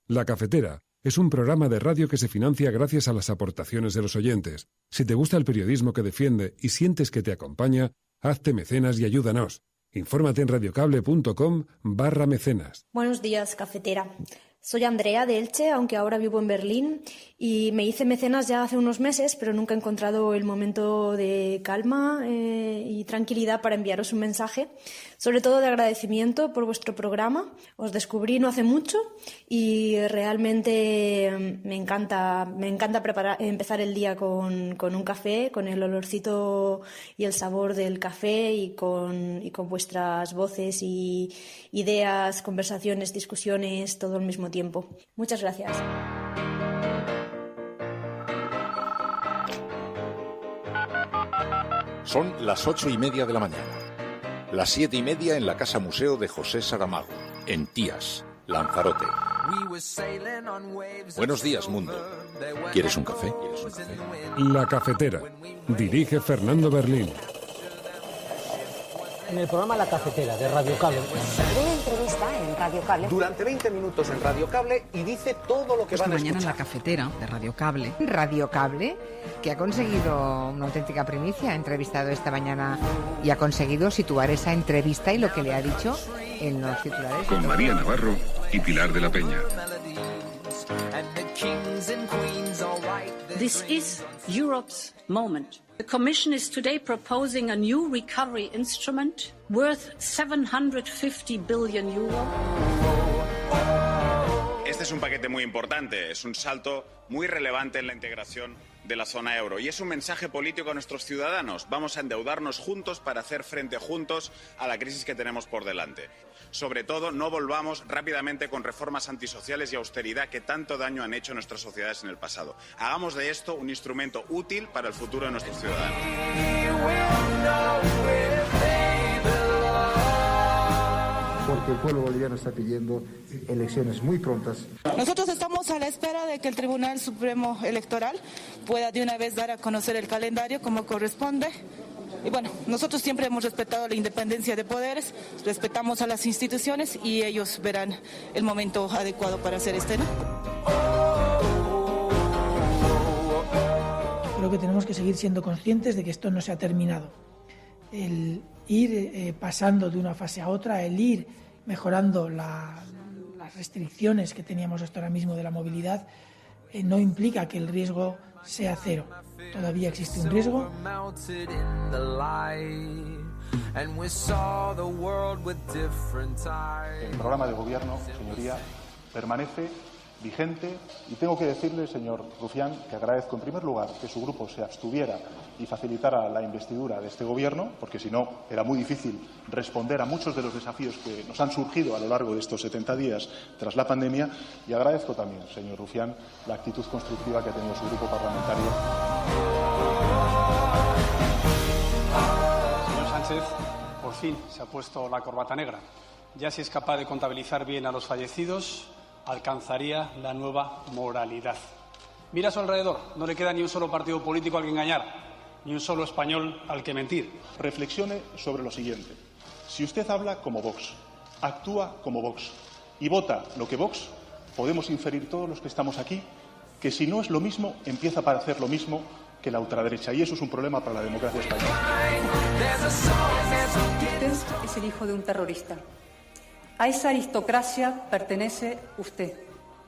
La Cafetera es un programa de radio que se financia gracias a las aportaciones de los oyentes. Si te gusta el periodismo que defiende y sientes que te acompaña, hazte mecenas y ayúdanos. Infórmate en radiocable.com/mecenas. Buenos días, cafetera. Soy Andrea de Elche, aunque ahora vivo en Berlín, y me hice mecenas ya hace unos meses, pero nunca he encontrado el momento de calma y tranquilidad para enviaros un mensaje, sobre todo de agradecimiento por vuestro programa. Os descubrí no hace mucho y realmente me encanta empezar el día con un café, con el olorcito y el sabor del café y con vuestras voces y ideas, conversaciones, discusiones, todo al mismo tiempo. Muchas gracias. Son las 8:30 de la mañana. Las 7:30 en la Casa Museo de José Saramago, en Tías, Lanzarote. Buenos días, mundo. ¿Quieres un café? La Cafetera. Dirige Fernando Berlín. En el programa La Cafetera de Radio Cable. Una entrevista en Radio Cable. Durante 20 minutos en Radio Cable y dice todo lo que van a escuchar. Mañana en La Cafetera de Radio Cable. Radio Cable, que ha conseguido una auténtica primicia, ha entrevistado esta mañana y ha conseguido situar esa entrevista y lo que le ha dicho en los titulares. Con María Navarro y Pilar de la Peña. This is Europe's moment. The Commission is today proposing a new recovery instrument worth 750 billion euro. Este es un paquete muy importante, es un salto muy relevante en la integración de la zona euro y es un mensaje político a nuestros ciudadanos. Vamos a endeudarnos juntos para hacer frente juntos a la crisis que tenemos por delante. Sobre todo, no volvamos rápidamente con reformas antisociales y austeridad que tanto daño han hecho a nuestras sociedades en el pasado. Hagamos de esto un instrumento útil para el futuro de nuestros ciudadanos. Porque el pueblo boliviano está pidiendo elecciones muy prontas. Nosotros estamos a la espera de que el Tribunal Supremo Electoral pueda de una vez dar a conocer el calendario como corresponde. Y bueno, nosotros siempre hemos respetado la independencia de poderes, respetamos a las instituciones y ellos verán el momento adecuado para hacer ¿no? Creo que tenemos que seguir siendo conscientes de que esto no se ha terminado. El ir pasando de una fase a otra, el ir mejorando las restricciones que teníamos hasta ahora mismo de la movilidad, no implica que el riesgo sea cero. Todavía existe un riesgo. El programa de gobierno, señoría, permanece vigente y tengo que decirle, señor Rufián, que agradezco en primer lugar que su grupo se abstuviera y facilitara la investidura de este gobierno, porque si no era muy difícil responder a muchos de los desafíos que nos han surgido a lo largo de estos 70 días tras la pandemia, y agradezco también, señor Rufián, la actitud constructiva que ha tenido su grupo parlamentario. Señor Sánchez, por fin se ha puesto la corbata negra. Ya si es capaz de contabilizar bien a los fallecidos, alcanzaría la nueva moralidad. Mira a su alrededor, no le queda ni un solo partido político al que engañar, ni un solo español al que mentir. Reflexione sobre lo siguiente. Si usted habla como Vox, actúa como Vox y vota lo que Vox, podemos inferir todos los que estamos aquí que si no es lo mismo, empieza a parecer lo mismo que la ultraderecha, y eso es un problema para la democracia española. Usted es el hijo de un terrorista. A esa aristocracia pertenece usted,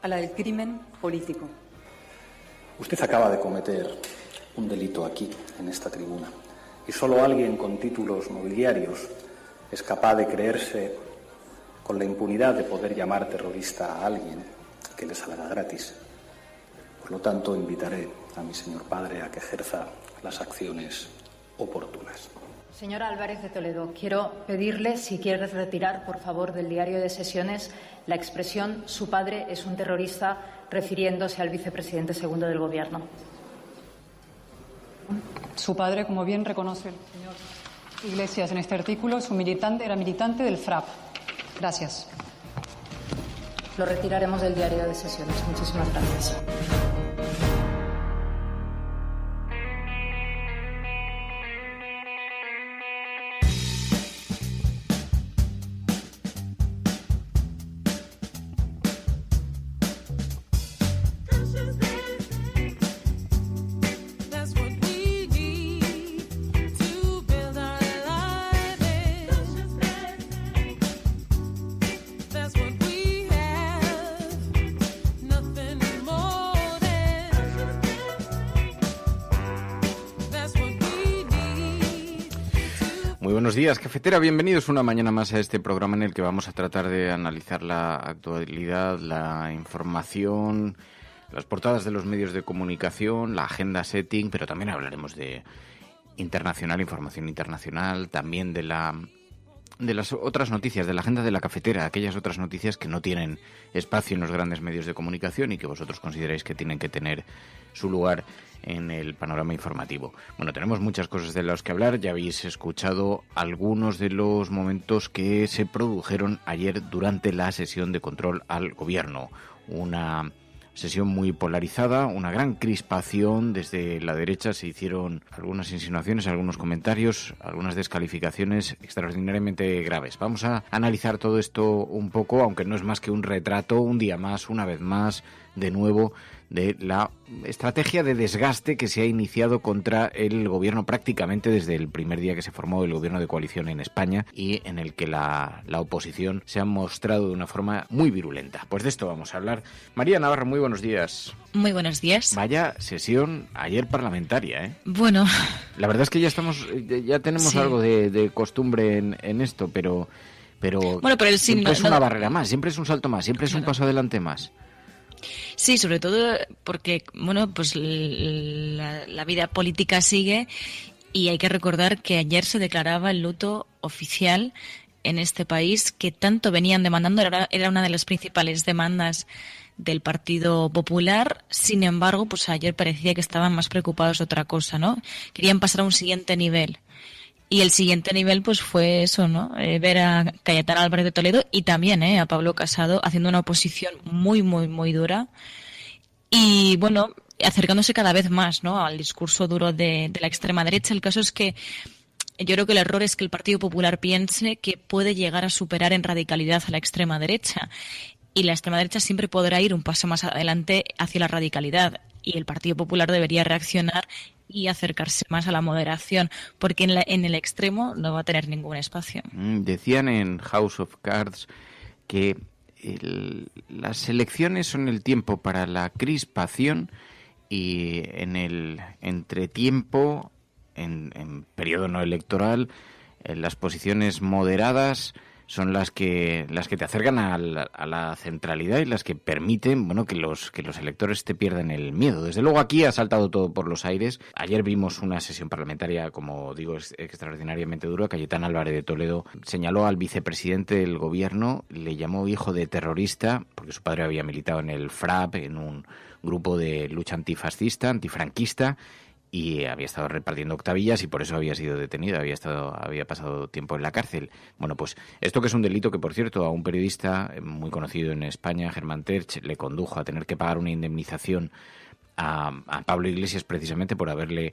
a la del crimen político. Usted acaba de cometer un delito aquí, en esta tribuna, y solo alguien con títulos nobiliarios es capaz de creerse con la impunidad de poder llamar terrorista a alguien que le salga gratis. Por lo tanto, invitaré a mi señor padre a que ejerza las acciones oportunas. Señora Álvarez de Toledo, quiero pedirle si quiere retirar, por favor, del diario de sesiones la expresión «su padre es un terrorista», refiriéndose al vicepresidente segundo del Gobierno. Su padre, como bien reconoce el señor Iglesias en este artículo, era militante del FRAP. Gracias. Lo retiraremos del diario de sesiones. Muchísimas gracias. buenos días, cafetera. Bienvenidos una mañana más a este programa en el que vamos a tratar de analizar la actualidad, la información, las portadas de los medios de comunicación, la agenda setting, pero también hablaremos de internacional, información internacional, también de las otras noticias, de la agenda de la cafetera, aquellas otras noticias que no tienen espacio en los grandes medios de comunicación y que vosotros consideráis que tienen que tener su lugar en el panorama informativo. Bueno, tenemos muchas cosas de las que hablar. Ya habéis escuchado algunos de los momentos que se produjeron ayer durante la sesión de control al gobierno. Una sesión muy polarizada, una gran crispación. Desde la derecha se hicieron algunas insinuaciones, algunos comentarios, algunas descalificaciones extraordinariamente graves. Vamos a analizar todo esto un poco, aunque no es más que un retrato, un día más, una vez más, de nuevo, de la estrategia de desgaste que se ha iniciado contra el gobierno prácticamente desde el primer día que se formó el gobierno de coalición en España y en el que la oposición se ha mostrado de una forma muy virulenta. Pues de esto vamos a hablar. María Navarro, muy buenos días. Muy buenos días. Vaya sesión ayer parlamentaria, ¿eh? Bueno. La verdad es que ya tenemos algo de costumbre en esto, pero bueno, pero siempre es una barrera más, siempre es un salto más, siempre es un paso adelante más. Sí, sobre todo porque, bueno, pues la vida política sigue y hay que recordar que ayer se declaraba el luto oficial en este país que tanto venían demandando, era una de las principales demandas del Partido Popular. Sin embargo, pues ayer parecía que estaban más preocupados de otra cosa, ¿no? Querían pasar a un siguiente nivel. Y el siguiente nivel pues fue eso, ¿no? Ver a Cayetana Álvarez de Toledo y también a Pablo Casado haciendo una oposición muy, muy, muy dura y, bueno, acercándose cada vez más, ¿no?, al discurso duro de la extrema derecha. El caso es que yo creo que el error es que el Partido Popular piense que puede llegar a superar en radicalidad a la extrema derecha. Y la extrema derecha siempre podrá ir un paso más adelante hacia la radicalidad. Y el Partido Popular debería reaccionar y acercarse más a la moderación, porque en el extremo no va a tener ningún espacio. Decían en House of Cards que las elecciones son el tiempo para la crispación y en el entretiempo, en periodo no electoral, las posiciones moderadas son las que te acercan a la centralidad y las que permiten, bueno, que los electores te pierdan el miedo. Desde luego aquí ha saltado todo por los aires. Ayer vimos una sesión parlamentaria, como digo, extraordinariamente dura. Cayetana Álvarez de Toledo señaló al vicepresidente del gobierno, le llamó hijo de terrorista, porque su padre había militado en el FRAP, en un grupo de lucha antifascista, antifranquista, y había estado repartiendo octavillas y por eso había sido detenido, había pasado tiempo en la cárcel. Bueno, pues esto que es un delito que, por cierto, a un periodista muy conocido en España, Germán Terch, le condujo a tener que pagar una indemnización a Pablo Iglesias precisamente por haberle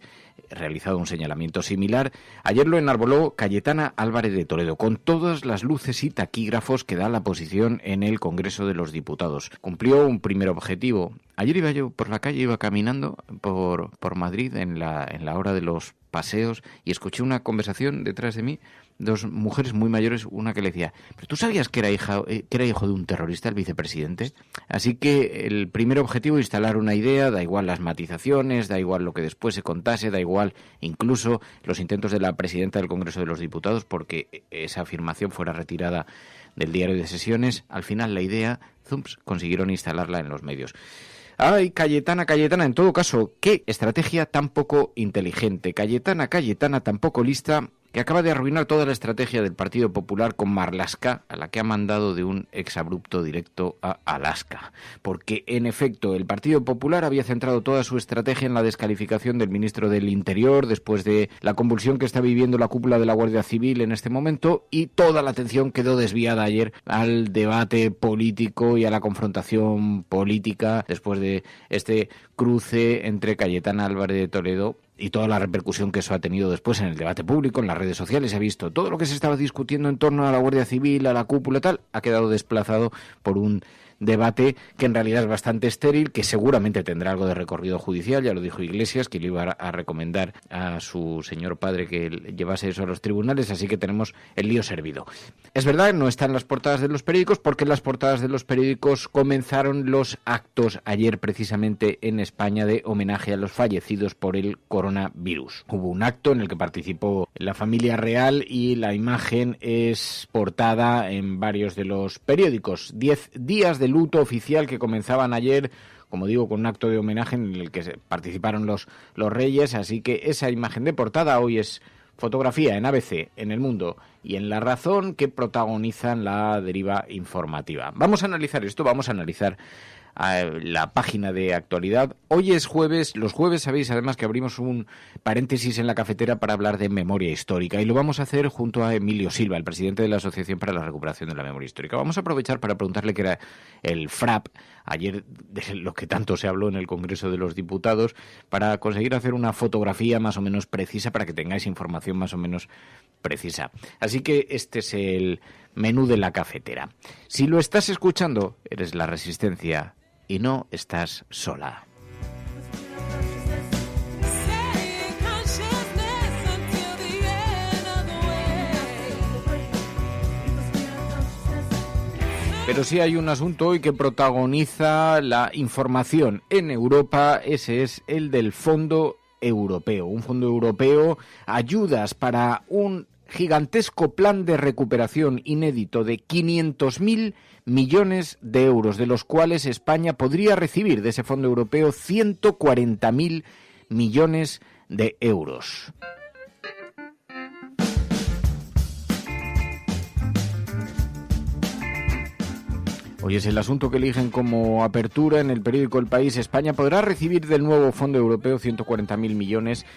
realizado un señalamiento similar. Ayer lo enarboló Cayetana Álvarez de Toledo, con todas las luces y taquígrafos que da la oposición en el Congreso de los Diputados. Cumplió un primer objetivo. Ayer iba yo por la calle, iba caminando por Madrid en la hora de los paseos y escuché una conversación detrás de mí, dos mujeres muy mayores, una que le decía: ¿pero tú sabías que era hijo de un terrorista, el vicepresidente? Así que el primer objetivo, instalar una idea, da igual las matizaciones, da igual lo que después se contase, da igual incluso los intentos de la presidenta del Congreso de los Diputados porque esa afirmación fuera retirada del diario de sesiones. Al final la idea, consiguieron instalarla en los medios. Ay, Cayetana, en todo caso, qué estrategia tan poco inteligente. Cayetana tan poco lista, que acaba de arruinar toda la estrategia del Partido Popular con Marlaska, a la que ha mandado de un exabrupto directo a Alaska. Porque, en efecto, el Partido Popular había centrado toda su estrategia en la descalificación del ministro del Interior después de la convulsión que está viviendo la cúpula de la Guardia Civil en este momento, y toda la atención quedó desviada ayer al debate político y a la confrontación política después de este cruce entre Cayetana Álvarez de Toledo y toda la repercusión que eso ha tenido después en el debate público, en las redes sociales. Se ha visto todo lo que se estaba discutiendo en torno a la Guardia Civil, a la cúpula, tal, ha quedado desplazado por un debate que en realidad es bastante estéril, que seguramente tendrá algo de recorrido judicial. Ya lo dijo Iglesias, que le iba a recomendar a su señor padre que llevase eso a los tribunales, así que tenemos el lío servido. Es verdad, no está en las portadas de los periódicos, porque en las portadas de los periódicos comenzaron los actos ayer precisamente en España de homenaje a los fallecidos por el coronavirus. Hubo un acto en el que participó la familia real y la imagen es portada en varios de los periódicos. 10 días de luto oficial que comenzaban ayer, como digo, con un acto de homenaje en el que participaron los reyes, así que esa imagen de portada hoy es fotografía en ABC, en El Mundo y en La Razón, que protagonizan la deriva informativa. Vamos a analizar esto, vamos a analizar la página de actualidad. Hoy es jueves, los jueves sabéis además que abrimos un paréntesis en la cafetera para hablar de memoria histórica y lo vamos a hacer junto a Emilio Silva, el presidente de la Asociación para la Recuperación de la Memoria Histórica. Vamos a aprovechar para preguntarle qué era el FRAP, ayer de lo que tanto se habló en el Congreso de los Diputados, para conseguir hacer una fotografía más o menos precisa, para que tengáis información más o menos precisa. Así que este es el menú de la cafetera. Si lo estás escuchando, eres La Resistencia y no estás sola. Pero sí hay un asunto hoy que protagoniza la información en Europa, ese es el del Fondo Europeo. Un Fondo Europeo, ayudas para un gigantesco plan de recuperación inédito de 500.000 millones de euros, de los cuales España podría recibir de ese Fondo Europeo 140.000 millones de euros. Hoy es el asunto que eligen como apertura en el periódico El País. España podrá recibir del nuevo Fondo Europeo 140.000 millones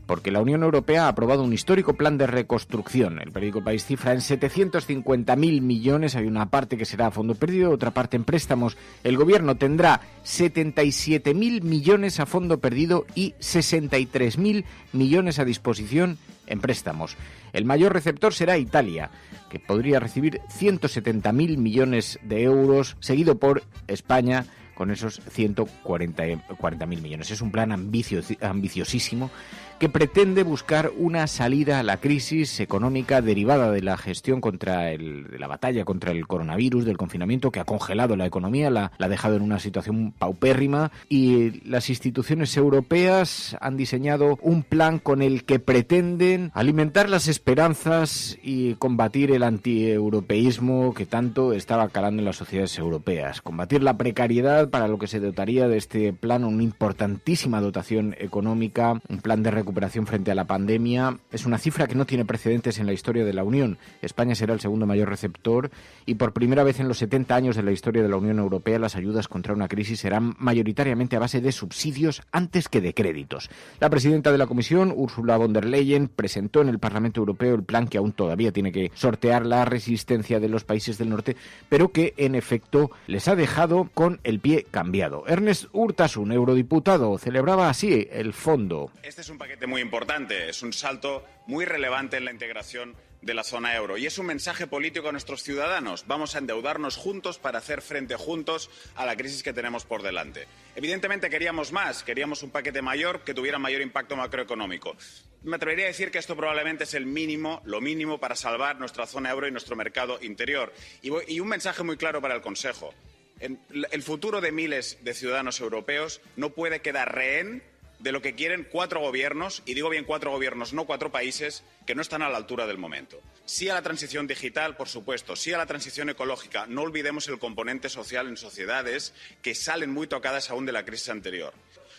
porque la Unión Europea ha aprobado un histórico plan de reconstrucción. El periódico El País cifra en 750.000 millones. Hay una parte que será a fondo perdido, otra parte en préstamos. El Gobierno tendrá 77.000 millones a fondo perdido y 63.000 millones a disposición en préstamos. El mayor receptor será Italia, que podría recibir 170.000 millones de euros, seguido por España con esos 140.000 millones. Es un plan ambiciosísimo que pretende buscar una salida a la crisis económica derivada de la gestión de la batalla contra el coronavirus, del confinamiento que ha congelado la economía, la ha dejado en una situación paupérrima, y las instituciones europeas han diseñado un plan con el que pretenden alimentar las esperanzas y combatir el antieuropeísmo que tanto estaba calando en las sociedades europeas, combatir la precariedad, para lo que se dotaría de este plan una importantísima dotación económica, un plan de recuperación frente a la pandemia. Es una cifra que no tiene precedentes en la historia de la Unión. España será el segundo mayor receptor y por primera vez en los 70 años de la historia de la Unión Europea las ayudas contra una crisis serán mayoritariamente a base de subsidios antes que de créditos. La presidenta de la Comisión, Ursula von der Leyen, presentó en el Parlamento Europeo el plan que aún todavía tiene que sortear la resistencia de los países del norte, pero que en efecto les ha dejado con el pie cambiado. Ernest Urtasun, eurodiputado, celebraba así el fondo. Este es un paquete muy importante, es un salto muy relevante en la integración de la zona euro y es un mensaje político a nuestros ciudadanos. Vamos a endeudarnos juntos para hacer frente juntos a la crisis que tenemos por delante. Evidentemente queríamos más, queríamos un paquete mayor que tuviera mayor impacto macroeconómico. Me atrevería a decir que esto probablemente es lo mínimo para salvar nuestra zona euro y nuestro mercado interior. Y un mensaje muy claro para el Consejo. El futuro de miles de ciudadanos europeos no puede quedar rehén de lo que quieren 4 gobiernos, y digo bien 4 gobiernos, no 4 países, que no están a la altura del momento. Sí a la transición digital, por supuesto, sí a la transición ecológica. No olvidemos el componente social en sociedades que salen muy tocadas aún de la crisis anterior.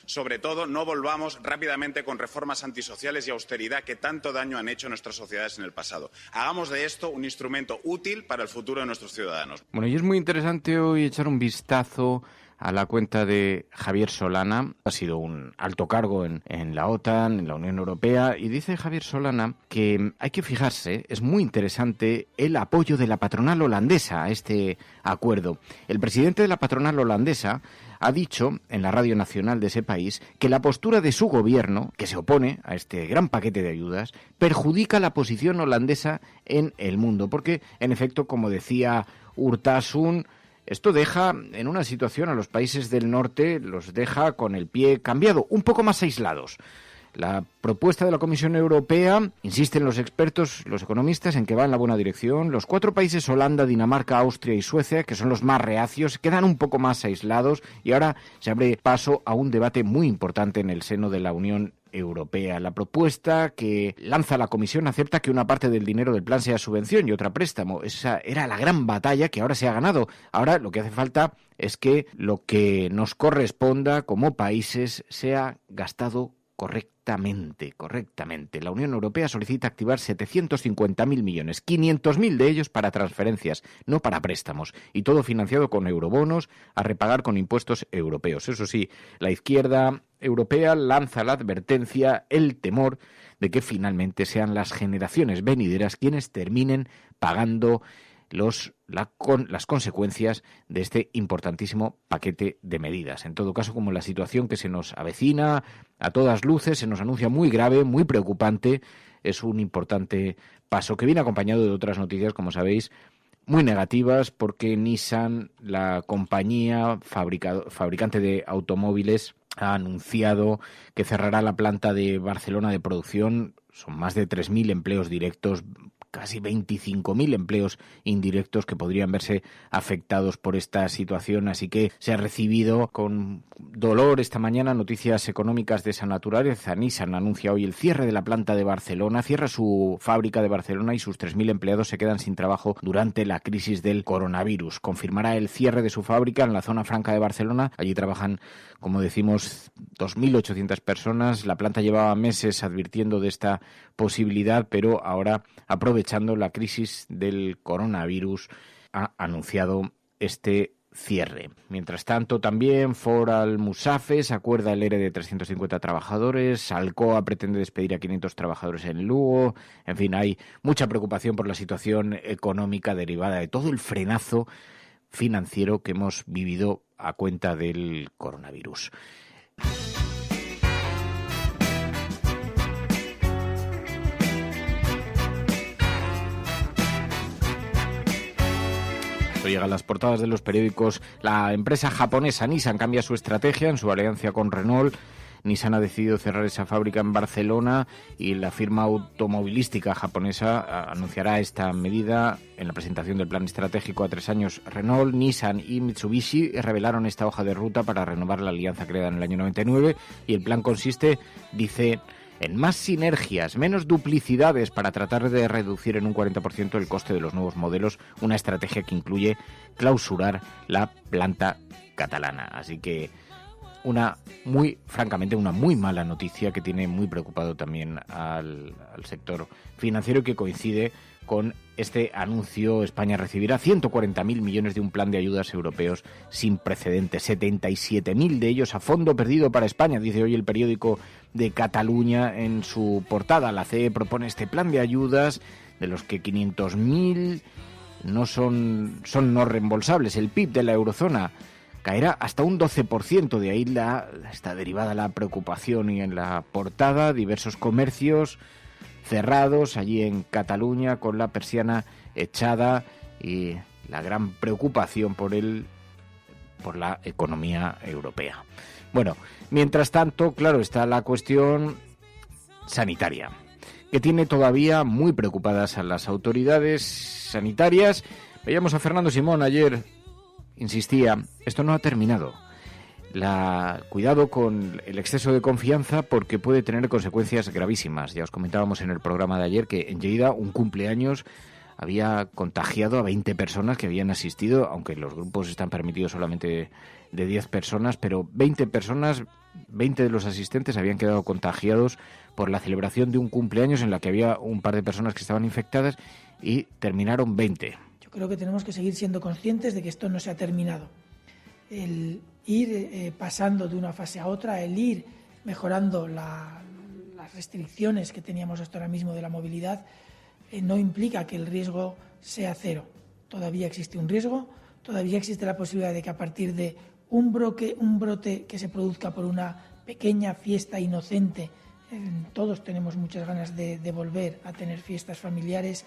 Sobre todo, no volvamos rápidamente con reformas antisociales y austeridad que tanto daño han hecho a nuestras sociedades en el pasado. Hagamos de esto un instrumento útil para el futuro de nuestros ciudadanos. Bueno, y es muy interesante hoy echar un vistazo a la cuenta de Javier Solana. Ha sido un alto cargo en la OTAN, en la Unión Europea, y dice Javier Solana que hay que fijarse, es muy interesante el apoyo de la patronal holandesa a este acuerdo. El presidente de la patronal holandesa ha dicho en la radio nacional de ese país que la postura de su gobierno, que se opone a este gran paquete de ayudas, perjudica la posición holandesa en el mundo, porque, en efecto, como decía Urtasun, Esto deja en una situación a los países del norte, los deja con el pie cambiado, un poco más aislados. La propuesta de la Comisión Europea, insisten los expertos, los economistas, en que va en la buena dirección. Los 4 países, Holanda, Dinamarca, Austria y Suecia, que son los más reacios, quedan un poco más aislados y ahora se abre paso a un debate muy importante en el seno de la Unión Europea. La propuesta que lanza la Comisión acepta que una parte del dinero del plan sea subvención y otra préstamo. Esa era la gran batalla que ahora se ha ganado. Ahora lo que hace falta es que lo que nos corresponda como países sea gastado correctamente. La Unión Europea solicita activar 750.000 millones, 500.000 de ellos para transferencias, no para préstamos, y todo financiado con eurobonos a repagar con impuestos europeos. Eso sí, la izquierda europea lanza la advertencia, el temor de que finalmente sean las generaciones venideras quienes terminen pagando las consecuencias de este importantísimo paquete de medidas. En todo caso, como la situación que se nos avecina a todas luces, se nos anuncia muy grave, muy preocupante, es un importante paso que viene acompañado de otras noticias, como sabéis, muy negativas, porque Nissan, la compañía fabricante de automóviles, ha anunciado que cerrará la planta de Barcelona de producción. Son más de 3.000 empleos directos, casi 25.000 empleos indirectos que podrían verse afectados por esta situación. Así que se ha recibido con dolor esta mañana noticias económicas de esa naturaleza. Nissan anuncia hoy el cierre de la planta de Barcelona, cierra su fábrica de Barcelona y sus 3.000 empleados se quedan sin trabajo durante la crisis del coronavirus. Confirmará el cierre de su fábrica en la zona franca de Barcelona. Allí trabajan, como decimos, 2.800 personas. La planta llevaba meses advirtiendo de esta posibilidad, pero ahora, aprovechando la crisis del coronavirus, ha anunciado este cierre. Mientras tanto, también Ford Almusafes acuerda el ERE de 350 trabajadores, Alcoa pretende despedir a 500 trabajadores en Lugo. En fin, hay mucha preocupación por la situación económica derivada de todo el frenazo financiero que hemos vivido a cuenta del coronavirus. Llegan las portadas de los periódicos. La empresa japonesa Nissan cambia su estrategia en su alianza con Renault. Nissan ha decidido cerrar esa fábrica en Barcelona y la firma automovilística japonesa anunciará esta medida en la presentación del plan estratégico a 3 años. Renault, Nissan y Mitsubishi revelaron esta hoja de ruta para renovar la alianza creada en el año 99 y el plan consiste, dice, en más sinergias, menos duplicidades para tratar de reducir en un 40% el coste de los nuevos modelos, una estrategia que incluye clausurar la planta catalana. Así que francamente, una muy mala noticia que tiene muy preocupado también al sector financiero, que coincide con este anuncio. España recibirá 140.000 millones de un plan de ayudas europeos sin precedentes, 77.000 de ellos a fondo perdido para España, dice hoy el periódico de Cataluña en su portada. La CE propone este plan de ayudas, de los que 500.000 son no reembolsables. El PIB de la eurozona caerá hasta un 12%, de ahí está derivada la preocupación. Y en la portada, diversos comercios cerrados allí en Cataluña con la persiana echada y la gran preocupación por la economía europea. Bueno, mientras tanto, claro, está la cuestión sanitaria, que tiene todavía muy preocupadas a las autoridades sanitarias. Veíamos a Fernando Simón ayer, insistía, esto no ha terminado. Cuidado con el exceso de confianza porque puede tener consecuencias gravísimas. Ya os comentábamos en el programa de ayer que en Lleida un cumpleaños había contagiado a 20 personas que habían asistido, aunque los grupos están permitidos solamente de 10 personas, pero 20 personas, 20 de los asistentes habían quedado contagiados por la celebración de un cumpleaños en la que había un par de personas que estaban infectadas y terminaron 20. Yo creo que tenemos que seguir siendo conscientes de que esto no se ha terminado. El ir pasando de una fase a otra, el ir mejorando las restricciones que teníamos hasta ahora mismo de la movilidad, no implica que el riesgo sea cero. Todavía existe un riesgo, todavía existe la posibilidad de que a partir de un brote que se produzca por una pequeña fiesta inocente, todos tenemos muchas ganas de volver a tener fiestas familiares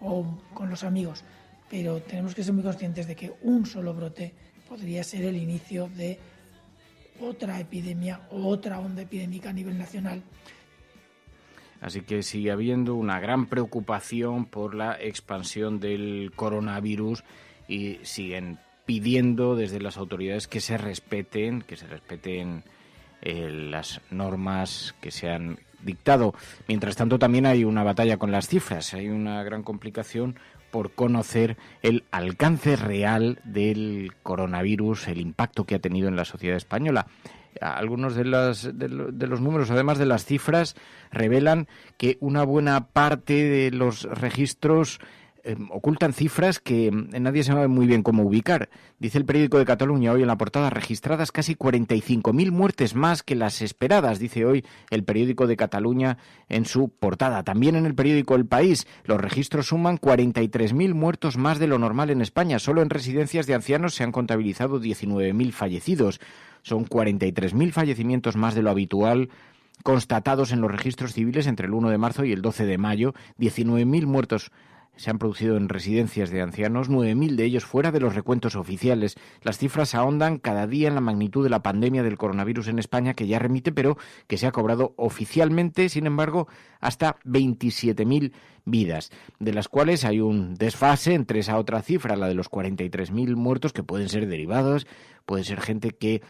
o con los amigos, pero tenemos que ser muy conscientes de que un solo brote podría ser el inicio de otra epidemia o otra onda epidémica a nivel nacional. Así que sigue habiendo una gran preocupación por la expansión del coronavirus y siguen pidiendo desde las autoridades que se respeten las normas que se han dictado. Mientras tanto, también hay una batalla con las cifras, hay una gran complicación por conocer el alcance real del coronavirus, el impacto que ha tenido en la sociedad española. Algunos de los números, además de las cifras, revelan que una buena parte de los registros ocultan cifras que nadie sabe muy bien cómo ubicar. Dice el periódico de Cataluña hoy en la portada: registradas casi 45.000 muertes más que las esperadas, dice hoy el periódico de Cataluña en su portada. También en el periódico El País, los registros suman 43.000 muertos más de lo normal en España. Solo en residencias de ancianos se han contabilizado 19.000 fallecidos. Son 43.000 fallecimientos más de lo habitual constatados en los registros civiles entre el 1 de marzo y el 12 de mayo. 19.000 muertos se han producido en residencias de ancianos, 9.000 de ellos fuera de los recuentos oficiales. Las cifras ahondan cada día en la magnitud de la pandemia del coronavirus en España, que ya remite, pero que se ha cobrado oficialmente, sin embargo, hasta 27.000 vidas, de las cuales hay un desfase entre esa otra cifra, la de los 43.000 muertos, que pueden ser derivados, puede ser gente que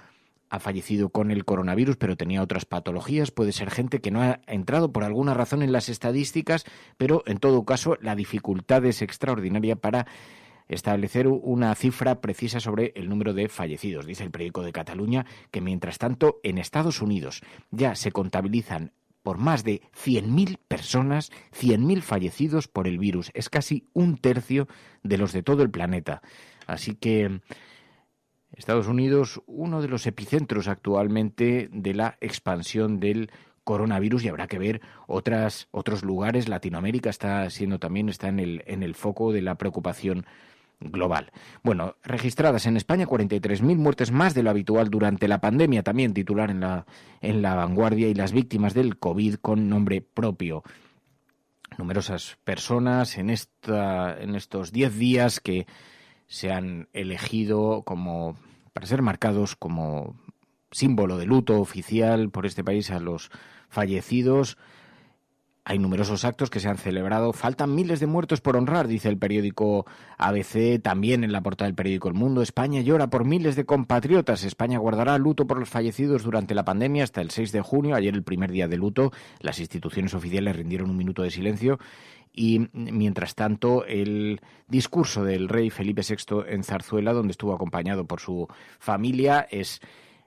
ha fallecido con el coronavirus pero tenía otras patologías, puede ser gente que no ha entrado por alguna razón en las estadísticas, pero en todo caso la dificultad es extraordinaria para establecer una cifra precisa sobre el número de fallecidos. Dice el periódico de Cataluña que mientras tanto en Estados Unidos ya se contabilizan por más de 100.000 personas, 100.000 fallecidos por el virus. Es casi un tercio de los de todo el planeta. Así que Estados Unidos, uno de los epicentros actualmente de la expansión del coronavirus, y habrá que ver otros lugares. Latinoamérica está en el foco de la preocupación global. Bueno, registradas en España 43.000 muertes más de lo habitual durante la pandemia, también titular en la Vanguardia, y las víctimas del COVID con nombre propio. Numerosas personas en estos 10 días que se han elegido para ser marcados como símbolo de luto oficial por este país a los fallecidos. Hay numerosos actos que se han celebrado. Faltan miles de muertos por honrar, dice el periódico ABC, también en la portada del periódico El Mundo. España llora por miles de compatriotas. España guardará luto por los fallecidos durante la pandemia hasta el 6 de junio. Ayer, el primer día de luto, las instituciones oficiales rindieron un minuto de silencio. Y mientras tanto, el discurso del rey Felipe VI en Zarzuela, donde estuvo acompañado por su familia, es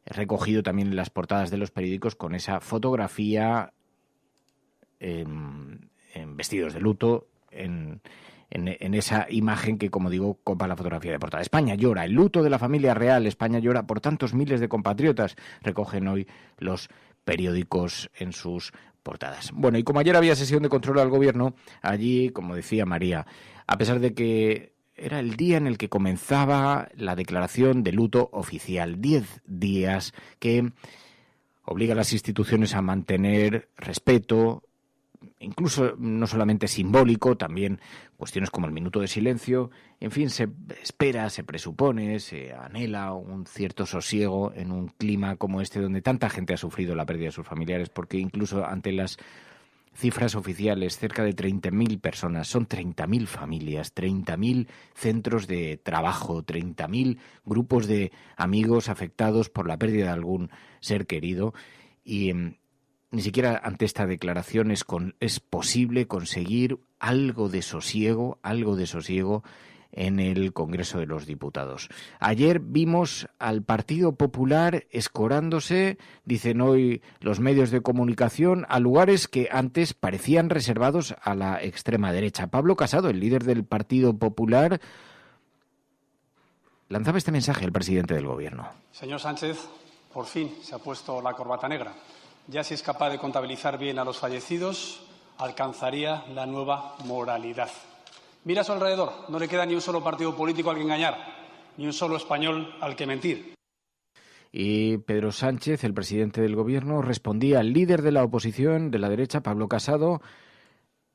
recogido también en las portadas de los periódicos con esa fotografía en vestidos de luto, en esa imagen que, como digo, copa la fotografía de portada. España llora, el luto de la familia real. España llora por tantos miles de compatriotas, recogen hoy los periódicos en sus portadas. Bueno, y como ayer había sesión de control al gobierno, allí, como decía María, a pesar de que era el día en el que comenzaba la declaración de luto oficial, 10 días que obliga a las instituciones a mantener respeto, incluso no solamente simbólico, también cuestiones como el minuto de silencio. En fin, se espera, se presupone, se anhela un cierto sosiego en un clima como este, donde tanta gente ha sufrido la pérdida de sus familiares, porque incluso ante las cifras oficiales, cerca de 30.000 personas, son 30.000 familias, 30.000 centros de trabajo, 30.000 grupos de amigos afectados por la pérdida de algún ser querido, y ni siquiera ante esta declaración es posible conseguir algo de sosiego en el Congreso de los Diputados. Ayer vimos al Partido Popular escorándose, dicen hoy los medios de comunicación, a lugares que antes parecían reservados a la extrema derecha. Pablo Casado, el líder del Partido Popular, lanzaba este mensaje al presidente del Gobierno. Señor Sánchez, por fin se ha puesto la corbata negra. Ya si es capaz de contabilizar bien a los fallecidos, alcanzaría la nueva moralidad. Mira a su alrededor, no le queda ni un solo partido político al que engañar, ni un solo español al que mentir. Y Pedro Sánchez, el presidente del Gobierno, respondía al líder de la oposición, de la derecha, Pablo Casado,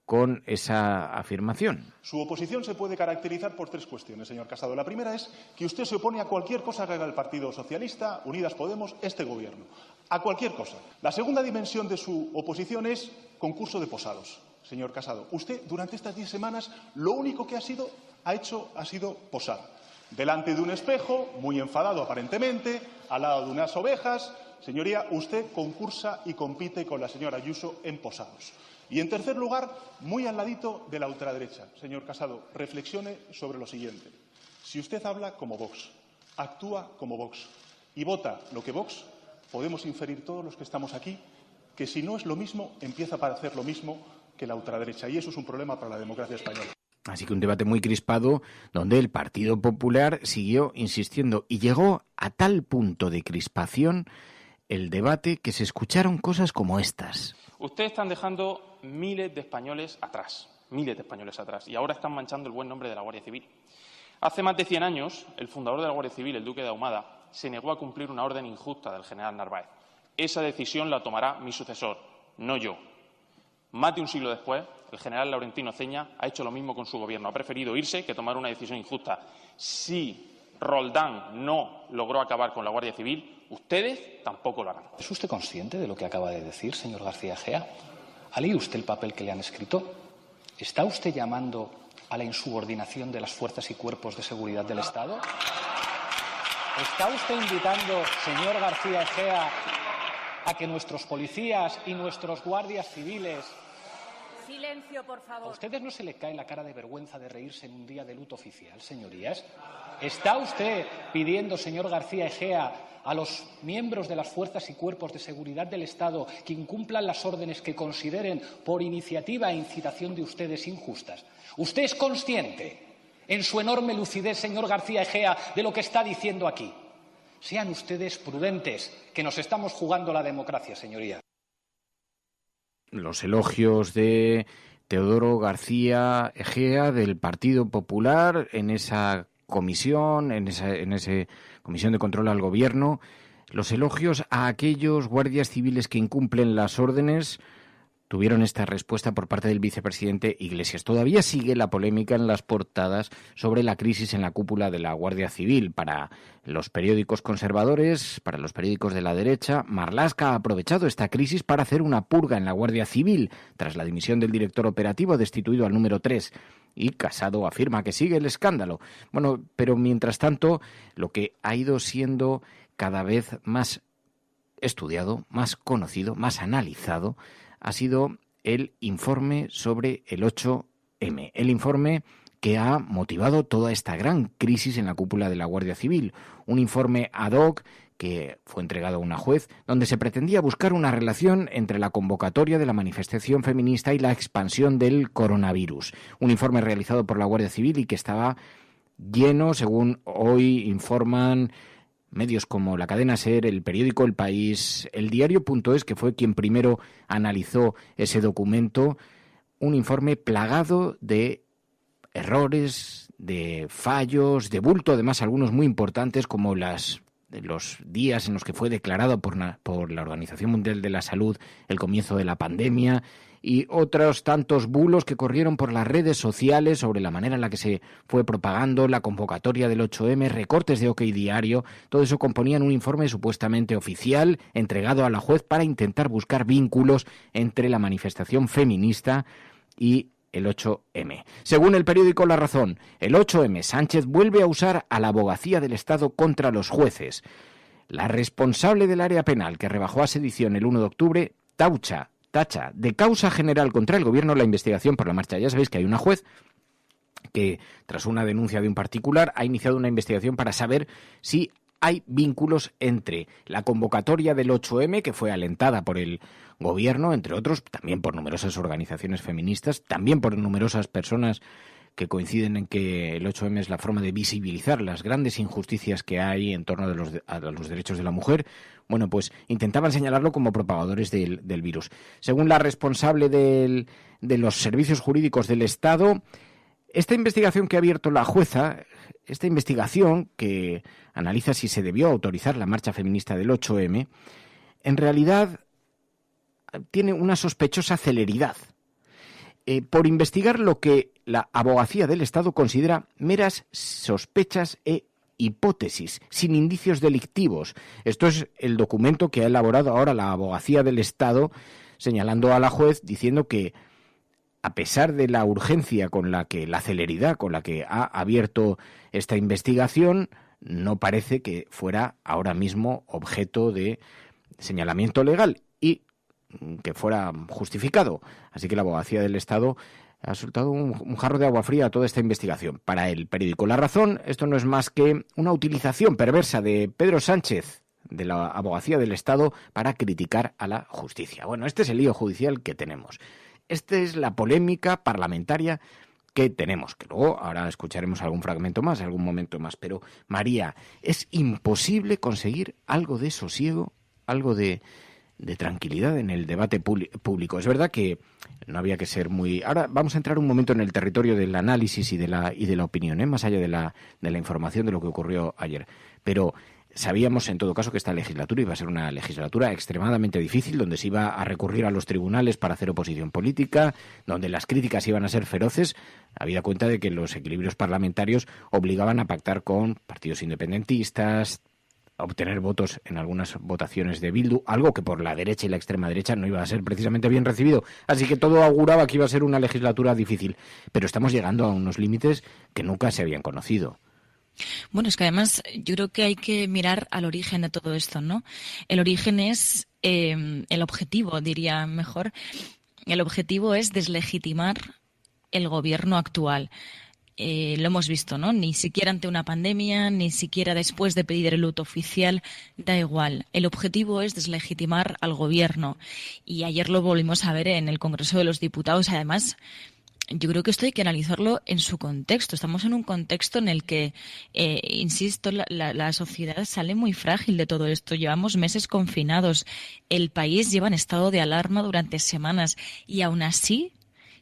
con esa afirmación. Su oposición se puede caracterizar por 3 cuestiones, señor Casado. La primera es que usted se opone a cualquier cosa que haga el Partido Socialista, Unidas Podemos, este Gobierno. A cualquier cosa. La segunda dimensión de su oposición es concurso de posados, señor Casado. Usted, durante estas 10 semanas, lo único que ha hecho ha sido posar. Delante de un espejo, muy enfadado aparentemente, al lado de unas ovejas. Señoría, usted concursa y compite con la señora Ayuso en posados. Y, en tercer lugar, muy al ladito de la ultraderecha. Señor Casado, reflexione sobre lo siguiente. Si usted habla como Vox, actúa como Vox y vota lo que Vox, podemos inferir todos los que estamos aquí que si no es lo mismo, empieza a parecer lo mismo que la ultraderecha. Y eso es un problema para la democracia española. Así que un debate muy crispado donde el Partido Popular siguió insistiendo y llegó a tal punto de crispación el debate que se escucharon cosas como estas. Ustedes están dejando miles de españoles atrás, y ahora están manchando el buen nombre de la Guardia Civil. Hace más de 100 años, el fundador de la Guardia Civil, el duque de Ahumada, se negó a cumplir una orden injusta del general Narváez. Esa decisión la tomará mi sucesor, no yo. Más de un siglo después, el general Laurentino Ceña ha hecho lo mismo con su gobierno. Ha preferido irse que tomar una decisión injusta. Si Roldán no logró acabar con la Guardia Civil, ustedes tampoco lo harán. ¿Es usted consciente de lo que acaba de decir, señor García Egea? ¿Ha leído usted el papel que le han escrito? ¿Está usted llamando a la insubordinación de las fuerzas y cuerpos de seguridad del Estado? ¿Está usted invitando, señor García Egea, a que nuestros policías y nuestros guardias civiles... Silencio, por favor. ¿A ustedes no se le cae la cara de vergüenza de reírse en un día de luto oficial, señorías? ¿Está usted pidiendo, señor García Egea, a los miembros de las fuerzas y cuerpos de seguridad del Estado que incumplan las órdenes que consideren por iniciativa e incitación de ustedes injustas? ¿Usted es consciente, en su enorme lucidez, señor García Egea, de lo que está diciendo aquí? Sean ustedes prudentes, que nos estamos jugando la democracia, señoría. Los elogios de Teodoro García Egea del Partido Popular en esa comisión, en esa comisión de control al gobierno, los elogios a aquellos guardias civiles que incumplen las órdenes, tuvieron esta respuesta por parte del vicepresidente Iglesias. Todavía sigue la polémica en las portadas sobre la crisis en la cúpula de la Guardia Civil. Para los periódicos conservadores, para los periódicos de la derecha, Marlaska ha aprovechado esta crisis para hacer una purga en la Guardia Civil, tras la dimisión del director operativo destituido al número 3. Y Casado afirma que sigue el escándalo. Bueno, pero mientras tanto, lo que ha ido siendo cada vez más estudiado, más conocido, más analizado, ha sido el informe sobre el 8M, el informe que ha motivado toda esta gran crisis en la cúpula de la Guardia Civil, un informe ad hoc que fue entregado a una juez, donde se pretendía buscar una relación entre la convocatoria de la manifestación feminista y la expansión del coronavirus, un informe realizado por la Guardia Civil y que estaba lleno, según hoy informan medios como la cadena SER, el periódico El País, el diario.es, que fue quien primero analizó ese documento, un informe plagado de errores, de fallos, de bulto, además algunos muy importantes como los días en los que fue declarado por la Organización Mundial de la Salud el comienzo de la pandemia, y otros tantos bulos que corrieron por las redes sociales sobre la manera en la que se fue propagando la convocatoria del 8M, recortes de OK Diario. Todo eso componían un informe supuestamente oficial entregado a la juez para intentar buscar vínculos entre la manifestación feminista y el 8M. Según el periódico La Razón, el 8M, Sánchez vuelve a usar a la abogacía del Estado contra los jueces. La responsable del área penal que rebajó a sedición el 1 de octubre tacha de causa general contra el gobierno la investigación por la marcha. Ya sabéis que hay una juez que, tras una denuncia de un particular, ha iniciado una investigación para saber si hay vínculos entre la convocatoria del 8M, que fue alentada por el gobierno, entre otros, también por numerosas organizaciones feministas, también por numerosas personas que coinciden en que el 8M es la forma de visibilizar las grandes injusticias que hay en torno a los derechos de la mujer. Bueno, pues intentaban señalarlo como propagadores del virus. Según la responsable de los servicios jurídicos del Estado, esta investigación que ha abierto la jueza, esta investigación que analiza si se debió autorizar la marcha feminista del 8M, en realidad tiene una sospechosa celeridad. por investigar lo que la Abogacía del Estado considera meras sospechas e hipótesis, sin indicios delictivos. Esto es el documento que ha elaborado ahora la Abogacía del Estado, señalando a la juez, diciendo que a pesar de la urgencia la celeridad con la que ha abierto esta investigación, no parece que fuera ahora mismo objeto de señalamiento legal y que fuera justificado. Así que la Abogacía del Estado ha soltado un jarro de agua fría a toda esta investigación. Para el periódico La Razón, esto no es más que una utilización perversa de Pedro Sánchez, de la Abogacía del Estado, para criticar a la justicia. Bueno, este es el lío judicial que tenemos. Esta es la polémica parlamentaria que tenemos, que luego ahora escucharemos algún fragmento más, algún momento más. Pero, María, es imposible conseguir algo de sosiego, algo de tranquilidad en el debate público. Es verdad que no había que ser muy... Ahora vamos a entrar un momento en el territorio del análisis y de la opinión, más allá de la información de lo que ocurrió ayer. Pero sabíamos en todo caso que esta legislatura iba a ser una legislatura extremadamente difícil, donde se iba a recurrir a los tribunales para hacer oposición política, donde las críticas iban a ser feroces, habida cuenta de que los equilibrios parlamentarios obligaban a pactar con partidos independentistas, a obtener votos en algunas votaciones de Bildu, algo que por la derecha y la extrema derecha no iba a ser precisamente bien recibido. Así que todo auguraba que iba a ser una legislatura difícil. Pero estamos llegando a unos límites que nunca se habían conocido. Bueno, es que además yo creo que hay que mirar al origen de todo esto, ¿no? El origen es el objetivo, diría mejor. El objetivo es deslegitimar el gobierno actual. Lo hemos visto, ¿no? Ni siquiera ante una pandemia, ni siquiera después de pedir el luto oficial, da igual. El objetivo es deslegitimar al gobierno. Y ayer lo volvimos a ver en el Congreso de los Diputados. Además, yo creo que esto hay que analizarlo en su contexto. Estamos en un contexto en el que, insisto, la sociedad sale muy frágil de todo esto. Llevamos meses confinados. El país lleva en estado de alarma durante semanas. Y aún así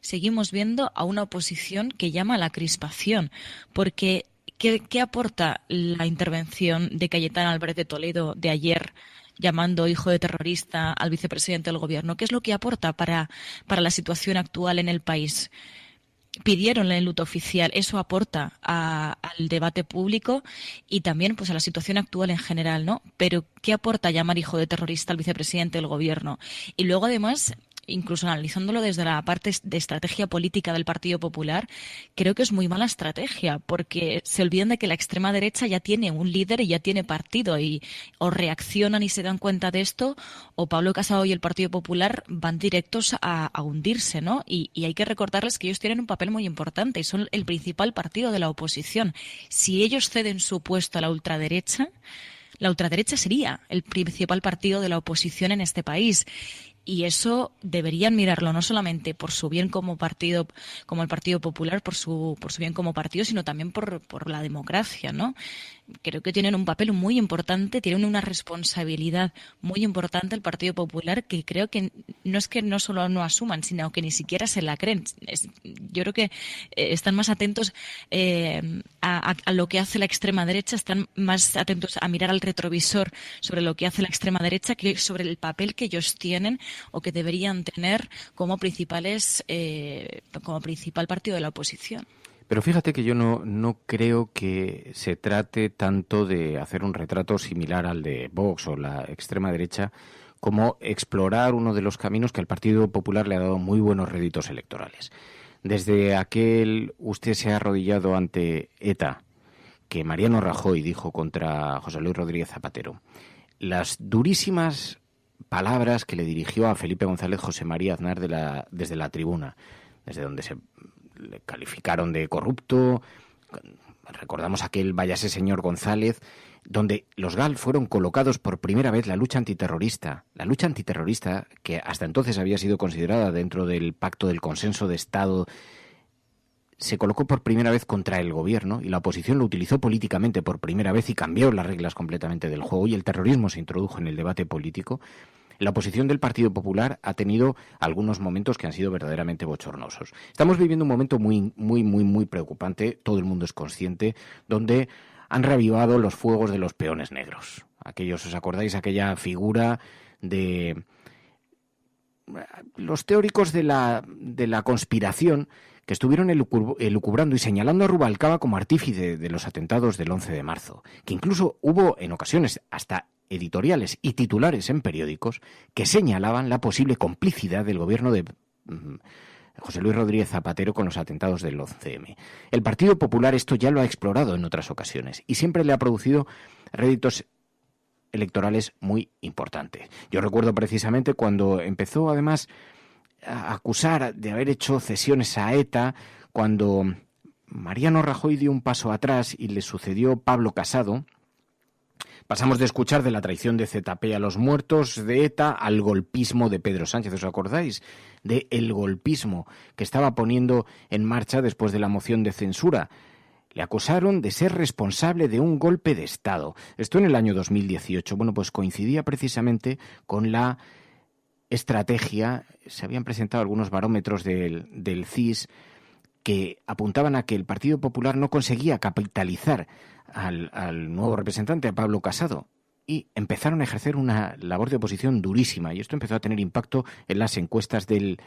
seguimos viendo a una oposición que llama a la crispación, porque ¿qué aporta la intervención de Cayetana Álvarez de Toledo de ayer, llamando hijo de terrorista al vicepresidente del Gobierno? ¿Qué es lo que aporta para la situación actual en el país? Pidieron el luto oficial, eso aporta al debate público y también pues a la situación actual en general, ¿no? Pero ¿qué aporta llamar hijo de terrorista al vicepresidente del Gobierno? Y luego además, incluso analizándolo desde la parte de estrategia política del Partido Popular, creo que es muy mala estrategia, porque se olvidan de que la extrema derecha ya tiene un líder y ya tiene partido, y o reaccionan y se dan cuenta de esto, o Pablo Casado y el Partido Popular van directos a hundirse, ¿no? Y hay que recordarles que ellos tienen un papel muy importante y son el principal partido de la oposición. Si ellos ceden su puesto a la ultraderecha sería el principal partido de la oposición en este país. Y eso deberían mirarlo no solamente por su bien como partido, como el Partido Popular, por su bien como partido, sino también por la democracia, ¿no? Creo que tienen un papel muy importante, tienen una responsabilidad muy importante el Partido Popular, que creo que no solo no asuman, sino que ni siquiera se la creen. Yo creo que están más atentos a lo que hace la extrema derecha, están más atentos a mirar al retrovisor sobre lo que hace la extrema derecha que sobre el papel que ellos tienen o que deberían tener como principal partido de la oposición. Pero fíjate que yo no creo que se trate tanto de hacer un retrato similar al de Vox o la extrema derecha, como explorar uno de los caminos que al Partido Popular le ha dado muy buenos réditos electorales. Desde aquel usted se ha arrodillado ante ETA, que Mariano Rajoy dijo contra José Luis Rodríguez Zapatero, las durísimas palabras que le dirigió a Felipe González José María Aznar desde la tribuna, desde donde se le calificaron de corrupto. Recordamos aquel váyase señor González, donde los GAL fueron colocados por primera vez la lucha antiterrorista que hasta entonces había sido considerada dentro del pacto del consenso de Estado, se colocó por primera vez contra el gobierno y la oposición lo utilizó políticamente por primera vez y cambió las reglas completamente del juego y el terrorismo se introdujo en el debate político. La oposición del Partido Popular ha tenido algunos momentos que han sido verdaderamente bochornosos. Estamos viviendo un momento muy, muy, muy, muy preocupante, todo el mundo es consciente, donde han reavivado los fuegos de los peones negros. Aquellos, ¿os acordáis? Aquella figura de los teóricos de la conspiración que estuvieron elucubrando y señalando a Rubalcaba como artífice de los atentados del 11 de marzo, que incluso hubo en ocasiones hasta editoriales y titulares en periódicos que señalaban la posible complicidad del gobierno de José Luis Rodríguez Zapatero con los atentados del 11M. El Partido Popular esto ya lo ha explorado en otras ocasiones y siempre le ha producido réditos electorales muy importantes. Yo recuerdo precisamente cuando empezó además a acusar de haber hecho cesiones a ETA, cuando Mariano Rajoy dio un paso atrás y le sucedió Pablo Casado. Pasamos de escuchar de la traición de ZP a los muertos de ETA al golpismo de Pedro Sánchez. ¿Os acordáis de el golpismo que estaba poniendo en marcha después de la moción de censura? Le acusaron de ser responsable de un golpe de Estado. Esto en el año 2018. Bueno, pues coincidía precisamente con la estrategia. Se habían presentado algunos barómetros del CIS que apuntaban a que el Partido Popular no conseguía capitalizar al nuevo representante, a Pablo Casado, y empezaron a ejercer una labor de oposición durísima, y esto empezó a tener impacto en las encuestas del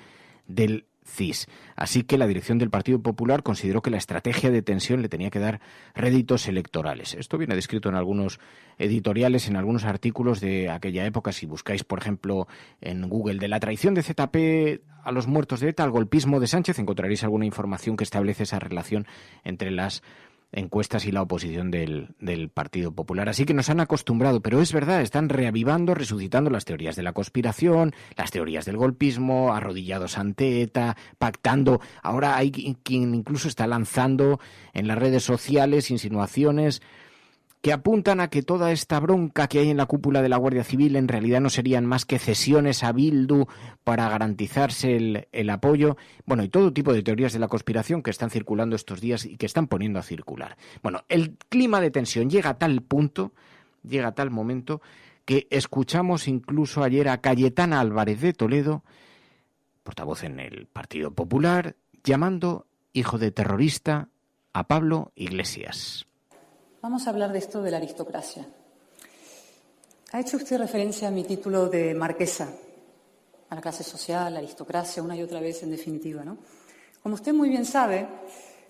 CIS. Así que la dirección del Partido Popular consideró que la estrategia de tensión le tenía que dar réditos electorales. Esto viene descrito en algunos editoriales, en algunos artículos de aquella época. Si buscáis, por ejemplo, en Google, de la traición de ZP a los muertos de ETA al golpismo de Sánchez, encontraréis alguna información que establece esa relación entre las encuestas y la oposición del Partido Popular. Así que nos han acostumbrado, pero es verdad, están reavivando, resucitando las teorías de la conspiración, las teorías del golpismo, arrodillados ante ETA, pactando. Ahora hay quien incluso está lanzando en las redes sociales insinuaciones que apuntan a que toda esta bronca que hay en la cúpula de la Guardia Civil en realidad no serían más que cesiones a Bildu para garantizarse el apoyo. Bueno, y todo tipo de teorías de la conspiración que están circulando estos días y que están poniendo a circular. Bueno, el clima de tensión llega a tal momento, que escuchamos incluso ayer a Cayetana Álvarez de Toledo, portavoz en el Partido Popular, llamando hijo de terrorista a Pablo Iglesias. Vamos a hablar de esto de la aristocracia. Ha hecho usted referencia a mi título de marquesa, a la clase social, la aristocracia, una y otra vez en definitiva, ¿no? Como usted muy bien sabe,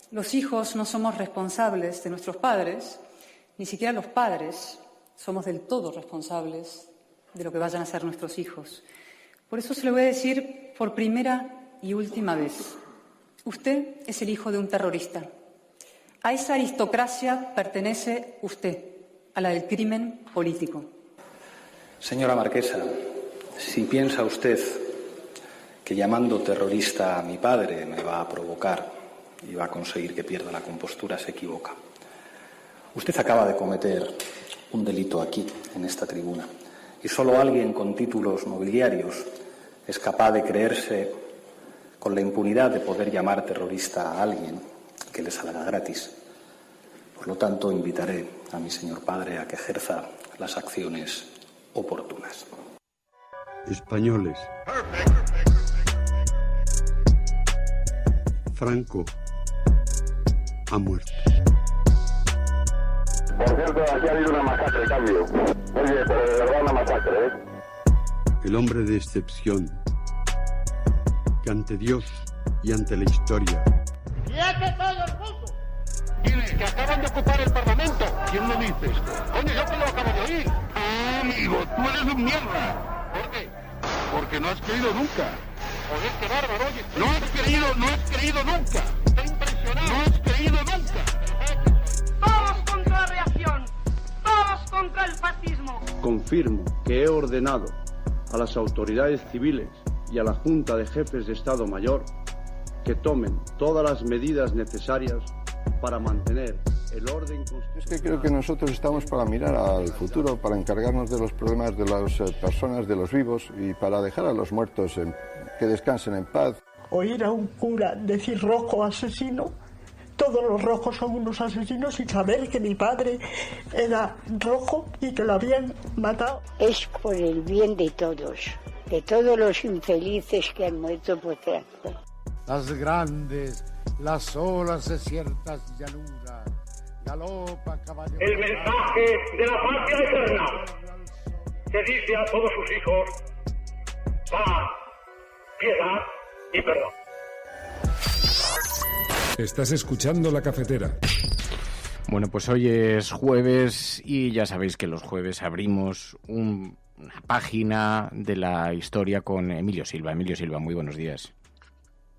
los hijos no somos responsables de nuestros padres, ni siquiera los padres somos del todo responsables de lo que vayan a ser nuestros hijos. Por eso se lo voy a decir por primera y última vez. Usted es el hijo de un terrorista. A esa aristocracia pertenece usted, a la del crimen político. Señora Marquesa, si piensa usted que llamando terrorista a mi padre me va a provocar y va a conseguir que pierda la compostura, se equivoca. Usted acaba de cometer un delito aquí, en esta tribuna, y solo alguien con títulos nobiliarios es capaz de creerse con la impunidad de poder llamar terrorista a alguien que le salga gratis. Por lo tanto, invitaré a mi señor padre a que ejerza las acciones oportunas. Españoles. Franco ha muerto. Por cierto, aquí ha habido una masacre, cambio. Oye, pero de verdad una masacre, ¿eh? El hombre de excepción, que ante Dios y ante la historia. ¡Quieto todo el mundo! ¿Quiénes? Que acaban de ocupar el Parlamento. ¿Quién lo dice esto? Coño, yo que lo acabo de oír. Ah, amigo, tú eres un mierda. ¿Por qué? Porque no has creído nunca. Joder, qué bárbaro, oye. No has creído nunca. Estoy impresionado. No has creído nunca. Todos contra la reacción. Todos contra el fascismo. Confirmo que he ordenado a las autoridades civiles y a la Junta de Jefes de Estado Mayor que tomen todas las medidas necesarias para mantener el orden constitucional. Es que creo que nosotros estamos para mirar al futuro, para encargarnos de los problemas de las personas, de los vivos, y para dejar a los muertos que descansen en paz. Oír a un cura decir rojo asesino, todos los rojos son unos asesinos, y saber que mi padre era rojo y que lo habían matado. Es por el bien de todos los infelices que han muerto por tráfico. Las grandes, las olas de ciertas llanuras, galopa caballo. El mensaje de la patria eterna que dice a todos sus hijos: paz, piedad y perdón. Estás escuchando La Cafetera. Bueno, pues hoy es jueves y ya sabéis que los jueves abrimos una página de la historia con Emilio Silva. Emilio Silva, muy buenos días.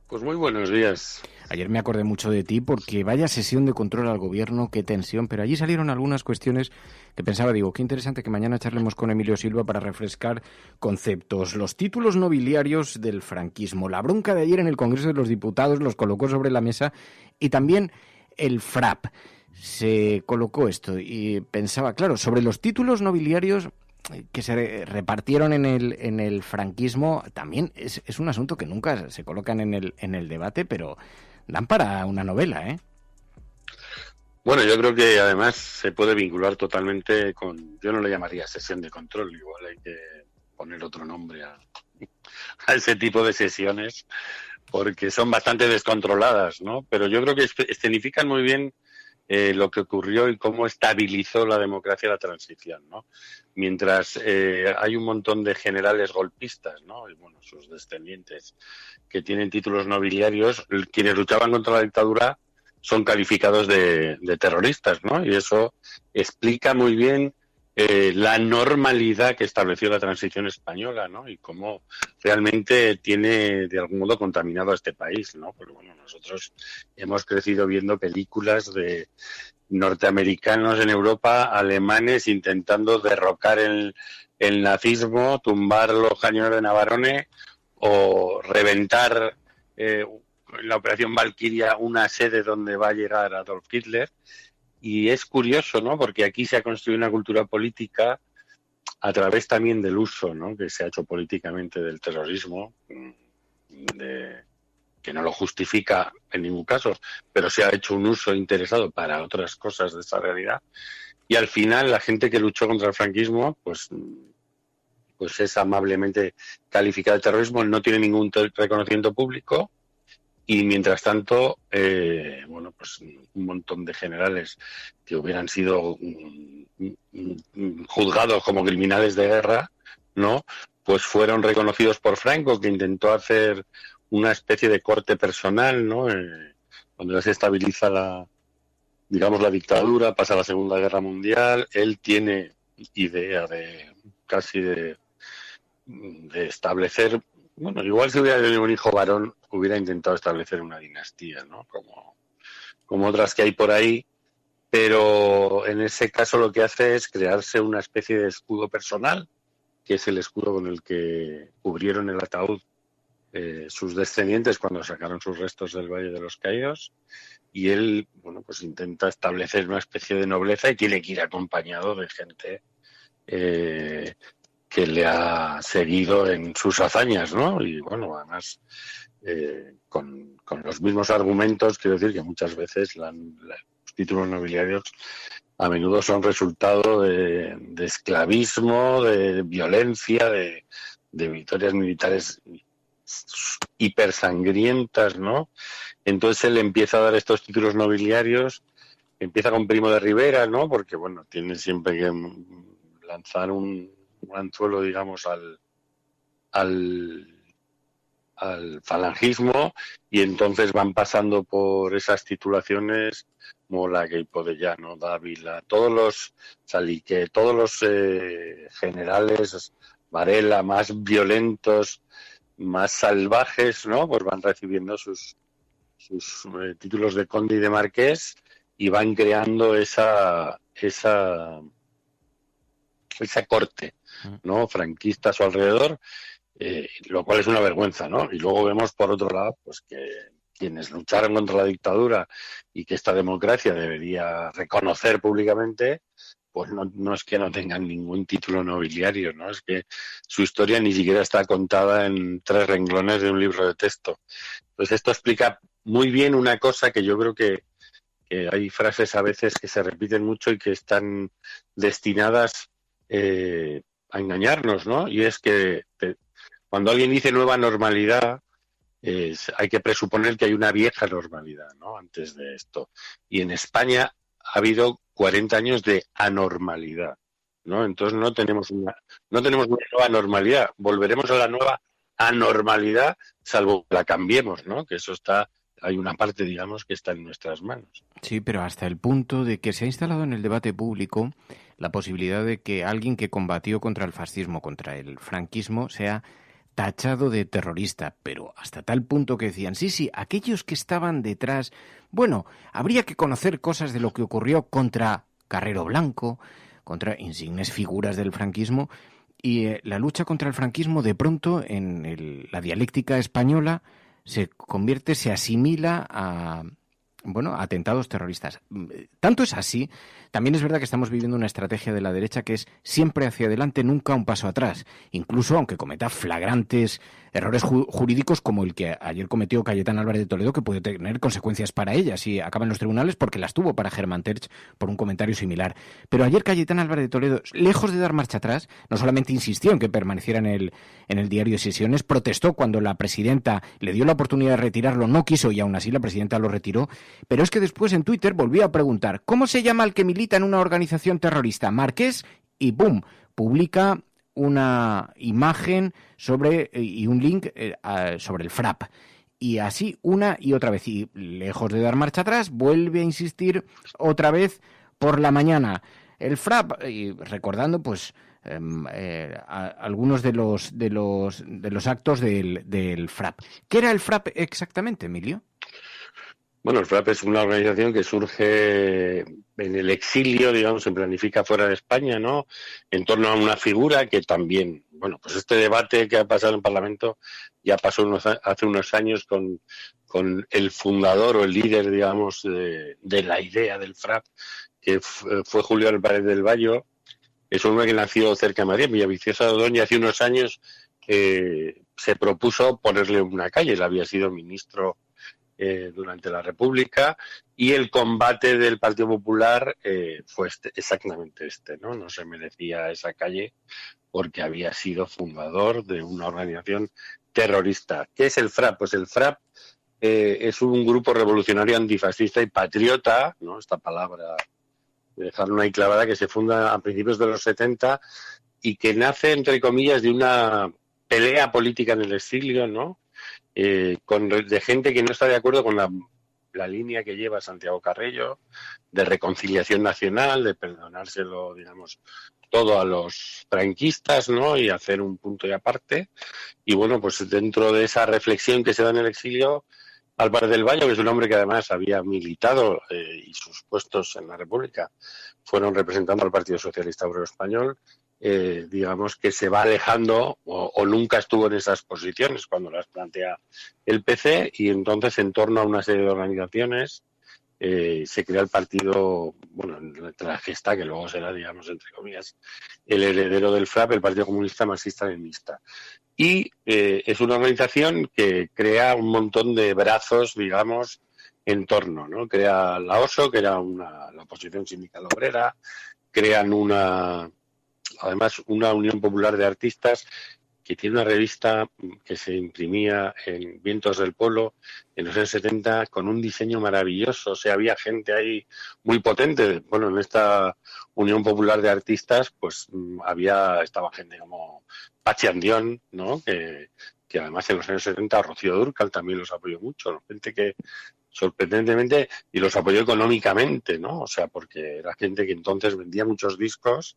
Pues muy buenos días. Ayer me acordé mucho de ti porque vaya sesión de control al gobierno, qué tensión, pero allí salieron algunas cuestiones que pensaba, digo, qué interesante que mañana charlemos con Emilio Silva para refrescar conceptos. Los títulos nobiliarios del franquismo, la bronca de ayer en el Congreso de los Diputados los colocó sobre la mesa y también el FRAP. Se colocó esto y pensaba, claro, sobre los títulos nobiliarios que se repartieron en el franquismo, también es un asunto que nunca se colocan en el debate, pero dan para una novela, ¿eh? Bueno, yo creo que además se puede vincular totalmente con, yo no le llamaría sesión de control, igual hay que poner otro nombre a ese tipo de sesiones, porque son bastante descontroladas, ¿no? Pero yo creo que escenifican muy bien lo que ocurrió y cómo estabilizó la democracia la transición, ¿no? Mientras hay un montón de generales golpistas, ¿no? Y bueno, sus descendientes que tienen títulos nobiliarios, quienes luchaban contra la dictadura son calificados de terroristas, ¿no? Y eso explica muy bien la normalidad que estableció la transición española, ¿no? Y cómo realmente tiene de algún modo contaminado a este país, ¿no? Porque bueno, nosotros hemos crecido viendo películas de norteamericanos en Europa, alemanes intentando derrocar el nazismo, tumbar los cañones de Navarone o reventar la operación Valkyria una sede donde va a llegar Adolf Hitler. Y es curioso, ¿no? Porque aquí se ha construido una cultura política a través también del uso, ¿no? Que se ha hecho políticamente del terrorismo, que no lo justifica en ningún caso, pero se ha hecho un uso interesado para otras cosas de esa realidad. Y al final la gente que luchó contra el franquismo, pues es amablemente calificada de terrorismo, no tiene ningún reconocimiento público. Y mientras tanto, bueno, pues un montón de generales que hubieran sido juzgados como criminales de guerra, ¿no? Pues fueron reconocidos por Franco, que intentó hacer una especie de corte personal, ¿no? Cuando ya se estabiliza la dictadura, pasa la Segunda Guerra Mundial, él tiene idea de establecer. Bueno, igual si hubiera tenido un hijo varón, hubiera intentado establecer una dinastía, ¿no? Como otras que hay por ahí, pero en ese caso lo que hace es crearse una especie de escudo personal, que es el escudo con el que cubrieron el ataúd sus descendientes cuando sacaron sus restos del Valle de los Caídos, y él, bueno, pues intenta establecer una especie de nobleza y tiene que ir acompañado de gente que le ha seguido en sus hazañas, ¿no? Y bueno, además con los mismos argumentos, quiero decir que muchas veces los títulos nobiliarios a menudo son resultado de esclavismo, de violencia, de victorias militares hipersangrientas, ¿no? Entonces él empieza a dar estos títulos nobiliarios, empieza con Primo de Rivera, ¿no? Porque bueno, tiene siempre que lanzar un anzuelo, digamos, al falangismo, y entonces van pasando por esas titulaciones Mola, Podellano, Dávila, todos los Salique, todos los generales Varela más violentos, más salvajes, ¿no? Pues van recibiendo sus títulos de conde y de marqués y van creando esa corte, ¿no? Franquista a su alrededor, lo cual es una vergüenza, ¿no? Y luego vemos por otro lado, pues que quienes lucharon contra la dictadura y que esta democracia debería reconocer públicamente, pues no es que no tengan ningún título nobiliario, ¿no? Es que su historia ni siquiera está contada en 3 renglones de un libro de texto. Pues esto explica muy bien una cosa que yo creo que hay frases a veces que se repiten mucho y que están destinadas a engañarnos, ¿no? Y es que cuando alguien dice nueva normalidad, hay que presuponer que hay una vieja normalidad, ¿no? Antes de esto. Y en España ha habido 40 años de anormalidad, ¿no? Entonces no tenemos una nueva normalidad. Volveremos a la nueva anormalidad, salvo que la cambiemos, ¿no? Que eso hay una parte, digamos, que está en nuestras manos. Sí, pero hasta el punto de que se ha instalado en el debate público la posibilidad de que alguien que combatió contra el fascismo, contra el franquismo, sea tachado de terrorista, pero hasta tal punto que decían, sí, aquellos que estaban detrás, bueno, habría que conocer cosas de lo que ocurrió contra Carrero Blanco, contra insignes figuras del franquismo, y la lucha contra el franquismo de pronto en la dialéctica española se asimila a atentados terroristas. Tanto es así, también es verdad que estamos viviendo una estrategia de la derecha que es siempre hacia adelante, nunca un paso atrás, incluso aunque cometa flagrantes errores jurídicos como el que ayer cometió Cayetana Álvarez de Toledo, que puede tener consecuencias para ella si acaba en los tribunales, porque las tuvo para Germán Terch por un comentario similar. Pero ayer Cayetana Álvarez de Toledo, lejos de dar marcha atrás, no solamente insistió en que permaneciera en el diario de sesiones, protestó cuando la presidenta le dio la oportunidad de retirarlo, no quiso y aún así la presidenta lo retiró, pero es que después en Twitter volvió a preguntar ¿cómo se llama el que milita en una organización terrorista? Marqués, y ¡pum!, publica una imagen y un link sobre el FRAP. Y así una y otra vez. Y lejos de dar marcha atrás, vuelve a insistir otra vez por la mañana. El FRAP, y recordando pues algunos de los actos del FRAP. ¿Qué era el FRAP exactamente, Emilio? Bueno, el FRAP es una organización que surge en el exilio, digamos, se planifica fuera de España, ¿no? En torno a una figura que también, bueno, pues este debate que ha pasado en el Parlamento ya pasó hace unos años con el fundador o el líder, digamos, de la idea del FRAP, que fue Julio Álvarez del Valle. Es un hombre que nació cerca de Madrid, en Villaviciosa de Odón, y hace unos años se propuso ponerle una calle. Él había sido ministro durante la República, y el combate del Partido Popular fue exactamente ¿no? No se merecía esa calle porque había sido fundador de una organización terrorista. ¿Qué es el FRAP? Pues el FRAP es un grupo revolucionario antifascista y patriota, ¿no? Esta palabra, de dejarlo ahí clavada, que se funda a principios de los 70 y que nace, entre comillas, de una pelea política en el exilio, ¿no? De gente que no está de acuerdo con la línea que lleva Santiago Carrello, de reconciliación nacional, de perdonárselo, digamos, todo a los franquistas, ¿no? Y hacer un punto y aparte. Y bueno, pues dentro de esa reflexión que se da en el exilio, Álvarez del Valle, que es un hombre que además había militado y sus puestos en la República fueron representando al Partido Socialista Obrero Español, digamos que se va alejando o nunca estuvo en esas posiciones cuando las plantea el PC, y entonces en torno a una serie de organizaciones se crea el partido, bueno, la gesta que luego será, digamos, entre comillas, el heredero del FRAP, el Partido Comunista Marxista-Leninista. Y es una organización que crea un montón de brazos, digamos, en torno, ¿no? Crea la OSO, que era la oposición sindical obrera, crean además una Unión Popular de Artistas que tiene una revista que se imprimía en Vientos del Pueblo en los años 70 con un diseño maravilloso. O sea, había gente ahí muy potente. Bueno, en esta Unión Popular de Artistas pues estaba gente como Pachi Andión, ¿no? Que además en los años 70 Rocío Dúrcal también los apoyó mucho, ¿no? Gente que sorprendentemente, y los apoyó económicamente, ¿no? O sea, porque era gente que entonces vendía muchos discos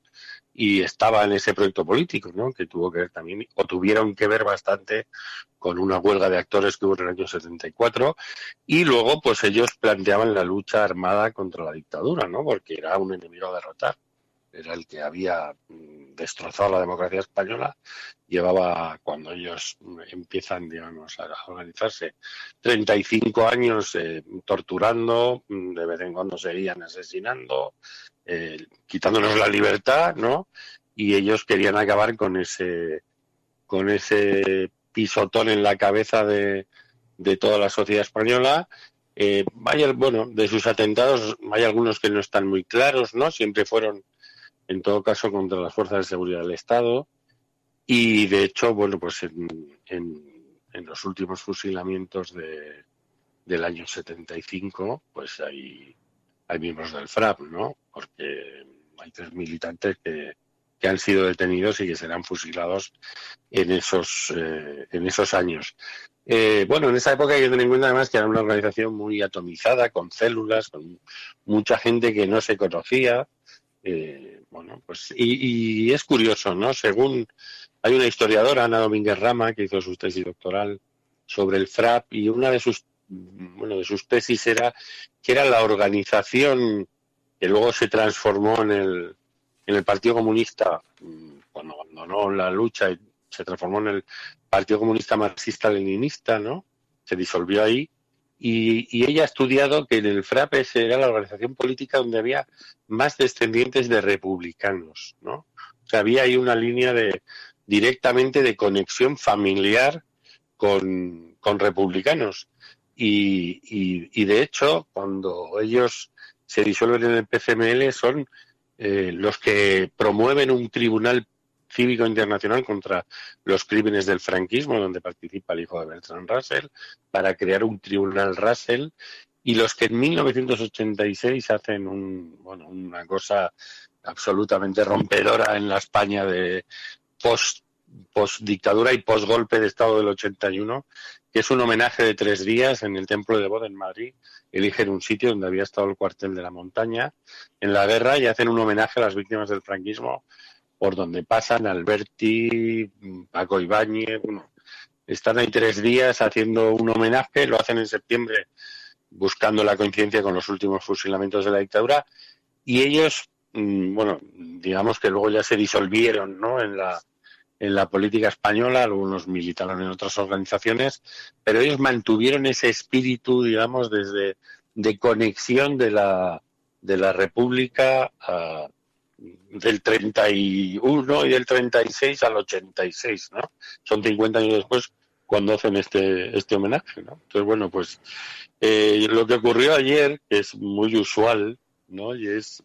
y estaba en ese proyecto político, ¿no? Que tuvo que ver también, o tuvieron que ver bastante con una huelga de actores que hubo en el año 74, y luego pues ellos planteaban la lucha armada contra la dictadura, ¿no? Porque era un enemigo a derrotar. Era el que había destrozado la democracia española. Llevaba, cuando ellos empiezan, digamos, a organizarse, 35 años torturando, de vez en cuando seguían asesinando, quitándonos la libertad, ¿no? Y ellos querían acabar con ese pisotón en la cabeza de toda la sociedad española. De sus atentados hay algunos que no están muy claros, ¿no? Siempre fueron, en todo caso, contra las fuerzas de seguridad del Estado, y de hecho, bueno, pues en los últimos fusilamientos del año 75, pues hay miembros del FRAP, ¿no? Porque hay 3 militantes que que han sido detenidos y que serán fusilados en esos años. Bueno, en esa época hay que tener en cuenta además que era una organización muy atomizada, con células, con mucha gente que no se conocía. Bueno, pues y es curioso, ¿no? Según hay una historiadora, Ana Domínguez Rama, que hizo su tesis doctoral sobre el FRAP, y una de sus tesis era que era la organización que luego se transformó en el Partido Comunista cuando abandonó la lucha y se transformó en el Partido Comunista Marxista-Leninista, ¿no? Se disolvió ahí. Y ella ha estudiado que en el FRAP era la organización política donde había más descendientes de republicanos, ¿no? O sea, había ahí una línea directamente de conexión familiar con republicanos. Y de hecho, cuando ellos se disuelven en el PCML, son los que promueven un tribunal cívico internacional contra los crímenes del franquismo, donde participa el hijo de Bertrand Russell, para crear un tribunal Russell, y los que en 1986 hacen una cosa absolutamente rompedora en la España de post-dictadura y post-golpe de Estado del 81, que es un homenaje de 3 días en el Templo de Boda en Madrid. Eligen un sitio donde había estado el cuartel de la Montaña en la guerra y hacen un homenaje a las víctimas del franquismo, por donde pasan Alberti, Paco Ibáñez. Bueno, están ahí 3 días haciendo un homenaje, lo hacen en septiembre buscando la coincidencia con los últimos fusilamientos de la dictadura, y ellos, bueno, digamos que luego ya se disolvieron, ¿no?, en la política española. Algunos militaron en otras organizaciones, pero ellos mantuvieron ese espíritu, digamos, de conexión de la República del 31 y del 36 al 86, ¿no? Son 50 años después cuando hacen este homenaje, ¿no? Entonces, bueno, pues lo que ocurrió ayer, que es muy usual, ¿no?, y es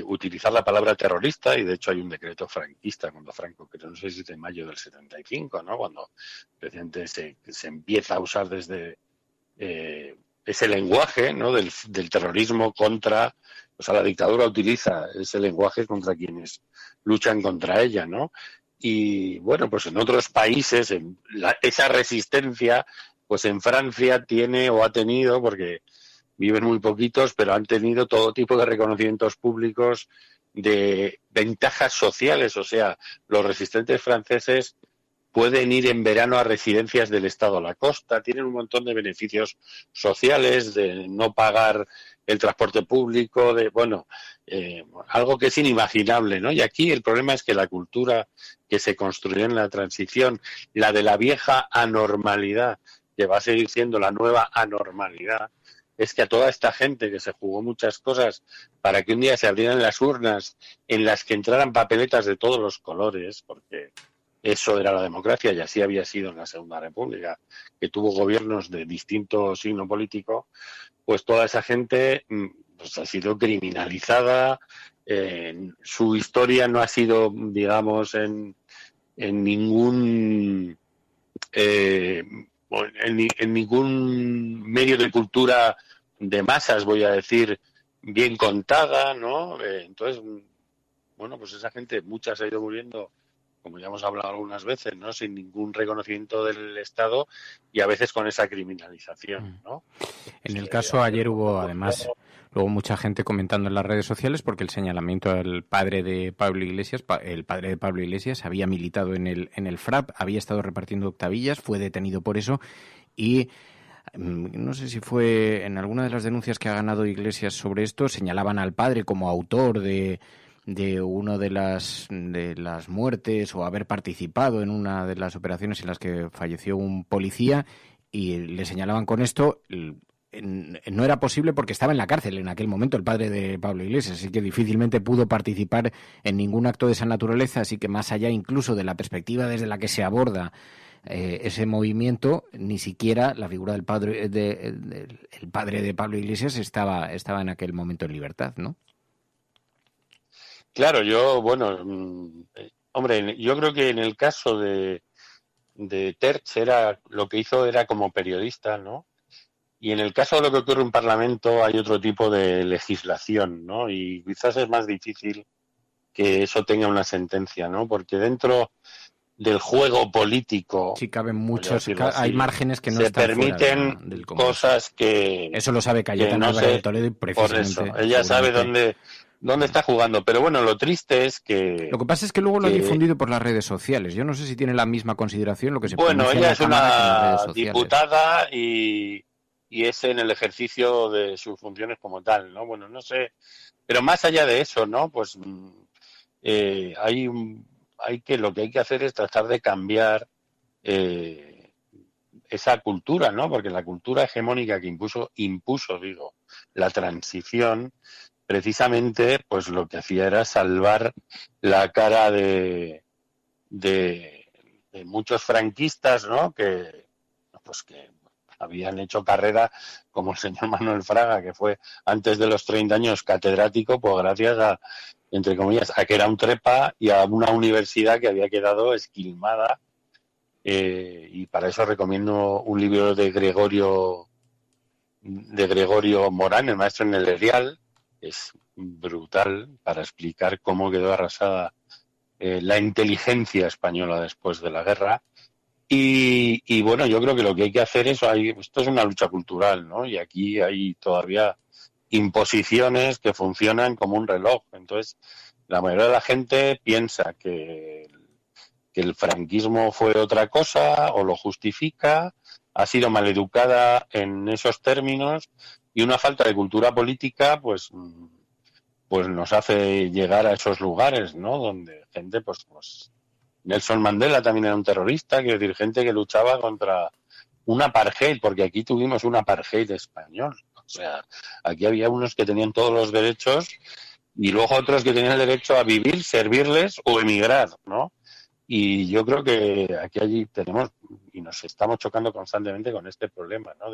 utilizar la palabra terrorista, y de hecho hay un decreto franquista cuando Franco, que no sé si es de mayo del 75, ¿no?, cuando el presidente se empieza a usar desde ese lenguaje, ¿no?, del terrorismo contra, o sea, la dictadura utiliza ese lenguaje contra quienes luchan contra ella, ¿no? Y bueno, pues en otros países esa resistencia, pues en Francia tiene o ha tenido, porque viven muy poquitos, pero han tenido todo tipo de reconocimientos públicos de ventajas sociales. O sea, los resistentes franceses pueden ir en verano a residencias del Estado a la costa, tienen un montón de beneficios sociales, de no pagar el transporte público, algo que es inimaginable, ¿no? Y aquí el problema es que la cultura que se construyó en la transición, la de la vieja anormalidad, que va a seguir siendo la nueva anormalidad, es que a toda esta gente que se jugó muchas cosas para que un día se abrieran las urnas en las que entraran papeletas de todos los colores, porque eso era la democracia y así había sido en la Segunda República, que tuvo gobiernos de distinto signo político, pues toda esa gente pues ha sido criminalizada. Su historia no ha sido, digamos, en ningún medio de cultura de masas, voy a decir, bien contada, ¿no? Entonces, bueno, pues esa gente, muchas ha ido muriendo, como ya hemos hablado algunas veces, ¿no?, sin ningún reconocimiento del Estado y a veces con esa criminalización, ¿no? En el caso ayer hubo, además, luego mucha gente comentando en las redes sociales, porque el señalamiento al padre de Pablo Iglesias, había militado en el FRAP, había estado repartiendo octavillas, fue detenido por eso y no sé si fue en alguna de las denuncias que ha ganado Iglesias sobre esto, señalaban al padre como autor de una de las muertes o haber participado en una de las operaciones en las que falleció un policía, y le señalaban con esto. No era posible porque estaba en la cárcel en aquel momento el padre de Pablo Iglesias, así que difícilmente pudo participar en ningún acto de esa naturaleza, así que más allá incluso de la perspectiva desde la que se aborda ese movimiento, ni siquiera la figura del padre el padre de Pablo Iglesias estaba en aquel momento en libertad, ¿no? Claro, hombre, yo creo que en el caso de Terch lo que hizo era como periodista, ¿no? Y en el caso de lo que ocurre en Parlamento hay otro tipo de legislación, ¿no? Y quizás es más difícil eso tenga una sentencia, ¿no? Porque dentro del juego político sí caben muchos, hay hay márgenes que no se están permiten fuera del Congreso. Cosas que eso lo sabe Cayetana no Álvarez de Toledo y precisamente por eso ella sabe dónde está jugando, pero bueno, lo triste es que lo que pasa es que luego lo ha difundido por las redes sociales. Yo no sé si tiene la misma consideración lo que se bueno, ella es una redes diputada y es en el ejercicio de sus funciones como tal, ¿no? Bueno, no sé, pero más allá de eso, ¿no? Pues lo que hay que hacer es tratar de cambiar esa cultura, ¿no? Porque la cultura hegemónica que impuso la transición, precisamente, pues lo que hacía era salvar la cara de muchos franquistas, ¿no? Que habían hecho carrera, como el señor Manuel Fraga, que fue antes de los 30 años catedrático, pues gracias a, entre comillas, a que era un trepa y a una universidad que había quedado esquilmada. Y para eso recomiendo un libro de Gregorio Morán, el maestro en el Erial. Es brutal para explicar cómo quedó arrasada la inteligencia española después de la guerra. Y bueno, yo creo que lo que hay que hacer es, esto es una lucha cultural, ¿no? Y aquí hay todavía imposiciones que funcionan como un reloj. Entonces, la mayoría de la gente piensa que el franquismo fue otra cosa o lo justifica, ha sido maleducada en esos términos y una falta de cultura política, pues nos hace llegar a esos lugares, ¿no? Donde gente, pues Nelson Mandela también era un terrorista, quiero decir, gente que luchaba contra un apartheid, porque aquí tuvimos un apartheid español. O sea, aquí había unos que tenían todos los derechos y luego otros que tenían el derecho a vivir, servirles o emigrar, ¿no? Y yo creo que allí tenemos, y nos estamos chocando constantemente con este problema, ¿no?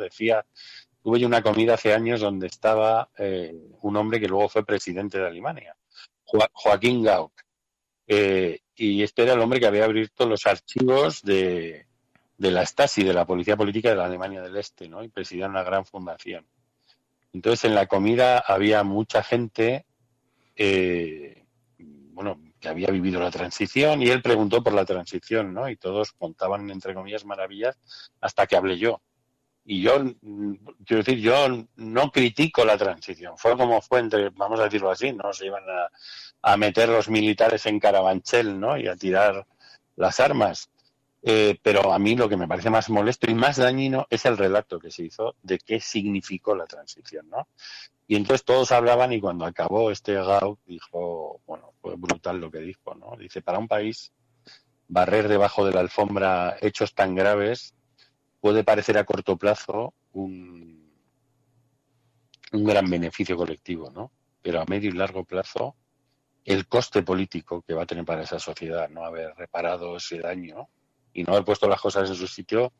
Tuve yo una comida hace años donde estaba un hombre que luego fue presidente de Alemania, Joaquín Gauck. Y este era el hombre que había abierto los archivos de la Stasi, de la Policía Política de la Alemania del Este, ¿no? Y presidía una gran fundación. Entonces, en la comida había mucha gente, que había vivido la transición, y él preguntó por la transición, ¿no? Y todos contaban, entre comillas, maravillas, hasta que hablé yo. Y yo, quiero decir, yo no critico la transición. Fue como fue vamos a decirlo así, ¿no? Se iban a meter los militares en Carabanchel, ¿no? Y a tirar las armas. Pero a mí lo que me parece más molesto y más dañino es el relato que se hizo de qué significó la transición, ¿no? Y entonces todos hablaban, y cuando acabó Gauck dijo, fue brutal lo que dijo, ¿no? Dice, para un país barrer debajo de la alfombra hechos tan graves puede parecer a corto plazo un gran beneficio colectivo, ¿no? Pero a medio y largo plazo el coste político que va a tener para esa sociedad no haber reparado ese daño y no haber puesto las cosas en su sitio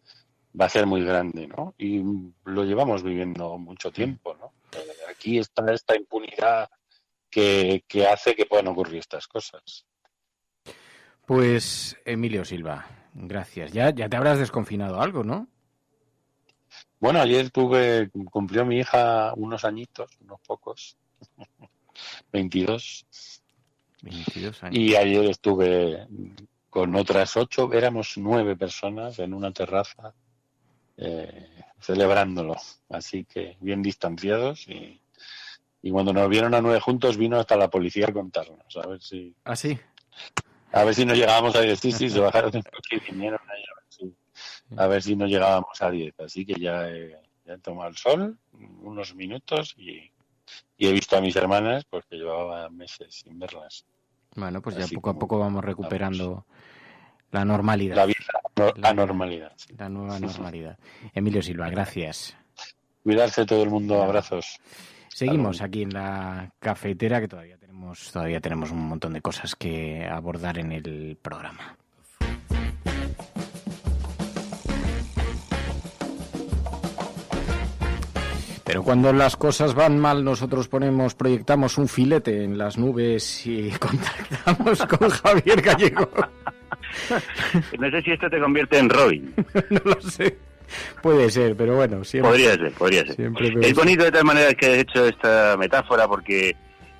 va a ser muy grande, ¿no? Y lo llevamos viviendo mucho tiempo, ¿no? Aquí está esta impunidad que hace que puedan ocurrir estas cosas. Pues, Emilio Silva, gracias. Ya te habrás desconfinado algo, ¿no? Bueno, ayer cumplió mi hija unos añitos, unos pocos, 22 años. Y ayer estuve con otras 8, éramos 9 personas en una terraza celebrándolo. Así que bien distanciados y cuando nos vieron a 9 juntos vino hasta la policía a contarnos, a ver si... ¿Ah, sí? A ver si nos llegábamos a 10. Sí, se bajaron del coche y vinieron ahí a ver si nos llegábamos a 10. Así que ya he tomado el sol unos minutos y he visto a mis hermanas porque llevaba meses sin verlas. Bueno, pues ya poco a poco vamos recuperando la normalidad. La normalidad. Sí. La nueva normalidad. Emilio Silva, gracias. Cuidarse todo el mundo, abrazos. Seguimos aquí en la cafetera, que todavía tenemos un montón de cosas que abordar en el programa. Pero cuando las cosas van mal, nosotros proyectamos un filete en las nubes y contactamos con Javier Gallego. No sé si esto te convierte en Robin. No lo sé. Puede ser, pero bueno, siempre... Podría ser. Es bonito de tal manera que has hecho esta metáfora porque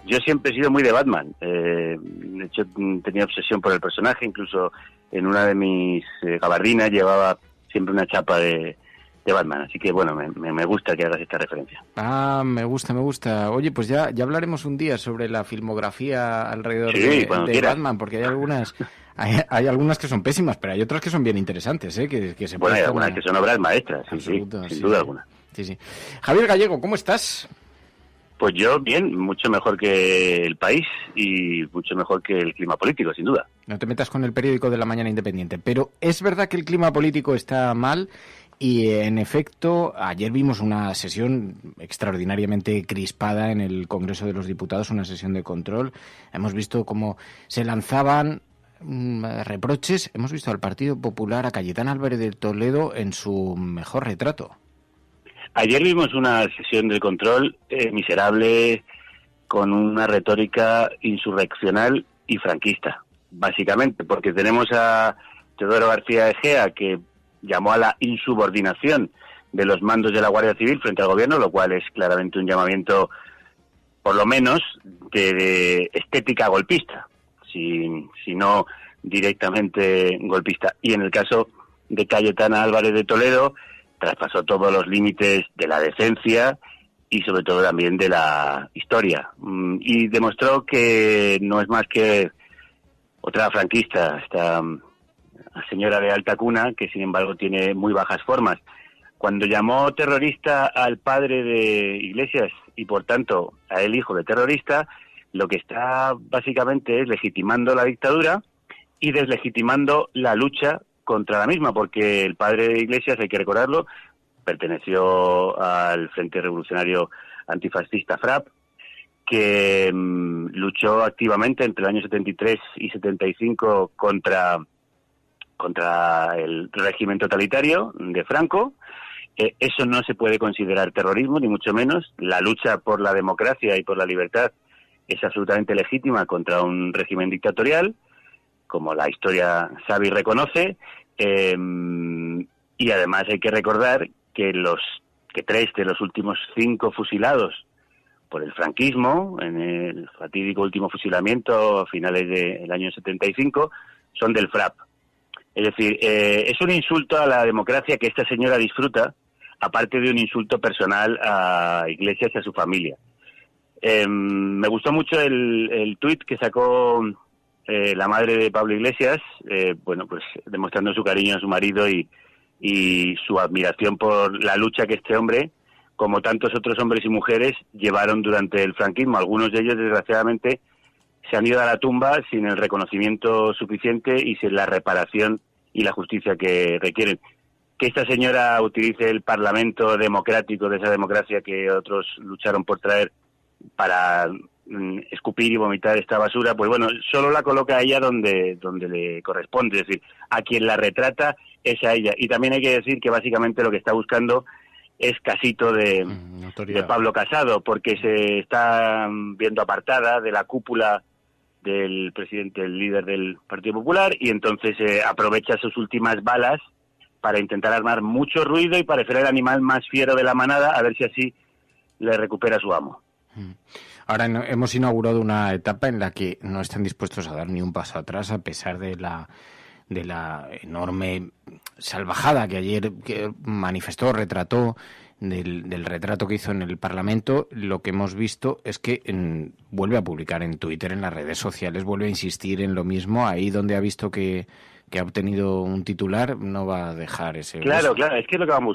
Yo siempre he sido muy de Batman. De hecho, tenía obsesión por el personaje. Incluso en una de mis gabardinas llevaba siempre una chapa de Batman. Así que, bueno, me gusta que hagas esta referencia. Ah, me gusta. Oye, pues ya hablaremos un día sobre la filmografía alrededor de Batman, porque hay algunas que son pésimas, pero hay otras que son bien interesantes, que se bueno, hay algunas que son obras maestras, sin duda alguna. Sí. Javier Gallego, ¿cómo estás? Pues yo bien, mucho mejor que El País y mucho mejor que el clima político, sin duda. No te metas con el periódico de la mañana independiente, pero es verdad que el clima político está mal y, en efecto, ayer vimos una sesión extraordinariamente crispada en el Congreso de los Diputados, una sesión de control. Hemos visto cómo se lanzaban reproches. Hemos visto al Partido Popular, a Cayetana Álvarez de Toledo, en su mejor retrato. Ayer vimos una sesión de control miserable, con una retórica insurreccional y franquista, básicamente, porque tenemos a Teodoro García Egea, que llamó a la insubordinación de los mandos de la Guardia Civil frente al gobierno, lo cual es claramente un llamamiento, por lo menos, de estética golpista, si no directamente golpista. Y en el caso de Cayetana Álvarez de Toledo, traspasó todos los límites de la decencia y sobre todo también de la historia. Y demostró que no es más que otra franquista, esta señora de alta cuna, que sin embargo tiene muy bajas formas. Cuando llamó terrorista al padre de Iglesias y por tanto a él hijo de terrorista, lo que está básicamente es legitimando la dictadura y deslegitimando la lucha contra la misma, porque el padre de Iglesias, hay que recordarlo, perteneció al Frente Revolucionario Antifascista FRAP, que luchó activamente entre el año 73 y 75 contra el régimen totalitario de Franco. Eso no se puede considerar terrorismo, ni mucho menos. La lucha por la democracia y por la libertad es absolutamente legítima contra un régimen dictatorial, como la historia sabe y reconoce. Y además hay que recordar que 3 de los últimos 5 fusilados por el franquismo, en el fatídico último fusilamiento a finales del año 75, son del FRAP. Es decir, es un insulto a la democracia que esta señora disfruta, aparte de un insulto personal a Iglesias y a su familia. Me gustó mucho el tuit que sacó la madre de Pablo Iglesias, pues demostrando su cariño a su marido y su admiración por la lucha que este hombre, como tantos otros hombres y mujeres, llevaron durante el franquismo. Algunos de ellos, desgraciadamente, se han ido a la tumba sin el reconocimiento suficiente y sin la reparación y la justicia que requieren. Que esta señora utilice el Parlamento democrático, de esa democracia que otros lucharon por traer, para escupir y vomitar esta basura, pues bueno, solo la coloca a ella donde le corresponde, es decir, a quien la retrata es a ella. Y también hay que decir que básicamente lo que está buscando es casito de Pablo Casado, porque se está viendo apartada de la cúpula del presidente, el líder del Partido Popular, y entonces aprovecha sus últimas balas para intentar armar mucho ruido y parecer el animal más fiero de la manada, a ver si así le recupera a su amo. Ahora hemos inaugurado una etapa en la que no están dispuestos a dar ni un paso atrás, a pesar de la enorme salvajada que ayer manifestó, retrató, del retrato que hizo en el Parlamento. Lo que hemos visto es que vuelve a publicar en Twitter, en las redes sociales, vuelve a insistir en lo mismo. Ahí donde ha visto que ha obtenido un titular, no va a dejar ese... Claro, es que es lo que van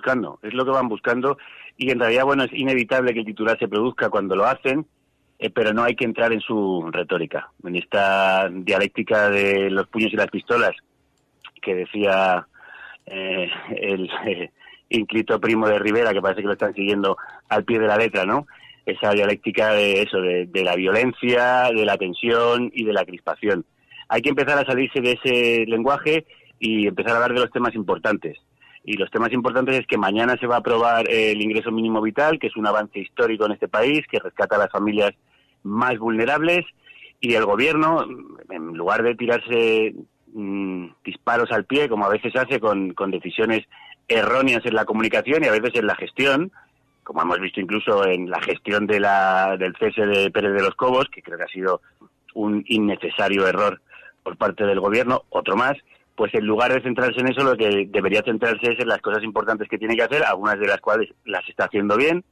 buscando, y en realidad, bueno, es inevitable que el titular se produzca cuando lo hacen, pero no hay que entrar en su retórica, en esta dialéctica de los puños y las pistolas que decía el ínclito Primo de Rivera, que parece que lo están siguiendo al pie de la letra, ¿no? Esa dialéctica de eso, de la violencia, de la tensión y de la crispación. Hay que empezar a salirse de ese lenguaje y empezar a hablar de los temas importantes. Y los temas importantes es que mañana se va a aprobar el ingreso mínimo vital, que es un avance histórico en este país, que rescata a las familias más vulnerables, y el gobierno, en lugar de tirarse disparos al pie, como a veces hace con decisiones erróneas en la comunicación y a veces en la gestión, como hemos visto incluso en la gestión del cese de Pérez de los Cobos, que creo que ha sido un innecesario error por parte del gobierno, otro más, pues en lugar de centrarse en eso, lo que debería centrarse es en las cosas importantes que tiene que hacer, algunas de las cuales las está haciendo bien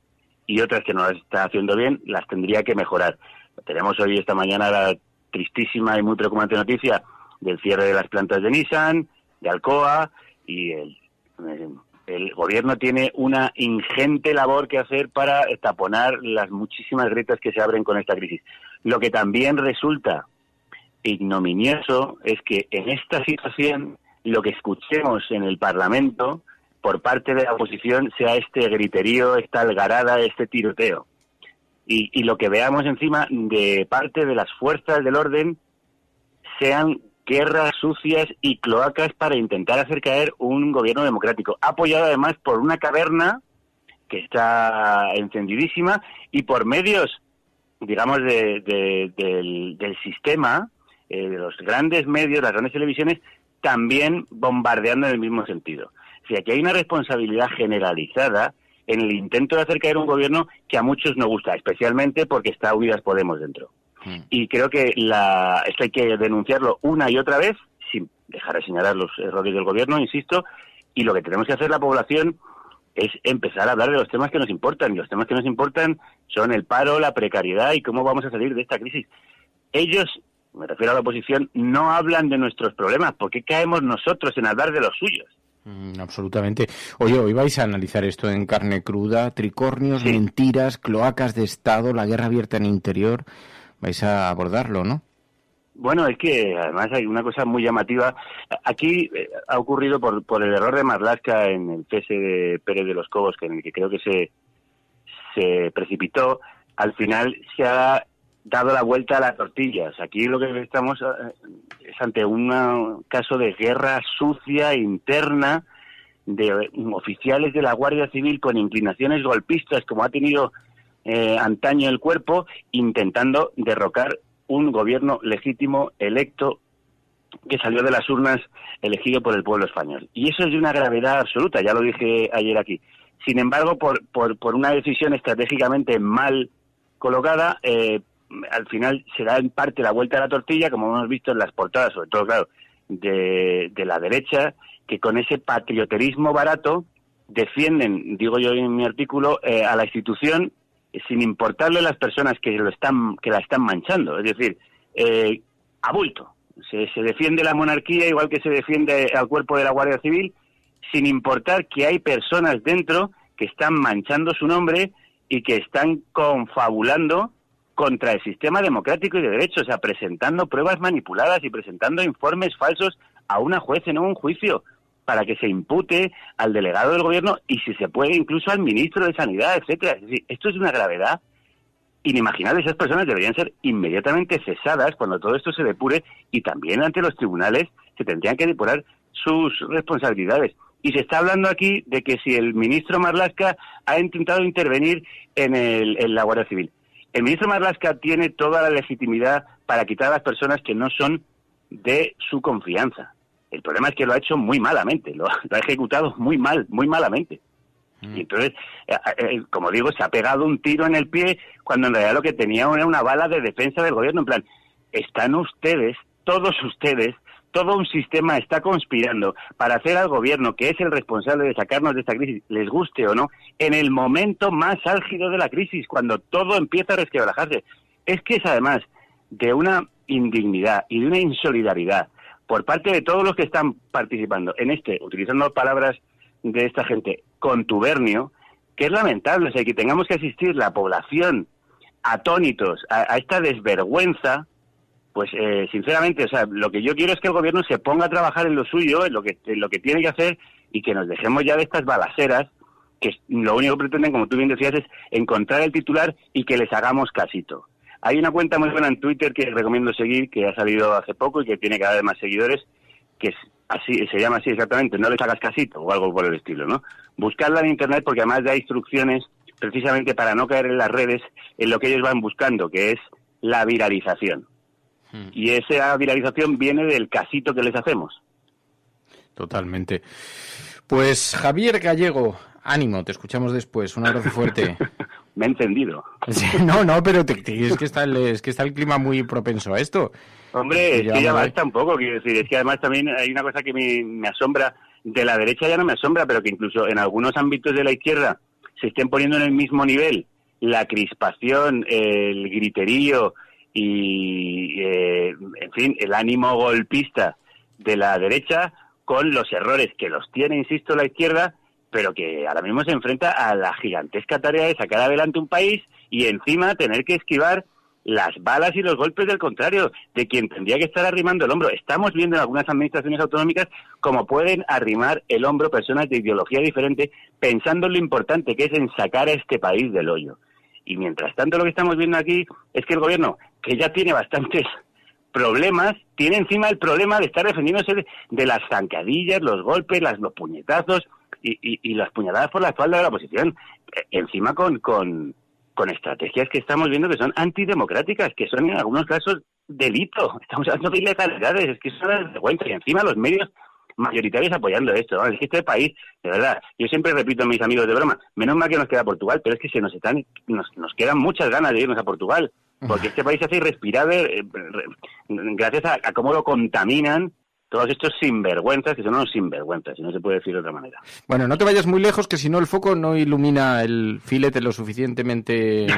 y otras que no las está haciendo bien las tendría que mejorar. Tenemos hoy, esta mañana, la tristísima y muy preocupante noticia del cierre de las plantas de Nissan, de Alcoa, y el gobierno tiene una ingente labor que hacer para taponar las muchísimas grietas que se abren con esta crisis. Lo que también resulta ignominioso es que en esta situación lo que escuchemos en el Parlamento por parte de la oposición sea este griterío, esta algarada, este tiroteo. Y lo que veamos encima de parte de las fuerzas del orden sean guerras sucias y cloacas para intentar hacer caer un gobierno democrático, apoyado además por una caverna que está encendidísima y por medios, digamos, del sistema, de los grandes medios, las grandes televisiones, también bombardeando en el mismo sentido. O sea, que hay una responsabilidad generalizada en el intento de hacer caer un gobierno que a muchos no gusta, especialmente porque está Unidas Podemos dentro. Y creo que esto hay que denunciarlo una y otra vez, sin dejar de señalar los errores del gobierno, insisto, y lo que tenemos que hacer la población es empezar a hablar de los temas que nos importan, y los temas que nos importan son el paro, la precariedad y cómo vamos a salir de esta crisis. Ellos, me refiero a la oposición, no hablan de nuestros problemas. ¿Por qué caemos nosotros en hablar de los suyos? Absolutamente. Oye, hoy vais a analizar esto en carne cruda, tricornios, mentiras, cloacas de Estado, la guerra abierta en interior. Vais a abordarlo, ¿no? Bueno, es que además hay una cosa muy llamativa. Aquí ha ocurrido por el error de Marlaska en el cese de Pérez de los Cobos, en el que creo que se precipitó. Al final se ha dado la vuelta a las tortillas. Aquí lo que estamos es ante un caso de guerra sucia interna de oficiales de la Guardia Civil con inclinaciones golpistas, como ha tenido antaño el cuerpo, intentando derrocar un gobierno legítimo, electo, que salió de las urnas, elegido por el pueblo español. Y eso es de una gravedad absoluta, ya lo dije ayer aquí. Sin embargo, por una decisión estratégicamente mal colocada, al final se da en parte la vuelta a la tortilla, como hemos visto en las portadas, sobre todo, claro, de la derecha, que con ese patrioterismo barato defienden, digo yo en mi artículo, a la institución sin importarle a las personas que la están manchando. Es decir, a bulto. Se defiende la monarquía igual que se defiende al cuerpo de la Guardia Civil, sin importar que hay personas dentro que están manchando su nombre y que están confabulando contra el sistema democrático y de derecho, o sea, presentando pruebas manipuladas y presentando informes falsos a una juez en un juicio para que se impute al delegado del gobierno y, si se puede, incluso al ministro de Sanidad, etcétera. Es decir, esto es de una gravedad inimaginable. Esas personas deberían ser inmediatamente cesadas cuando todo esto se depure, y también ante los tribunales se tendrían que depurar sus responsabilidades. Y se está hablando aquí de que si el ministro Marlaska ha intentado intervenir en la Guardia Civil. El ministro Marlaska tiene toda la legitimidad para quitar a las personas que no son de su confianza. El problema es que lo ha hecho muy malamente, lo ha ejecutado muy malamente. Y entonces, como digo, se ha pegado un tiro en el pie cuando en realidad lo que tenía era una bala de defensa del gobierno. En plan, están ustedes, todos ustedes, todo un sistema está conspirando para hacer al gobierno, que es el responsable de sacarnos de esta crisis, les guste o no, en el momento más álgido de la crisis, cuando todo empieza a resquebrajarse. Es que es además de una indignidad y de una insolidaridad por parte de todos los que están participando en utilizando palabras de esta gente, contubernio, que es lamentable. O sea, que tengamos que asistir la población atónitos a esta desvergüenza, pues sinceramente, o sea, lo que yo quiero es que el gobierno se ponga a trabajar en lo suyo, en lo que tiene que hacer, y que nos dejemos ya de estas balaceras, que lo único que pretenden, como tú bien decías, es encontrar el titular y que les hagamos casito. Hay una cuenta muy buena en Twitter que recomiendo seguir, que ha salido hace poco y que tiene cada vez más seguidores, que es así, se llama así exactamente, no les hagas casito o algo por el estilo, ¿no? Buscarla en internet, porque además da instrucciones precisamente para no caer en las redes en lo que ellos van buscando, que es la viralización. Y esa viralización viene del casito que les hacemos. Totalmente. Pues Javier Gallego, ánimo, te escuchamos después. Un abrazo fuerte. Me he encendido. Sí, no, pero es que está el clima muy propenso a esto. Hombre, es que ya basta un poco, quiero decir, es que además también hay una cosa que me asombra, de la derecha ya no me asombra, pero que incluso en algunos ámbitos de la izquierda se estén poniendo en el mismo nivel la crispación, el griterío y, en fin, el ánimo golpista de la derecha con los errores que los tiene, insisto, la izquierda, pero que ahora mismo se enfrenta a la gigantesca tarea de sacar adelante un país y encima tener que esquivar las balas y los golpes del contrario, de quien tendría que estar arrimando el hombro. Estamos viendo en algunas administraciones autonómicas cómo pueden arrimar el hombro personas de ideología diferente, pensando en lo importante que es en sacar a este país del hoyo. Y mientras tanto lo que estamos viendo aquí es que el gobierno, que ya tiene bastantes problemas, tiene encima el problema de estar defendiéndose de las zancadillas, los golpes, los puñetazos y las puñaladas por la espalda de la oposición. Encima con estrategias que estamos viendo que son antidemocráticas, que son en algunos casos delito. Estamos hablando de ilegalidades, es que es una vergüenza. Y encima los medios mayoritarios apoyando esto, ¿no? Es que este país, de verdad, yo siempre repito a mis amigos de broma, menos mal que nos queda Portugal, pero es que nos quedan muchas ganas de irnos a Portugal, porque este país se hace irrespirable gracias a cómo lo contaminan todos estos sinvergüenzas, que son unos sinvergüenzas, si no se puede decir de otra manera. Bueno, no te vayas muy lejos, que si no el foco no ilumina el filete lo suficientemente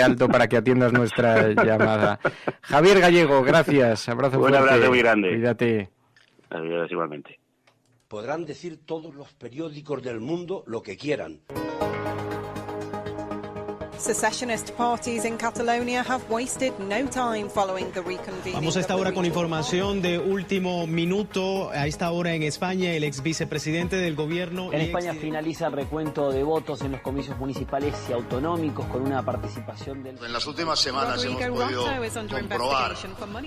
alto para que atiendas nuestra llamada. Javier Gallego, gracias. Abrazo fuerte. Un abrazo muy grande. Cuídate. Adiós, igualmente. Podrán decir todos los periódicos del mundo lo que quieran. Secessionist parties in Catalonia have wasted no time following the reconvening. Vamos a esta hora con información de último minuto. A esta hora en España, el ex vicepresidente del gobierno... En España finaliza el recuento de votos en los comicios municipales y autonómicos con una participación del... En las últimas semanas hemos podido comprobar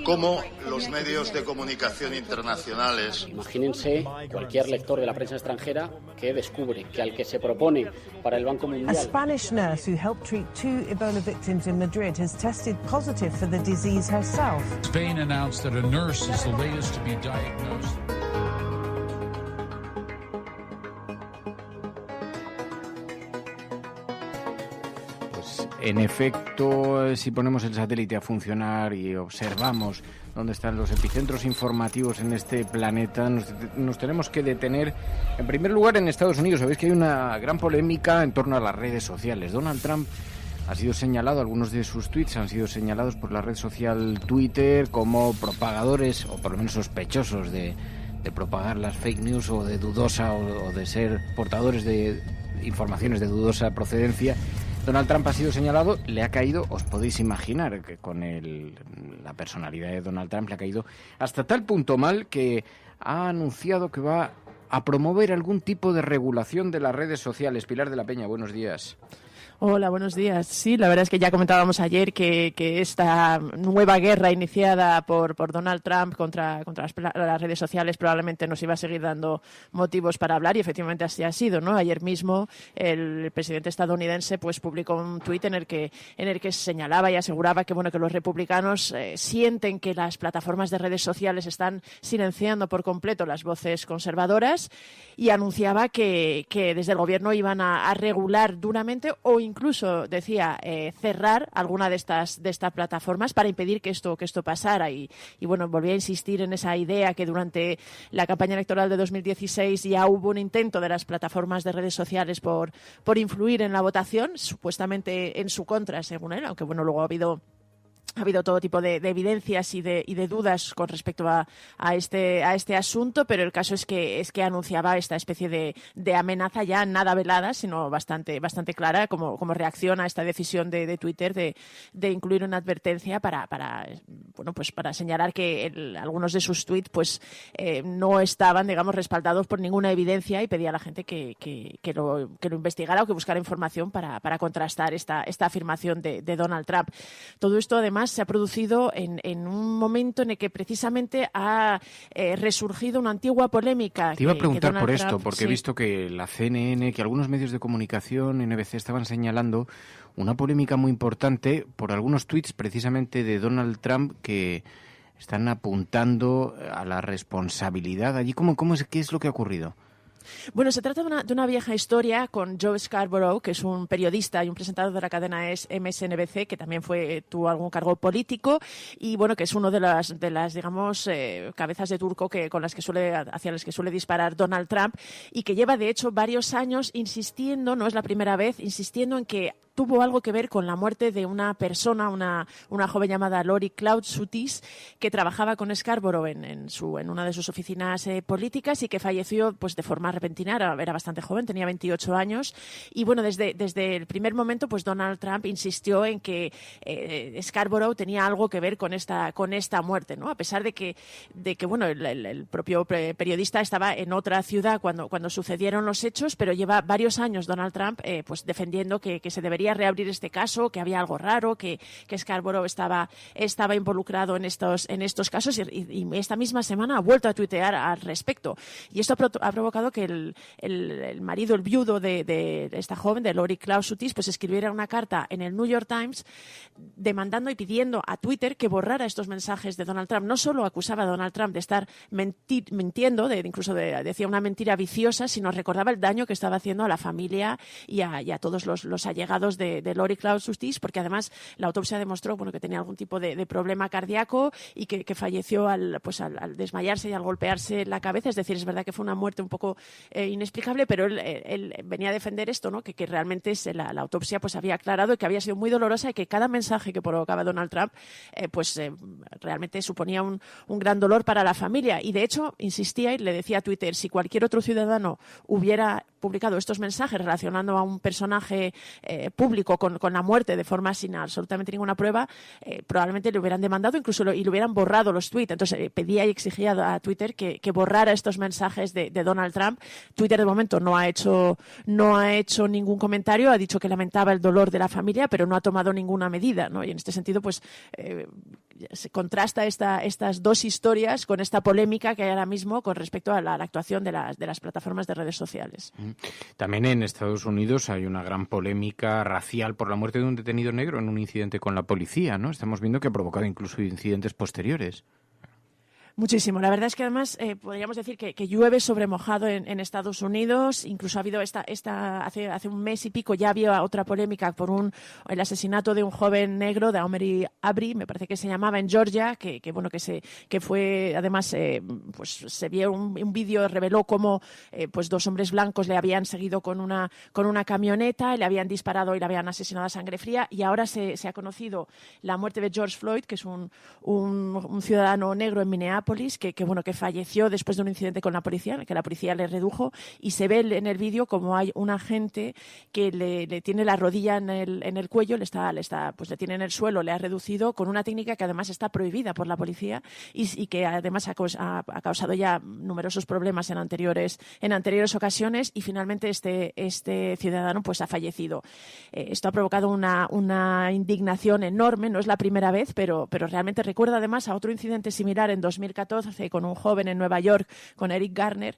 cómo los medios de comunicación internacionales... Imagínense cualquier lector de la prensa extranjera que descubre que al que se propone para el Banco Mundial... A Spanish nurse who helped treat 2 Ebola victims in Madrid has tested positive for the disease herself. Spain announced that a nurse is the latest to be diagnosed. Pues en efecto, si ponemos el satélite a funcionar y observamos dónde están los epicentros informativos en este planeta, nos tenemos que detener, en primer lugar, en Estados Unidos. Sabéis que hay una gran polémica en torno a las redes sociales. Donald Trump ha sido señalado, algunos de sus tweets han sido señalados por la red social Twitter como propagadores, o por lo menos sospechosos de propagar las fake news o de dudosa o de ser portadores de informaciones de dudosa procedencia. Donald Trump ha sido señalado, le ha caído, os podéis imaginar que con la personalidad de Donald Trump le ha caído hasta tal punto mal que ha anunciado que va a promover algún tipo de regulación de las redes sociales. Pilar de la Peña, buenos días. Hola, buenos días. Sí, la verdad es que ya comentábamos ayer que esta nueva guerra iniciada por Donald Trump contra las redes sociales probablemente nos iba a seguir dando motivos para hablar, y efectivamente así ha sido, ¿no? Ayer mismo el presidente estadounidense pues publicó un tuit en el que señalaba y aseguraba que los republicanos sienten que las plataformas de redes sociales están silenciando por completo las voces conservadoras, y anunciaba que desde el gobierno iban a regular duramente o incluso, decía, cerrar alguna de estas plataformas para impedir que esto pasara. Y volvía a insistir en esa idea que durante la campaña electoral de 2016 ya hubo un intento de las plataformas de redes sociales por influir en la votación, supuestamente en su contra, según él, aunque luego ha habido todo tipo de evidencias y de dudas con respecto a este asunto, pero el caso es que anunciaba esta especie de amenaza ya nada velada, sino bastante clara, como reacción a esta decisión de Twitter de incluir una advertencia para señalar que algunos de sus tweets no estaban, respaldados por ninguna evidencia, y pedía a la gente que lo investigara o que buscara información para contrastar esta afirmación de Donald Trump. Todo esto, además, se ha producido en un momento en el que precisamente ha resurgido una antigua polémica. Te iba a preguntar por esto, Trump, porque sí. He visto que la CNN, que algunos medios de comunicación, NBC, estaban señalando una polémica muy importante por algunos tweets precisamente de Donald Trump que están apuntando a la responsabilidad allí. ¿Qué es lo que ha ocurrido? Bueno, se trata de una vieja historia con Joe Scarborough, que es un periodista y un presentador de la cadena MSNBC, que también tuvo algún cargo político y bueno, que es uno de las digamos cabezas de turco hacia las que suele disparar Donald Trump, y que lleva de hecho varios años insistiendo, no es la primera vez, insistiendo en que tuvo algo que ver con la muerte de una persona, una joven llamada Lori Klausutis, que trabajaba con Scarborough en una de sus oficinas políticas, y que falleció pues de forma repentina. Era bastante joven, tenía 28 años, y bueno, desde el primer momento pues Donald Trump insistió en que Scarborough tenía algo que ver con esta muerte, ¿no? A pesar de que bueno, el propio periodista estaba en otra ciudad cuando sucedieron los hechos, pero lleva varios años Donald Trump pues defendiendo que se debería reabrir este caso, que había algo raro, que Scarborough estaba involucrado en estos casos, y esta misma semana ha vuelto a tuitear al respecto. Y esto ha provocado que el marido, el viudo de esta joven, de Lori Klausutis, pues escribiera una carta en el New York Times demandando y pidiendo a Twitter que borrara estos mensajes de Donald Trump. No solo acusaba a Donald Trump de estar mintiendo, incluso decía una mentira viciosa, sino recordaba el daño que estaba haciendo a la familia y a todos los allegados de Lori Klausutis, porque además la autopsia demostró que tenía algún tipo de problema cardíaco y que falleció al desmayarse y al golpearse la cabeza. Es decir, es verdad que fue una muerte un poco inexplicable, pero él venía a defender esto, ¿no? que realmente la autopsia pues había aclarado y que había sido muy dolorosa, y que cada mensaje que provocaba Donald Trump realmente suponía un gran dolor para la familia. Y de hecho insistía y le decía a Twitter: si cualquier otro ciudadano hubiera publicado estos mensajes relacionando a un personaje público con la muerte de forma sin absolutamente ninguna prueba, probablemente le hubieran demandado y le hubieran borrado los tweets. Entonces pedía y exigía a Twitter que borrara estos mensajes de Donald Trump. Twitter de momento no ha hecho ningún comentario, ha dicho que lamentaba el dolor de la familia, pero no ha tomado ninguna medida, ¿no? Y en este sentido pues se contrasta estas dos historias con esta polémica que hay ahora mismo con respecto a la actuación de las plataformas de redes sociales. También en Estados Unidos hay una gran polémica racial por la muerte de un detenido negro en un incidente con la policía, ¿no? Estamos viendo que ha provocado incluso incidentes posteriores. Muchísimo. La verdad es que además podríamos decir que llueve sobre mojado en Estados Unidos. Incluso ha habido hace un mes y pico ya había otra polémica por el asesinato de un joven negro, de Ahmaud Arbery, me parece que se llamaba, en Georgia, que fue además pues se vio un vídeo, reveló cómo pues dos hombres blancos le habían seguido con una camioneta, le habían disparado y le habían asesinado a sangre fría. Y ahora se ha conocido la muerte de George Floyd, que es un ciudadano negro en Minneapolis, que falleció después de un incidente con la policía, que la policía le redujo, y se ve en el vídeo como hay un agente que le tiene la rodilla en el cuello, le tiene en el suelo, le ha reducido con una técnica que además está prohibida por la policía y que además ha causado ya numerosos problemas en anteriores ocasiones, y finalmente este ciudadano pues ha fallecido. Esto ha provocado una indignación enorme. No es la primera vez, pero realmente recuerda además a otro incidente similar en 2014 con un joven en Nueva York, con Eric Garner,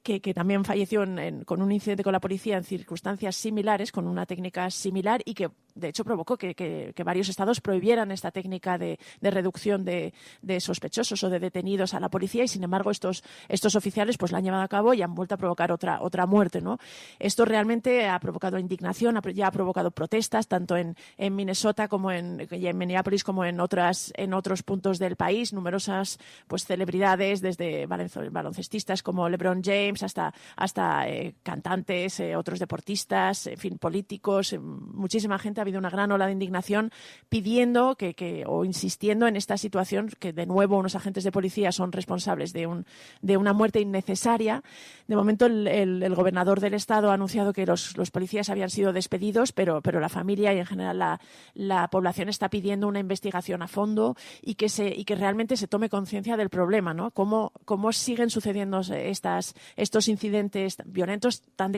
que también falleció con un incidente con la policía en circunstancias similares, con una técnica similar, y que de hecho provocó que varios estados prohibieran esta técnica de reducción de sospechosos o de detenidos a la policía, y sin embargo estos oficiales pues la han llevado a cabo y han vuelto a provocar otra muerte, ¿no? Esto realmente ha provocado indignación, ya ha provocado protestas tanto en Minnesota y en Minneapolis como en otros puntos del país. Numerosas pues celebridades, desde baloncestistas como LeBron James hasta cantantes, otros deportistas, en fin, políticos, muchísima gente. Ha habido una gran ola de indignación pidiendo o insistiendo en esta situación, que de nuevo unos agentes de policía son responsables de una muerte innecesaria. De momento el gobernador del estado ha anunciado que los policías habían sido despedidos, pero la familia y en general la población está pidiendo una investigación a fondo y que realmente se tome conciencia del problema, ¿no? Cómo siguen sucediendo estos incidentes violentos tan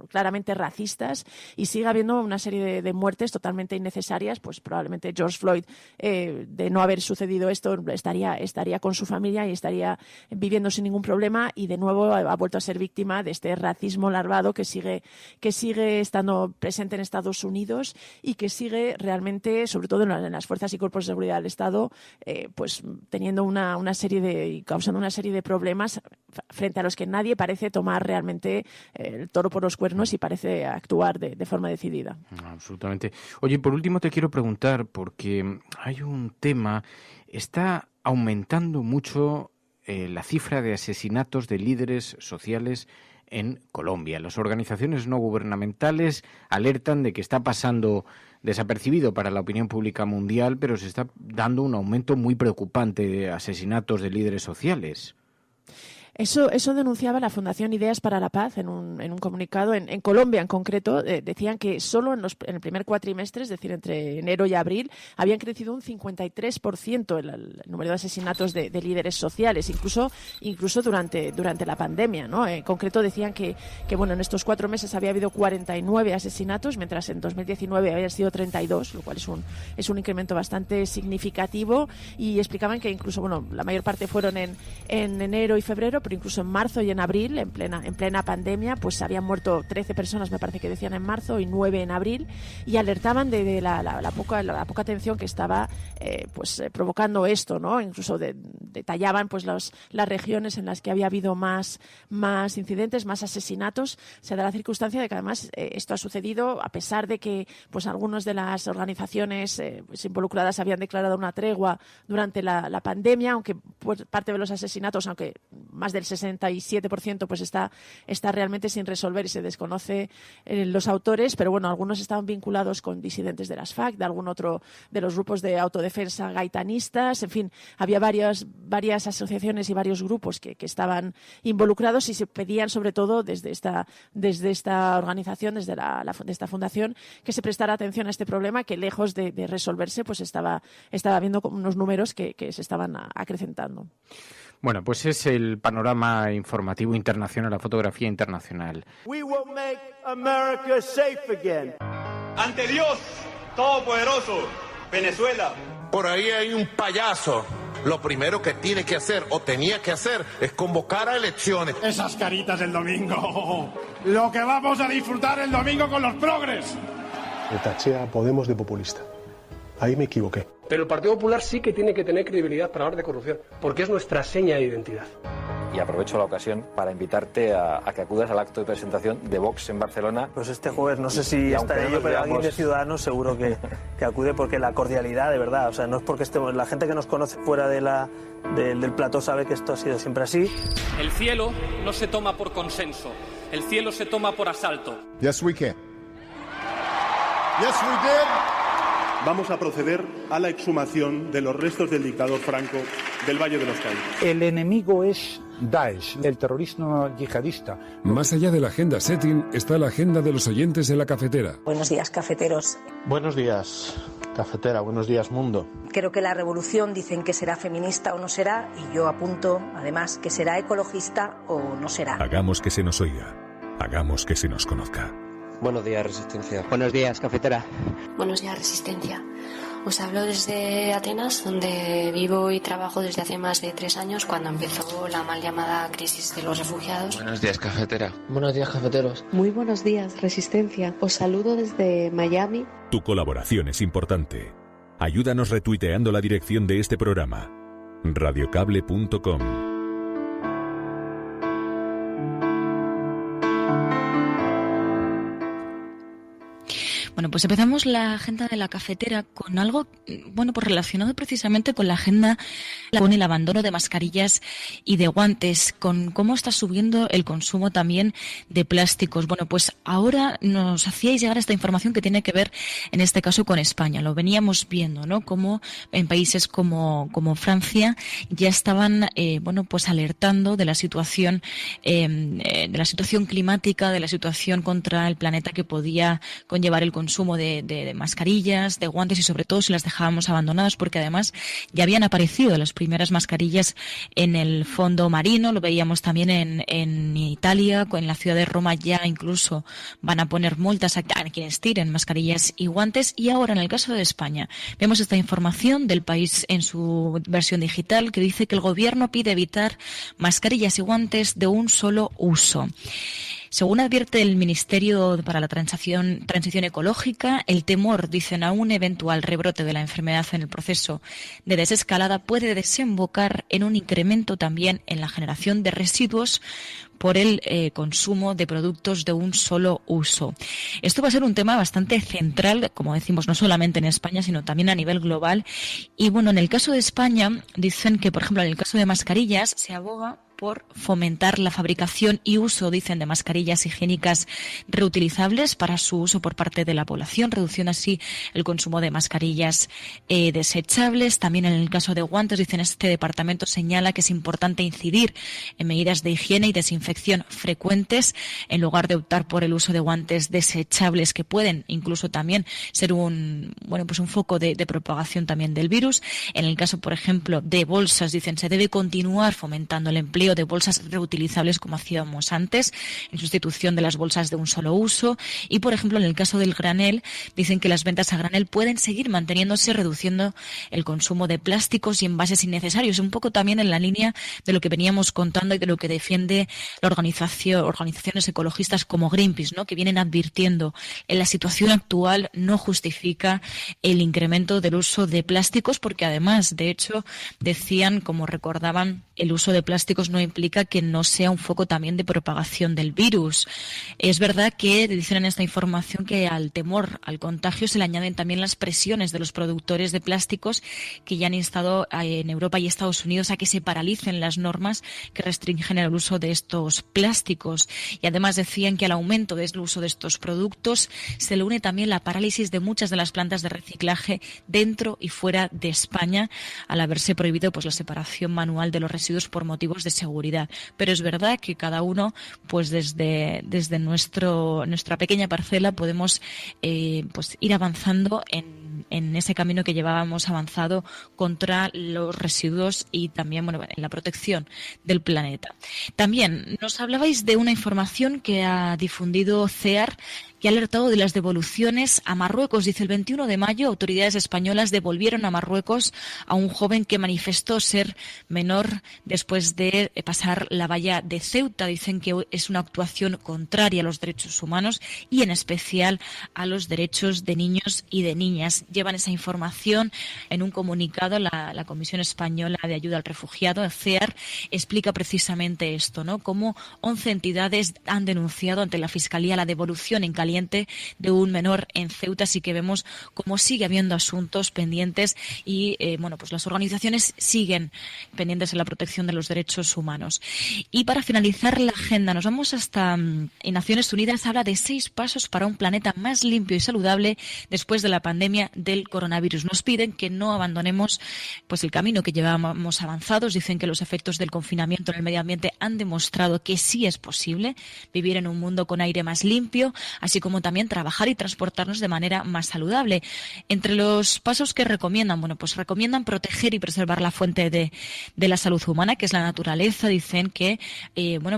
claramente racistas, y sigue habiendo una serie de muertes totalmente innecesarias. Pues probablemente George Floyd, de no haber sucedido esto, estaría con su familia y estaría viviendo sin ningún problema, y de nuevo ha vuelto a ser víctima de este racismo larvado que sigue estando presente en Estados Unidos, y que sigue realmente, sobre todo en las fuerzas y cuerpos de seguridad del Estado, pues teniendo causando una serie de problemas frente a los que nadie parece tomar realmente el toro por los cuernos y parece actuar de forma decidida. Absolutamente. Oye, por último te quiero preguntar, porque hay un tema, está aumentando mucho la cifra de asesinatos de líderes sociales en Colombia. Las organizaciones no gubernamentales alertan de que está pasando desapercibido para la opinión pública mundial, pero se está dando un aumento muy preocupante de asesinatos de líderes sociales. Eso denunciaba la Fundación Ideas para la Paz en un comunicado. En Colombia, en concreto, decían que solo en el primer cuatrimestre, es decir, entre enero y abril, habían crecido un 53% el número de asesinatos de líderes sociales, incluso durante la pandemia, ¿no? En concreto decían que bueno, en estos 4 meses había habido 49 asesinatos, mientras en 2019 habían sido 32, lo cual es un incremento bastante significativo, y explicaban que incluso, bueno, la mayor parte fueron en enero y febrero, pero incluso en marzo y en abril, en plena pandemia, pues habían muerto 13 personas, me parece que decían en marzo, y 9 en abril, y alertaban de la poca atención que estaba provocando esto, ¿no? Incluso detallaban pues las regiones en las que había habido más incidentes, más asesinatos. Se da la circunstancia de que además esto ha sucedido a pesar de que pues algunas de las organizaciones involucradas habían declarado una tregua durante la pandemia, aunque pues, parte de los asesinatos, aunque más del 67% pues está realmente sin resolver y se desconoce los autores, pero bueno, algunos estaban vinculados con disidentes de las FARC, de algún otro de los grupos de autodefensa gaitanistas, en fin, había varias asociaciones y varios grupos que estaban involucrados, y se pedían sobre todo desde esta organización, desde esta fundación, que se prestara atención a este problema que lejos de resolverse pues estaba viendo unos números que se estaban acrecentando. Bueno, pues es el panorama informativo internacional, la fotografía internacional. We will make America safe again. Ante Dios Todopoderoso, Venezuela. Por ahí hay un payaso. Lo primero que tiene que hacer o tenía que hacer es convocar a elecciones. Esas caritas del domingo. Lo que vamos a disfrutar el domingo con los progres. Le taché a Podemos de populista. Ahí me equivoqué. Pero el Partido Popular sí que tiene que tener credibilidad para hablar de corrupción, porque es nuestra seña de identidad. Y aprovecho la ocasión para invitarte a que acudas al acto de presentación de Vox en Barcelona. Pues este jueves, no sé si estaré yo, pero alguien de Ciudadanos seguro que acude, porque la cordialidad, de verdad, o sea, no es porque estemos, la gente que nos conoce fuera del plató sabe que esto ha sido siempre así. El cielo no se toma por consenso, el cielo se toma por asalto. Yes, we can. Yes, we did. Vamos a proceder a la exhumación de los restos del dictador Franco del Valle de los Caídos. El enemigo es Daesh, el terrorismo yihadista. Más allá de la agenda setting está la agenda de los oyentes de la cafetera. Buenos días, cafeteros. Buenos días, cafetera. Buenos días, mundo. Creo que la revolución dicen que será feminista o no será, y yo apunto, además, que será ecologista o no será. Hagamos que se nos oiga. Hagamos que se nos conozca. Buenos días, Resistencia. Buenos días, cafetera. Buenos días, Resistencia. Os hablo desde Atenas, donde vivo y trabajo desde hace más de 3 años, cuando empezó la mal llamada crisis de los refugiados. Buenos días, cafetera. Buenos días, cafeteros. Muy buenos días, Resistencia. Os saludo desde Miami. Tu colaboración es importante. Ayúdanos retuiteando la dirección de este programa. radiocable.com. Bueno, pues empezamos la agenda de la cafetera con algo, bueno, pues relacionado precisamente con la agenda, con el abandono de mascarillas y de guantes, con cómo está subiendo el consumo también de plásticos. Bueno, pues ahora nos hacíais llegar esta información que tiene que ver, en este caso, con España. Lo veníamos viendo, ¿no? Como en países como Francia ya estaban, bueno, pues alertando de la situación climática, de la situación contra el planeta que podía conllevar el consumo de mascarillas, de guantes, y sobre todo si las dejábamos abandonadas, porque además ya habían aparecido las primeras mascarillas en el fondo marino. Lo veíamos también en Italia, en la ciudad de Roma ya incluso van a poner multas a quienes tiren mascarillas y guantes. Y ahora en el caso de España vemos esta información del País en su versión digital, que dice que el gobierno pide evitar mascarillas y guantes de un solo uso. Según advierte el Ministerio para la Transición Ecológica, el temor, dicen, a un eventual rebrote de la enfermedad en el proceso de desescalada puede desembocar en un incremento también en la generación de residuos por el consumo de productos de un solo uso. Esto va a ser un tema bastante central, como decimos, no solamente en España, sino también a nivel global. Y bueno, en el caso de España, dicen que, por ejemplo, en el caso de mascarillas, se aboga por fomentar la fabricación y uso, dicen, de mascarillas higiénicas reutilizables para su uso por parte de la población, reduciendo así el consumo de mascarillas desechables. También en el caso de guantes, dicen, este departamento señala que es importante incidir en medidas de higiene y desinfección frecuentes en lugar de optar por el uso de guantes desechables que pueden incluso también ser un foco de propagación también del virus. En el caso, por ejemplo, de bolsas, dicen, se debe continuar fomentando el empleo de bolsas reutilizables como hacíamos antes, en sustitución de las bolsas de un solo uso. Y, por ejemplo, en el caso del granel, dicen que las ventas a granel pueden seguir manteniéndose, reduciendo el consumo de plásticos y envases innecesarios. Un poco también en la línea de lo que veníamos contando y de lo que defiende la organizaciones ecologistas como Greenpeace, ¿no?, que vienen advirtiendo en la situación actual no justifica el incremento del uso de plásticos, porque además, de hecho, decían, como recordaban, el uso de plásticos no implica que no sea un foco también de propagación del virus. Es verdad que dicen en esta información que al temor al contagio se le añaden también las presiones de los productores de plásticos, que ya han instado en Europa y Estados Unidos a que se paralicen las normas que restringen el uso de estos plásticos. Y además decían que al aumento del uso de estos productos se le une también la parálisis de muchas de las plantas de reciclaje dentro y fuera de España, al haberse prohibido pues la separación manual de los residuos por motivos de seguridad. Pero es verdad que cada uno, pues desde nuestra pequeña parcela podemos pues ir avanzando en ese camino que llevábamos avanzado contra los residuos y también en la protección del planeta. También nos hablabais de una información que ha difundido CEAR, que ha alertado de las devoluciones a Marruecos. Dice, el 21 de mayo, autoridades españolas devolvieron a Marruecos a un joven que manifestó ser menor después de pasar la valla de Ceuta. Dicen que es una actuación contraria a los derechos humanos y en especial a los derechos de niños y de niñas. Llevan esa información en un comunicado. La Comisión Española de Ayuda al Refugiado, CEAR, explica precisamente esto, ¿no? Cómo 11 entidades han denunciado ante la Fiscalía la devolución en caliente de un menor en Ceuta. Así que vemos cómo sigue habiendo asuntos pendientes y pues las organizaciones siguen pendientes en la protección de los derechos humanos. Y para finalizar la agenda, nos vamos hasta en Naciones Unidas. Habla de 6 pasos para un planeta más limpio y saludable después de la pandemia del coronavirus. Nos piden que no abandonemos pues el camino que llevábamos avanzados. Dicen que los efectos del confinamiento en el medio ambiente han demostrado que sí es posible vivir en un mundo con aire más limpio, así como también trabajar y transportarnos de manera más saludable. Entre los pasos que recomiendan, pues recomiendan proteger y preservar la fuente de la salud humana, que es la naturaleza. Dicen que,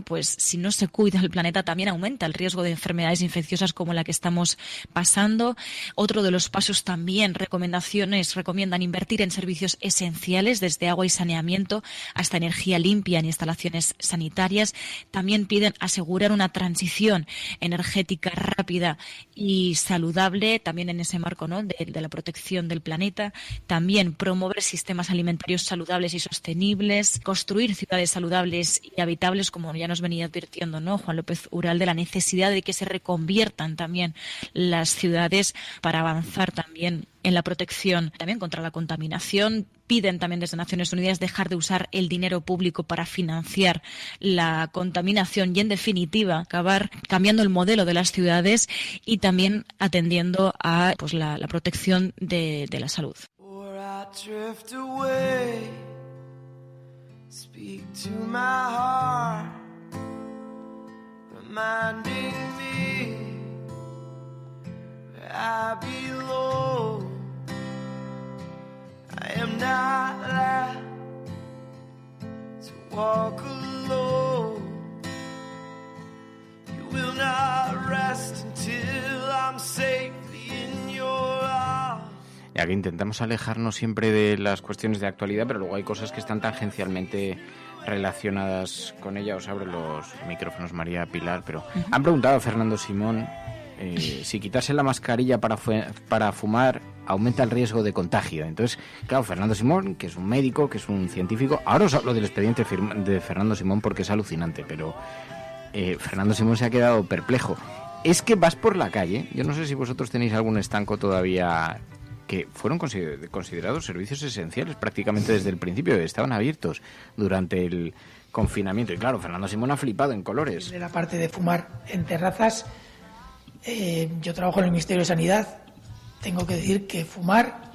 pues si no se cuida el planeta, también aumenta el riesgo de enfermedades infecciosas como la que estamos pasando. Otro de los pasos también, recomiendan invertir en servicios esenciales, desde agua y saneamiento hasta energía limpia en instalaciones sanitarias. También piden asegurar una transición energética rápida y saludable, también en ese marco, ¿no?, de la protección del planeta. También promover sistemas alimentarios saludables y sostenibles, construir ciudades saludables y habitables, como ya nos venía advirtiendo, ¿no?, Juan López Uralde, la necesidad de que se reconviertan también las ciudades para avanzar también en la protección también contra la contaminación. Piden también desde Naciones Unidas dejar de usar el dinero público para financiar la contaminación y, en definitiva, acabar cambiando el modelo de las ciudades y también atendiendo a pues la protección de la salud. I am not allowed to walk alone. You will not rest until I'm safely in your arms. Ya que intentamos alejarnos siempre de las cuestiones de actualidad, pero luego hay cosas que están tangencialmente relacionadas con ella. Os abro los micrófonos, María Pilar, pero han preguntado a Fernando Simón si quitarse la mascarilla para fumar aumenta el riesgo de contagio. Entonces, claro, Fernando Simón, que es un médico, que es un científico, ahora os hablo del expediente de Fernando Simón porque es alucinante, pero Fernando Simón se ha quedado perplejo. Es que vas por la calle, yo no sé si vosotros tenéis algún estanco todavía, que fueron considerados servicios esenciales prácticamente desde el principio, estaban abiertos durante el confinamiento. Y claro, Fernando Simón ha flipado en colores. De la parte de fumar en terrazas, yo trabajo en el Ministerio de Sanidad, tengo que decir que fumar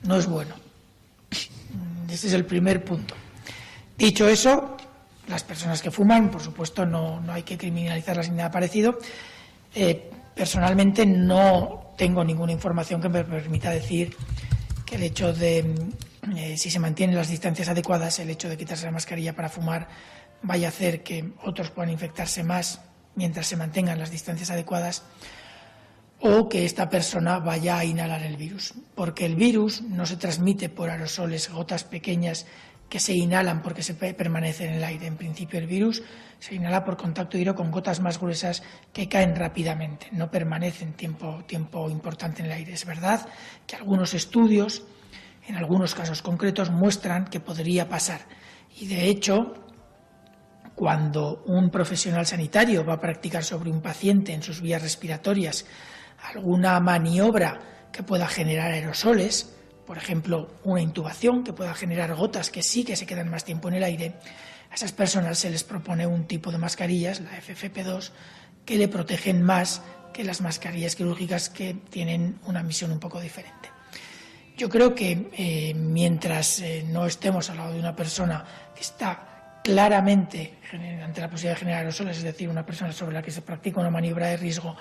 no es bueno. Ese es el primer punto. Dicho eso, las personas que fuman, por supuesto, no hay que criminalizarlas ni nada parecido. Personalmente no tengo ninguna información que me permita decir que el hecho de, si se mantienen las distancias adecuadas, el hecho de quitarse la mascarilla para fumar vaya a hacer que otros puedan infectarse más mientras se mantengan las distancias adecuadas, o que esta persona vaya a inhalar el virus. Porque el virus no se transmite por aerosoles, gotas pequeñas que se inhalan porque se permanecen en el aire. En principio el virus se inhala por contacto directo con gotas más gruesas que caen rápidamente, no permanecen tiempo importante en el aire. Es verdad que algunos estudios, en algunos casos concretos, muestran que podría pasar. Y de hecho, cuando un profesional sanitario va a practicar sobre un paciente en sus vías respiratorias alguna maniobra que pueda generar aerosoles, por ejemplo, una intubación que pueda generar gotas que sí que se quedan más tiempo en el aire, a esas personas se les propone un tipo de mascarillas, la FFP2, que le protegen más que las mascarillas quirúrgicas, que tienen una misión un poco diferente. Yo creo que mientras no estemos al lado de una persona que está claramente ante la posibilidad de generar aerosoles, es decir, una persona sobre la que se practica una maniobra de riesgo,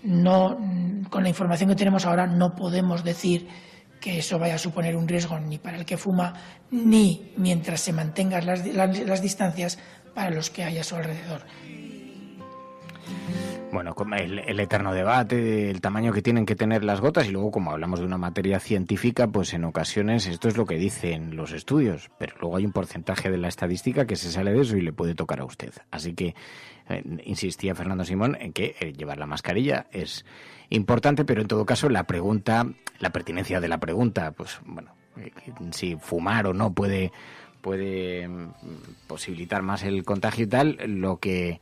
con la información que tenemos ahora no podemos decir que eso vaya a suponer un riesgo ni para el que fuma, ni mientras se mantengan las distancias para los que hay a su alrededor. Bueno, el eterno debate del tamaño que tienen que tener las gotas, y luego, como hablamos de una materia científica, pues en ocasiones esto es lo que dicen los estudios, pero luego hay un porcentaje de la estadística que se sale de eso y le puede tocar a usted. Así que insistía Fernando Simón en que llevar la mascarilla es importante, pero en todo caso la pertinencia de la pregunta, pues bueno, si fumar o no puede posibilitar más el contagio y tal, lo que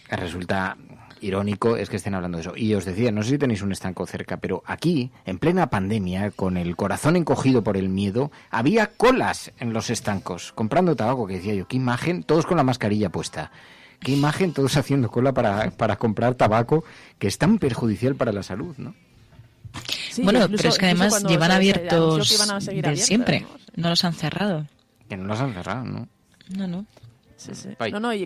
resulta irónico es que estén hablando de eso. Y os decía, no sé si tenéis un estanco cerca, pero aquí, en plena pandemia, con el corazón encogido por el miedo, había colas en los estancos, comprando tabaco, que decía yo, qué imagen, todos con la mascarilla puesta. Qué imagen, todos haciendo cola para comprar tabaco, que es tan perjudicial para la salud, ¿no? Sí, bueno, pero es que además llevan abiertos de siempre, ¿no? Los han cerrado. Que no los han cerrado, ¿no? No. Sí.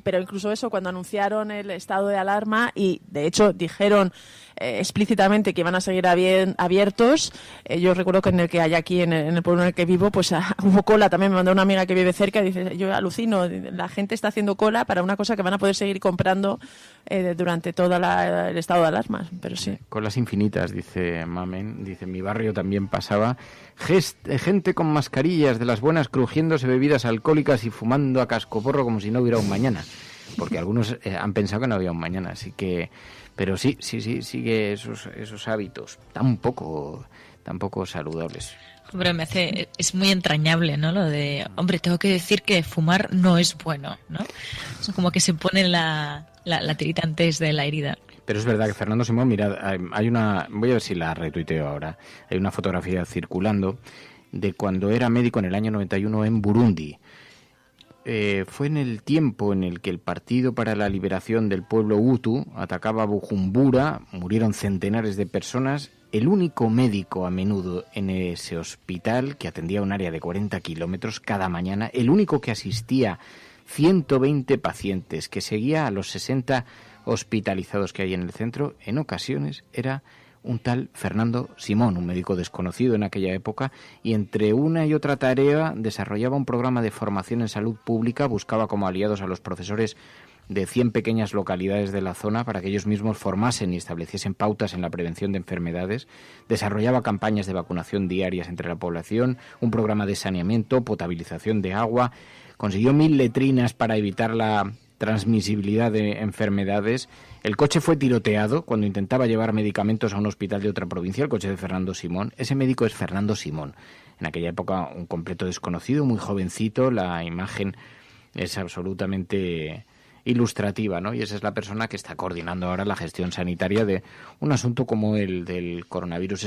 Pero incluso eso, cuando anunciaron el estado de alarma y de hecho dijeron explícitamente que iban a seguir abiertos, yo recuerdo que en el que hay aquí en el pueblo en el que vivo, pues hubo cola. También me mandó una amiga que vive cerca y dice, yo alucino, la gente está haciendo cola para una cosa que van a poder seguir comprando durante todo el estado de alarma, pero sí. Colas infinitas, dice Mamen, dice, en mi barrio también pasaba gente con mascarillas de las buenas crujiéndose bebidas alcohólicas y fumando a cascoporro como si no hubiera un mañana, porque algunos han pensado que no había un mañana, así que, pero sí, sigue esos hábitos tan poco saludables. Hombre, es muy entrañable, ¿no? Lo de, hombre, tengo que decir que fumar no es bueno, ¿no? Es como que se pone la tirita antes de la herida. Pero es verdad que Fernando Simón, mirad, hay una, voy a ver si la retuiteo ahora, hay una fotografía circulando de cuando era médico en el año 91 en Burundi. Fue en el tiempo en el que el Partido para la Liberación del Pueblo Hutu atacaba a Bujumbura, murieron centenares de personas. El único médico a menudo en ese hospital, que atendía un área de 40 kilómetros cada mañana, el único que asistía 120 pacientes, que seguía a los 60 hospitalizados que hay en el centro, en ocasiones era un tal Fernando Simón, un médico desconocido en aquella época, y entre una y otra tarea desarrollaba un programa de formación en salud pública, buscaba como aliados a los profesores de 100 pequeñas localidades de la zona para que ellos mismos formasen y estableciesen pautas en la prevención de enfermedades, desarrollaba campañas de vacunación diarias entre la población, un programa de saneamiento, potabilización de agua, consiguió 1000 letrinas para evitar la transmisibilidad de enfermedades. El coche fue tiroteado cuando intentaba llevar medicamentos a un hospital de otra provincia, el coche de Fernando Simón. Ese médico es Fernando Simón. En aquella época un completo desconocido, muy jovencito, la imagen es absolutamente ilustrativa, ¿no? Y esa es la persona que está coordinando ahora la gestión sanitaria de un asunto como el del coronavirus.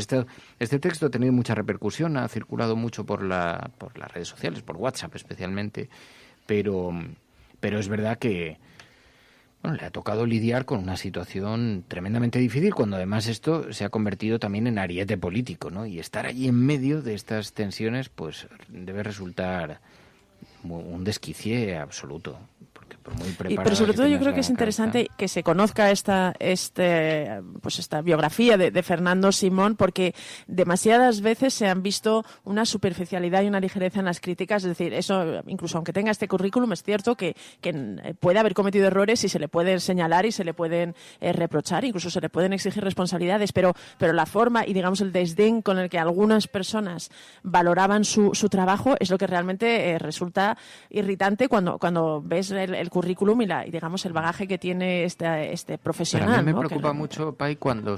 Este texto ha tenido mucha repercusión, ha circulado mucho por las redes sociales, por WhatsApp especialmente, pero es verdad que le ha tocado lidiar con una situación tremendamente difícil cuando además esto se ha convertido también en ariete político, ¿no? Y estar allí en medio de estas tensiones pues debe resultar un desquicie absoluto. Pero sobre todo yo creo que es interesante que se conozca esta biografía de Fernando Simón, porque demasiadas veces se han visto una superficialidad y una ligereza en las críticas. Es decir, eso, incluso aunque tenga este currículum, es cierto que puede haber cometido errores y se le pueden señalar y se le pueden reprochar, incluso se le pueden exigir responsabilidades, pero la forma y digamos el desdén con el que algunas personas valoraban su trabajo es lo que realmente resulta irritante cuando ves el currículum y digamos el bagaje que tiene este profesional. Pero a mí me ¿no? preocupa mucho, Pai, cuando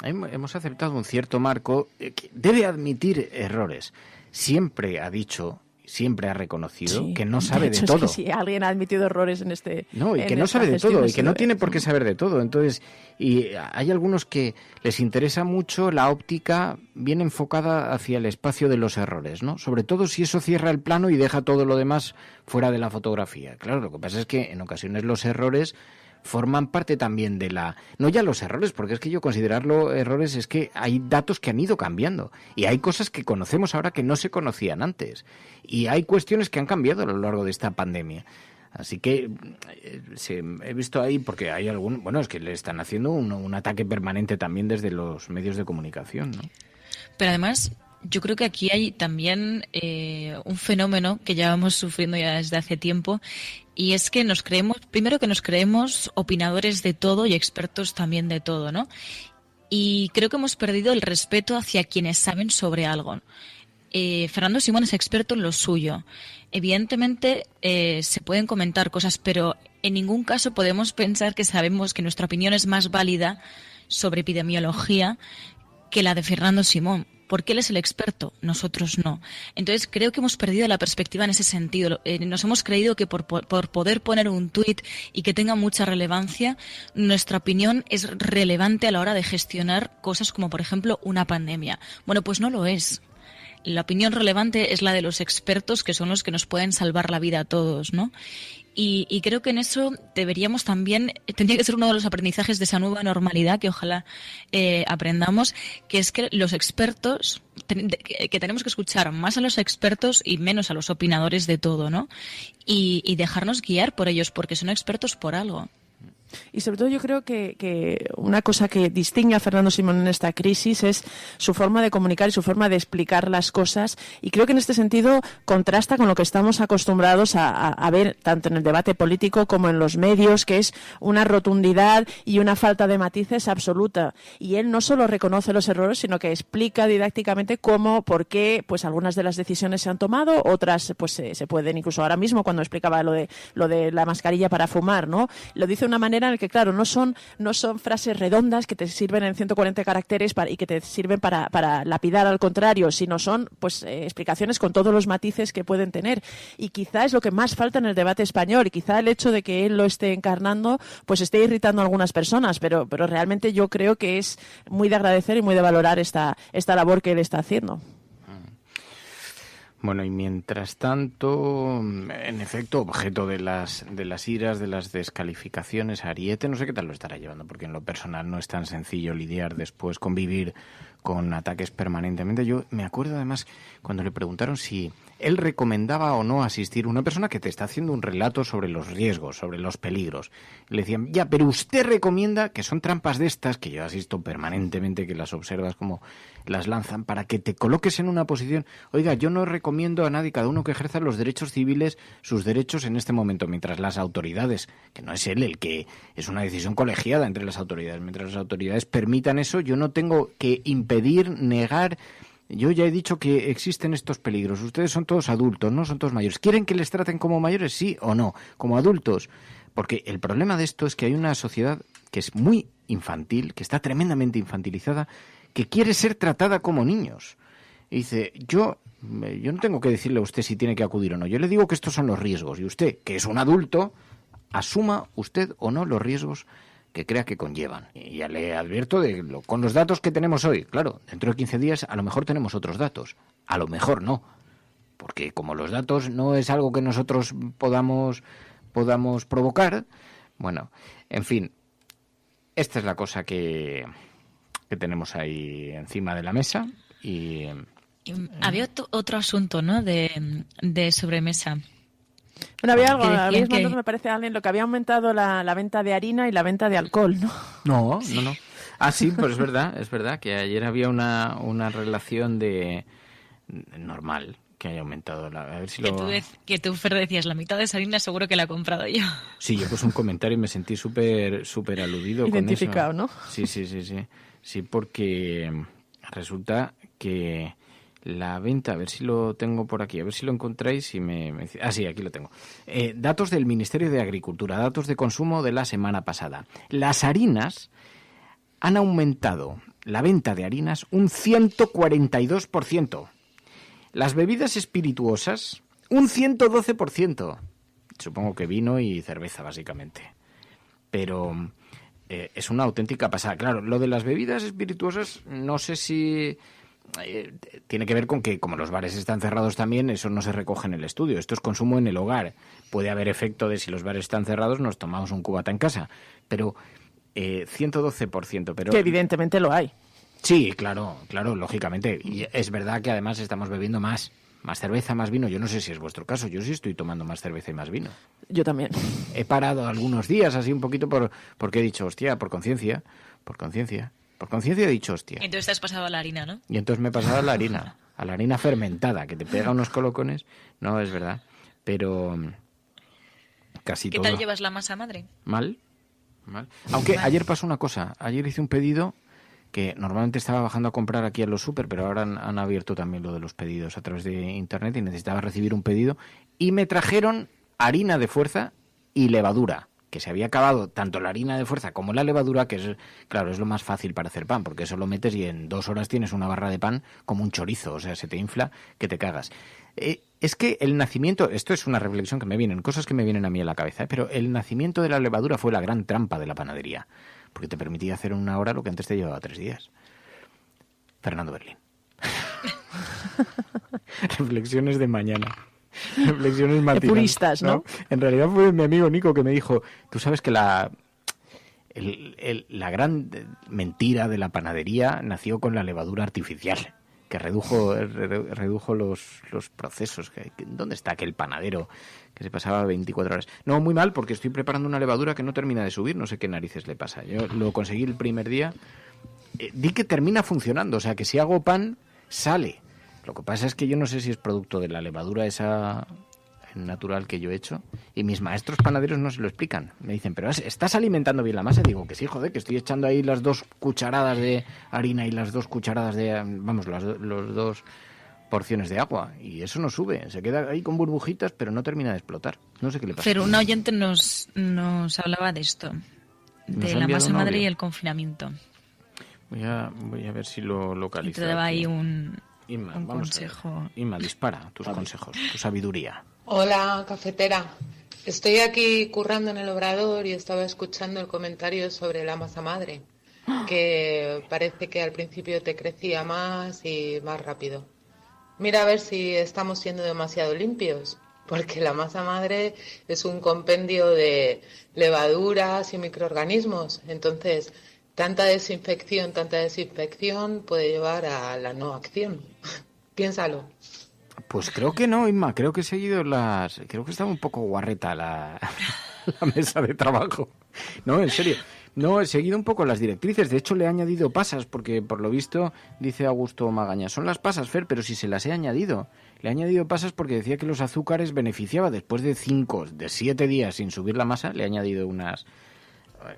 hemos aceptado un cierto marco que debe admitir errores. Siempre ha dicho, siempre ha reconocido que no sabe de todo. Es que si alguien ha admitido errores en este... No, y que no sabe de todo, y que no tiene por qué saber de todo. Entonces, y hay algunos que les interesa mucho la óptica bien enfocada hacia el espacio de los errores, ¿no? Sobre todo si eso cierra el plano y deja todo lo demás fuera de la fotografía. Claro, lo que pasa es que en ocasiones los errores forman parte también de no ya los errores, porque es que yo considerarlo errores es que hay datos que han ido cambiando y hay cosas que conocemos ahora que no se conocían antes y hay cuestiones que han cambiado a lo largo de esta pandemia. Así que he visto ahí, porque hay es que le están haciendo un ataque permanente también desde los medios de comunicación, ¿no? Pero además, yo creo que aquí hay también un fenómeno que ya vamos sufriendo ya desde hace tiempo, y es que nos creemos opinadores de todo y expertos también de todo, ¿no? Y creo que hemos perdido el respeto hacia quienes saben sobre algo. Fernando Simón es experto en lo suyo. Evidentemente se pueden comentar cosas, pero en ningún caso podemos pensar que sabemos que nuestra opinión es más válida sobre epidemiología que la de Fernando Simón, porque él es el experto, nosotros no. Entonces creo que hemos perdido la perspectiva en ese sentido. Nos hemos creído que por poder poner un tuit y que tenga mucha relevancia, nuestra opinión es relevante a la hora de gestionar cosas como, por ejemplo, una pandemia. Bueno, pues no lo es. La opinión relevante es la de los expertos, que son los que nos pueden salvar la vida a todos, ¿no? Y creo que en eso deberíamos también, tendría que ser uno de los aprendizajes de esa nueva normalidad que ojalá aprendamos, que es que los expertos, que tenemos que escuchar más a los expertos y menos a los opinadores de todo, ¿no? Y dejarnos guiar por ellos, porque son expertos por algo. Y sobre todo yo creo que una cosa que distingue a Fernando Simón en esta crisis es su forma de comunicar y su forma de explicar las cosas, y creo que en este sentido contrasta con lo que estamos acostumbrados a ver tanto en el debate político como en los medios, que es una rotundidad y una falta de matices absoluta. Y él no solo reconoce los errores, sino que explica didácticamente cómo, por qué pues algunas de las decisiones se han tomado, otras pues se pueden, incluso ahora mismo cuando explicaba lo de la mascarilla para fumar, ¿no? Lo dice de una manera en la que, claro, no son frases redondas que te sirven en 140 caracteres y que te sirven para lapidar al contrario, sino son pues explicaciones con todos los matices que pueden tener. Y quizá es lo que más falta en el debate español, y quizá el hecho de que él lo esté encarnando pues esté irritando a algunas personas, pero realmente yo creo que es muy de agradecer y muy de valorar esta labor que él está haciendo. Bueno, y mientras tanto, en efecto, objeto de las iras, de las descalificaciones, Ariete, no sé qué tal lo estará llevando, porque en lo personal no es tan sencillo lidiar después, convivir con ataques permanentemente. Yo me acuerdo además cuando le preguntaron si él recomendaba o no asistir, una persona que te está haciendo un relato sobre los riesgos, sobre los peligros. Le decían, ya, pero usted recomienda, que son trampas de estas, que yo asisto permanentemente, que las observas como las lanzan, para que te coloques en una posición. Oiga, yo no recomiendo a nadie, cada uno que ejerza los derechos civiles, sus derechos en este momento, mientras las autoridades, que no es él el que, es una decisión colegiada entre las autoridades, mientras las autoridades permitan eso, yo no tengo que impedir, negar. Yo ya he dicho que existen estos peligros. Ustedes son todos adultos, no son todos mayores. ¿Quieren que les traten como mayores, sí o no? Como adultos. Porque el problema de esto es que hay una sociedad que es muy infantil, que está tremendamente infantilizada, que quiere ser tratada como niños. Y dice, yo no tengo que decirle a usted si tiene que acudir o no. Yo le digo que estos son los riesgos. Y usted, que es un adulto, asuma usted o no los riesgos que crea que conllevan. Y ya le advierto con los datos que tenemos hoy. Claro, dentro de 15 días a lo mejor tenemos otros datos. A lo mejor no. Porque como los datos no es algo que nosotros podamos provocar, bueno, en fin, esta es la cosa que tenemos ahí encima de la mesa. Y había otro asunto, ¿no?, de sobremesa. Bueno, había algo, habéis mandado, me parece, alguien, lo que había aumentado la venta de harina y la venta de alcohol, ¿no? No. Ah, sí, pues es verdad que ayer había una relación de normal que haya aumentado. A ver si que tú, Fer, decías, la mitad de esa harina seguro que la he comprado yo. Sí, yo puse un comentario y me sentí súper aludido. Identificado, con eso. ¿No? Sí, porque resulta que la venta, a ver si lo tengo por aquí, a ver si lo encontráis y sí, aquí lo tengo. Datos del Ministerio de Agricultura, datos de consumo de la semana pasada. Las harinas han aumentado, la venta de harinas, un 142%. Las bebidas espirituosas, un 112%. Supongo que vino y cerveza, básicamente. Pero es una auténtica pasada. Claro, lo de las bebidas espirituosas, no sé si tiene que ver con que, como los bares están cerrados también, eso no se recoge en el estudio. Esto es consumo en el hogar. Puede haber efecto de si los bares están cerrados, nos tomamos un cubata en casa. Pero 112%. Pero que evidentemente lo hay. Sí, claro, lógicamente. Y es verdad que además estamos bebiendo más cerveza, más vino. Yo no sé si es vuestro caso. Yo sí estoy tomando más cerveza y más vino. Yo también. He parado algunos días así un poquito porque he dicho, hostia, por conciencia. Por conciencia he dicho, hostia. Y entonces te has pasado a la harina, ¿no? Y entonces me he pasado a la harina fermentada, que te pega unos colocones. No, es verdad. Pero casi todo. ¿Qué tal llevas la masa madre? Mal. Aunque ayer pasó una cosa. Ayer hice un pedido que normalmente estaba bajando a comprar aquí a los súper, pero ahora han abierto también lo de los pedidos a través de internet y necesitaba recibir un pedido y me trajeron harina de fuerza y levadura, que se había acabado tanto la harina de fuerza como la levadura, que es, claro, es lo más fácil para hacer pan, porque eso lo metes y en 2 horas tienes una barra de pan como un chorizo, o sea, se te infla que te cagas. Es que el nacimiento, esto es una reflexión que me vienen, cosas que me vienen a mí a la cabeza, pero el nacimiento de la levadura fue la gran trampa de la panadería, porque te permitía hacer en 1 hora lo que antes te llevaba 3 días. Fernando Berlín. Reflexiones de mañana. Reflexiones matutinas. De puristas, ¿no? En realidad fue mi amigo Nico que me dijo, tú sabes que la gran mentira de la panadería nació con la levadura artificial, que redujo los procesos. ¿Dónde está aquel panadero que se pasaba 24 horas? No, muy mal, porque estoy preparando una levadura que no termina de subir, no sé qué narices le pasa. Yo lo conseguí el primer día, di que termina funcionando, o sea que si hago pan, sale. Lo que pasa es que yo no sé si es producto de la levadura esa natural que yo he hecho, y mis maestros panaderos no se lo explican. Me dicen, ¿pero estás alimentando bien la masa? Digo que sí, joder, que estoy echando ahí las 2 cucharadas de harina y las 2 cucharadas de, las 2 porciones de agua, y eso no sube, se queda ahí con burbujitas, pero no termina de explotar. No sé qué le pasa. Pero un oyente nos hablaba de esto, de la masa madre y el confinamiento. Voy a ver si lo localizo. Y te daba ahí un consejo. Inma, dispara tus consejos, tu sabiduría. Hola, cafetera. Estoy aquí currando en el obrador y estaba escuchando el comentario sobre la masa madre, que parece que al principio te crecía más y más rápido. Mira a ver si estamos siendo demasiado limpios, porque la masa madre es un compendio de levaduras y microorganismos. Entonces, tanta desinfección puede llevar a la no acción. Piénsalo. Pues creo que no, Inma, creo que he seguido creo que estaba un poco guarreta la mesa de trabajo. No, en serio. No, he seguido un poco las directrices. De hecho, le he añadido pasas, porque por lo visto, dice Augusto Magaña, son las pasas, Fer, pero si se las he añadido. Le he añadido pasas porque decía que los azúcares beneficiaba. Después de 7 días sin subir la masa, le he añadido unas...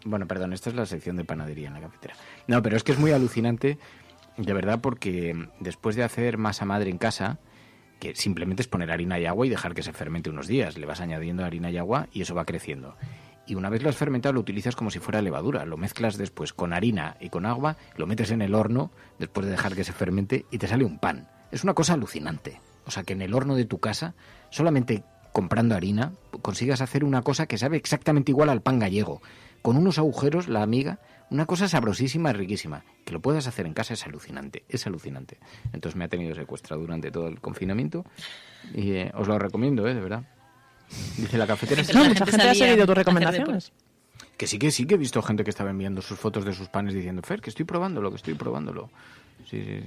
Bueno, perdón, esta es la sección de panadería en la cafetera. No, pero es que es muy alucinante, de verdad, porque después de hacer masa madre en casa, que simplemente es poner harina y agua y dejar que se fermente unos días. Le vas añadiendo harina y agua y eso va creciendo. Y una vez lo has fermentado, lo utilizas como si fuera levadura. Lo mezclas después con harina y con agua, lo metes en el horno después de dejar que se fermente y te sale un pan. Es una cosa alucinante. O sea, que en el horno de tu casa, solamente comprando harina, consigas hacer una cosa que sabe exactamente igual al pan gallego. Con unos agujeros, la amiga, una cosa sabrosísima y riquísima. Que lo puedas hacer en casa es alucinante, es alucinante. Entonces me ha tenido secuestrado durante todo el confinamiento y os lo recomiendo, de verdad. Dice la cafetera. No, mucha gente ha seguido tus recomendaciones. Que sí, que he visto gente que estaba enviando sus fotos de sus panes diciendo, Fer, que estoy probándolo. Sí.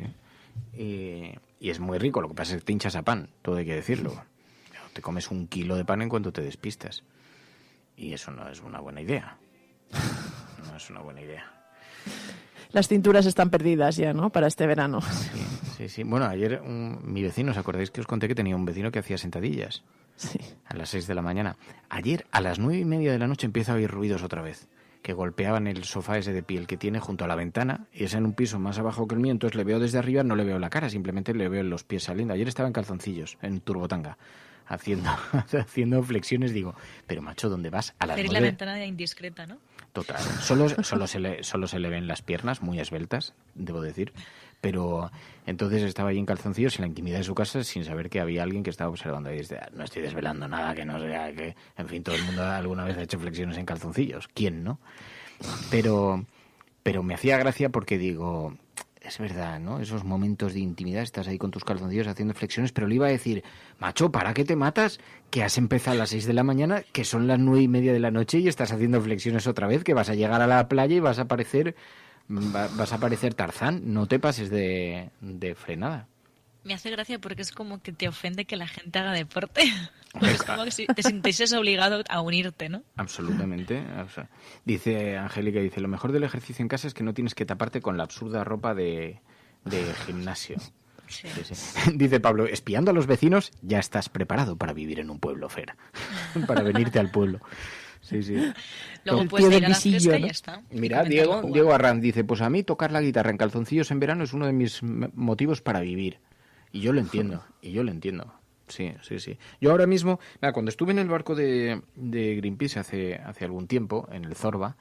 Y es muy rico, lo que pasa es que te hinchas a pan, todo hay que decirlo. Te comes 1 kilo de pan en cuanto te despistas. Y eso no es una buena idea. No es una buena idea. Las cinturas están perdidas ya, ¿no? Para este verano. Sí. Bueno, ayer mi vecino, ¿os acordáis que os conté que tenía un vecino que hacía sentadillas? Sí. A las 6 de la mañana. Ayer, a las 9:30 de la noche, empieza a oír ruidos otra vez, que golpeaban el sofá ese de piel que tiene junto a la ventana, y es en un piso más abajo que el mío, entonces le veo desde arriba, no le veo la cara, simplemente le veo los pies saliendo. Ayer estaba en calzoncillos, en turbotanga, haciendo flexiones. Digo, pero macho, ¿dónde vas? A las 9. La ventana de indiscreta, ¿no? Total. Solo se le ven las piernas, muy esbeltas, debo decir. Pero entonces estaba ahí en calzoncillos en la intimidad de su casa sin saber que había alguien que estaba observando. Y dice, no estoy desvelando nada, que no sea que... En fin, todo el mundo alguna vez ha hecho flexiones en calzoncillos. ¿Quién no? Pero me hacía gracia porque digo, es verdad, ¿no? Esos momentos de intimidad, estás ahí con tus calzoncillos haciendo flexiones, pero le iba a decir, macho, ¿para qué te matas? Que has empezado a las 6 de la mañana, que son las 9:30 de la noche y estás haciendo flexiones otra vez, que vas a llegar a la playa y vas a parecer Tarzán. No te pases de frenada. Me hace gracia porque es como que te ofende que la gente haga deporte. Es como que si te sintieses obligado a unirte, ¿no? Absolutamente. O sea, dice Angélica, lo mejor del ejercicio en casa es que no tienes que taparte con la absurda ropa de gimnasio. Sí. Dice Pablo, espiando a los vecinos, ya estás preparado para vivir en un pueblo, Fer. Para venirte al pueblo. Sí. Luego puedes ir a la fresca y ya está. Mira, Diego Arranz dice, pues a mí tocar la guitarra en calzoncillos en verano es uno de mis motivos para vivir. Y yo lo entiendo. Sí. Yo ahora mismo, cuando estuve en el barco de Greenpeace hace algún tiempo, en el Zorba,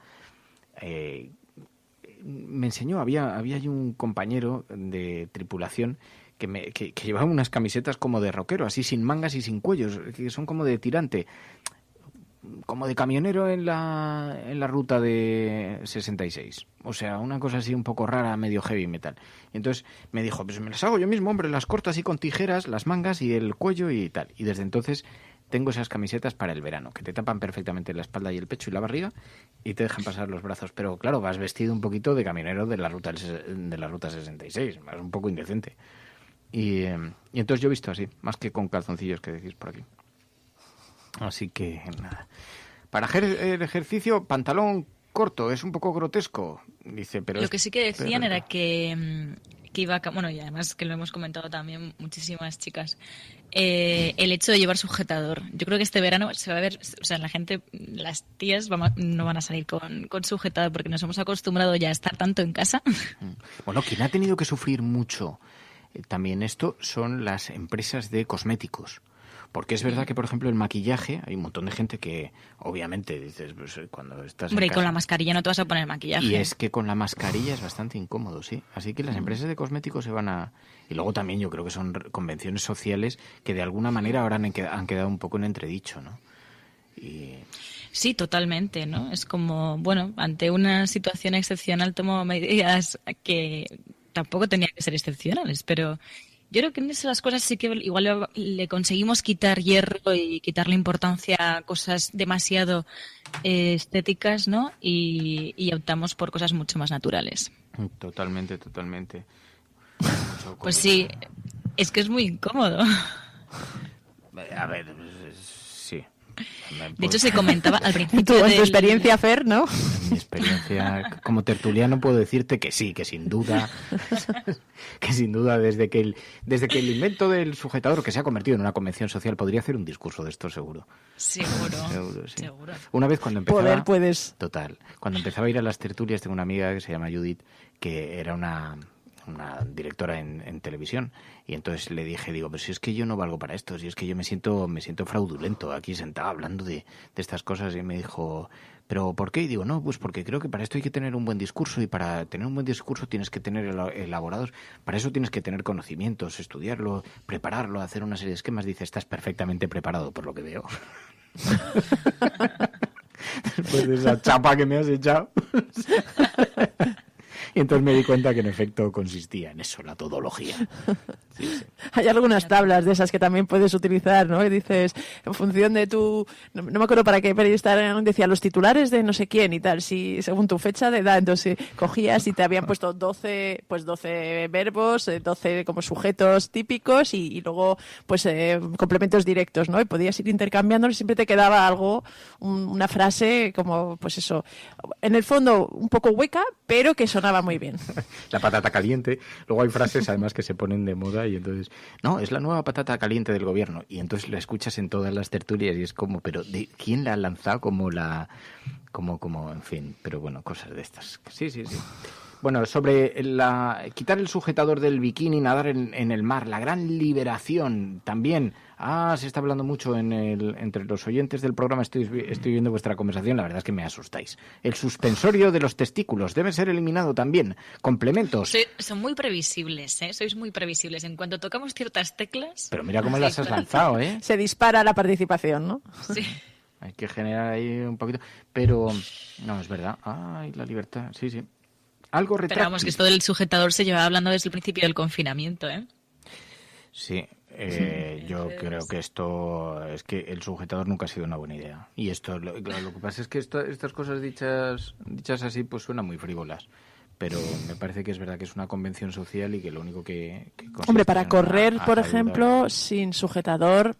me enseñó, había allí un compañero de tripulación que llevaba unas camisetas como de rockero, así sin mangas y sin cuellos, que son como de tirante, como de camionero en la ruta de 66. O sea, una cosa así un poco rara, medio heavy metal. Y entonces me dijo, pues me las hago yo mismo, hombre, las corto así con tijeras, las mangas y el cuello y tal. Y desde entonces tengo esas camisetas para el verano, que te tapan perfectamente la espalda y el pecho y la barriga y te dejan pasar los brazos. Pero claro, vas vestido un poquito de camionero de la ruta 66, es un poco indecente. Y entonces yo he visto así, más que con calzoncillos que decís por aquí. Así que nada. Para hacer el ejercicio, pantalón corto, es un poco grotesco, dice, pero lo que sí que decían era que iba a... Bueno, y además que lo hemos comentado también muchísimas chicas, el hecho de llevar sujetador. Yo creo que este verano se va a ver, o sea, la gente, las tías no van a salir con sujetador porque nos hemos acostumbrado ya a estar tanto en casa. Bueno, quien ha tenido que sufrir mucho también esto son las empresas de cosméticos. Porque es verdad que, por ejemplo, el maquillaje, hay un montón de gente que, obviamente, dices, pues, cuando estás Hombre, en casa, y con la mascarilla no te vas a poner maquillaje. Y es que con la mascarilla es bastante incómodo, sí. Así que las empresas de cosméticos se van a... Y luego también yo creo que son convenciones sociales que de alguna manera ahora han quedado un poco en entredicho, ¿no? Sí, totalmente, ¿no? Es como, bueno, ante una situación excepcional tomo medidas que tampoco tenían que ser excepcionales, pero... Yo creo que en esas cosas sí que igual le conseguimos quitar hierro y quitarle importancia a cosas demasiado estéticas, ¿no? Y optamos por cosas mucho más naturales. Totalmente. Pues sí, es que es muy incómodo. A ver, sí. De hecho, se comentaba al principio en tu experiencia, Fer, ¿no? En mi experiencia como tertuliano puedo decirte que sí, que sin duda, desde que el invento del sujetador, que se ha convertido en una convención social, podría hacer un discurso de esto seguro. Seguro. Una vez cuando empezaba... Poder puedes. Total. Cuando empezaba a ir a las tertulias, tengo una amiga que se llama Judith, que era una directora en televisión, y entonces le dije, pero si es que yo no valgo para esto, si es que yo me siento fraudulento aquí sentado hablando de estas cosas, y me dijo, ¿pero por qué? Y digo, no, pues porque creo que para esto hay que tener un buen discurso, y para tener un buen discurso tienes que tener elaborados, para eso tienes que tener conocimientos, estudiarlo, prepararlo, hacer una serie de esquemas. Dice, estás perfectamente preparado por lo que veo. Después de esa chapa que me has echado. Y entonces me di cuenta que en efecto consistía en eso, la todología. Sí. Hay algunas tablas de esas que también puedes utilizar, ¿no? Y dices, en función de tu... No me acuerdo para qué periodista decía, los titulares de no sé quién y tal, si según tu fecha de edad, entonces cogías y te habían puesto 12 verbos, 12 como sujetos típicos y luego pues complementos directos, ¿no? Y podías ir intercambiando y siempre te quedaba algo, una frase como, pues eso, en el fondo un poco hueca, pero que sonaba muy bien. La patata caliente. Luego hay frases además que se ponen de moda y entonces, no, es la nueva patata caliente del gobierno. Y entonces la escuchas en todas las tertulias y es como, pero ¿de quién la ha lanzado? Como, en fin, pero bueno, cosas de estas. Sí. Bueno, sobre quitar el sujetador del bikini, nadar en el mar, la gran liberación también. Se está hablando mucho entre los oyentes del programa, estoy viendo vuestra conversación, la verdad es que me asustáis. El suspensorio de los testículos debe ser eliminado también. Complementos. Son muy previsibles, ¿eh? Sois muy previsibles. En cuanto tocamos ciertas teclas... Pero mira cómo las has lanzado, ¿eh? Se dispara la participación, ¿no? Sí. Hay que generar ahí un poquito. Pero, no, es verdad. Ay, la libertad, sí. Algo retráctil. Pero vamos, que esto del sujetador se lleva hablando desde el principio del confinamiento, ¿eh? Sí, yo creo que esto es que el sujetador nunca ha sido una buena idea. Y esto, lo que pasa es que estas cosas dichas así, pues suenan muy frívolas. Pero me parece que es verdad que es una convención social y que lo único que hombre, para correr, por ejemplo, sin sujetador,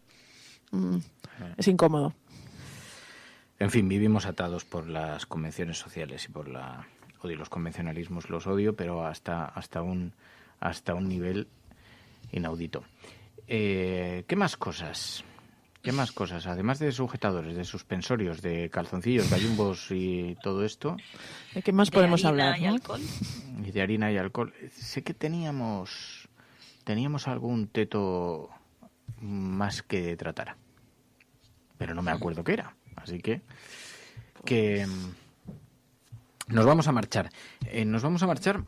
es incómodo. En fin, vivimos atados por las convenciones sociales y por odio los convencionalismos, los odio, pero hasta un nivel inaudito. ¿Qué más cosas? Además de sujetadores, de suspensorios, de calzoncillos, gallumbos y todo esto. ¿De qué más podemos hablar? ¿Y alcohol? Y de harina y alcohol. Sé que teníamos algún teto más que tratar, pero no me acuerdo qué era. Así que nos vamos a marchar.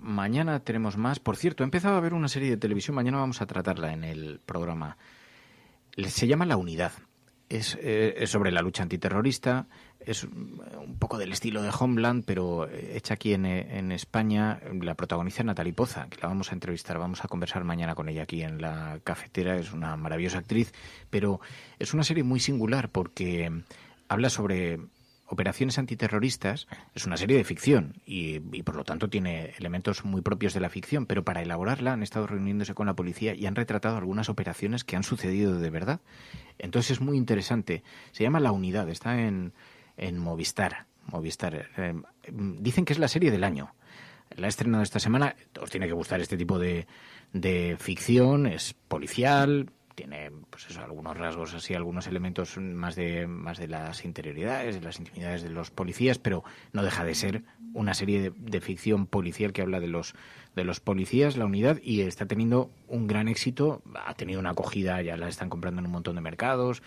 Mañana tenemos más. Por cierto, he empezado a ver una serie de televisión. Mañana vamos a tratarla en el programa. Se llama La Unidad. Es sobre la lucha antiterrorista. Es un poco del estilo de Homeland, pero hecha aquí en España. La protagoniza Natalie Poza, que la vamos a entrevistar. Vamos a conversar mañana con ella aquí en la cafetera. Es una maravillosa actriz, pero es una serie muy singular porque habla sobre operaciones antiterroristas. Es una serie de ficción y por lo tanto tiene elementos muy propios de la ficción, pero para elaborarla han estado reuniéndose con la policía y han retratado algunas operaciones que han sucedido de verdad. Entonces es muy interesante. Se llama La Unidad, está en Movistar. Dicen que es la serie del año. La he estrenado esta semana. Os tiene que gustar este tipo de ficción. Es policial. Tiene, pues eso, algunos rasgos así, algunos elementos más de las interioridades, de las intimidades de los policías, pero no deja de ser una serie de ficción policial que habla de los policías, La Unidad, y está teniendo un gran éxito. Ha tenido una acogida, ya la están comprando en un montón de mercados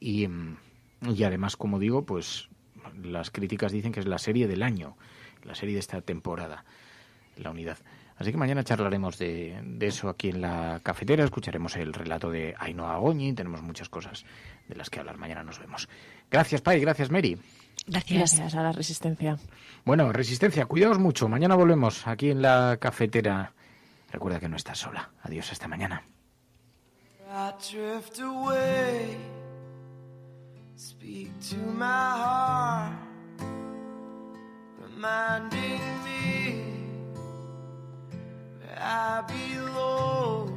y además, como digo, pues las críticas dicen que es la serie del año, la serie de esta temporada, La Unidad. Así que mañana charlaremos de eso aquí en la cafetera, escucharemos el relato de Ainhoa Goñi, tenemos muchas cosas de las que hablar. Mañana nos vemos. Gracias, Pai, gracias, Mary. Gracias a la Resistencia. Bueno, Resistencia, cuidaos mucho. Mañana volvemos aquí en la cafetera. Recuerda que no estás sola. Adiós, hasta mañana. I drift away, speak to my heart, reminding me I belong.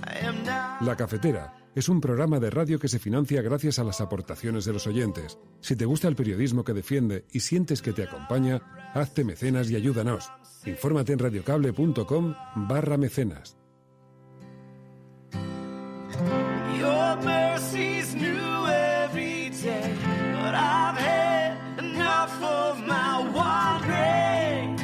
I am now La Cafetera es un programa de radio que se financia gracias a las aportaciones de los oyentes. Si te gusta el periodismo que defiende y sientes que te acompaña, hazte mecenas y ayúdanos. Infórmate en radiocable.com/mecenas. Your mercy's new every day, but I've had enough of my wandering.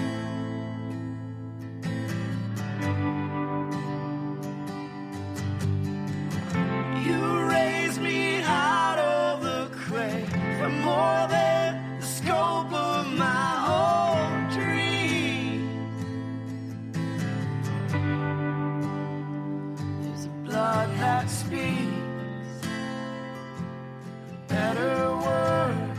You raised me out of the grave for more than the scope of my own dream. There's a blood that speaks better word,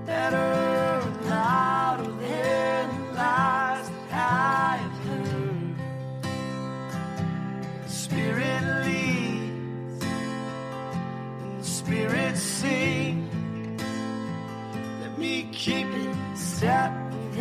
better and louder than the lies that I have heard. The Spirit leads, and the Spirit sings. Let me keep it step with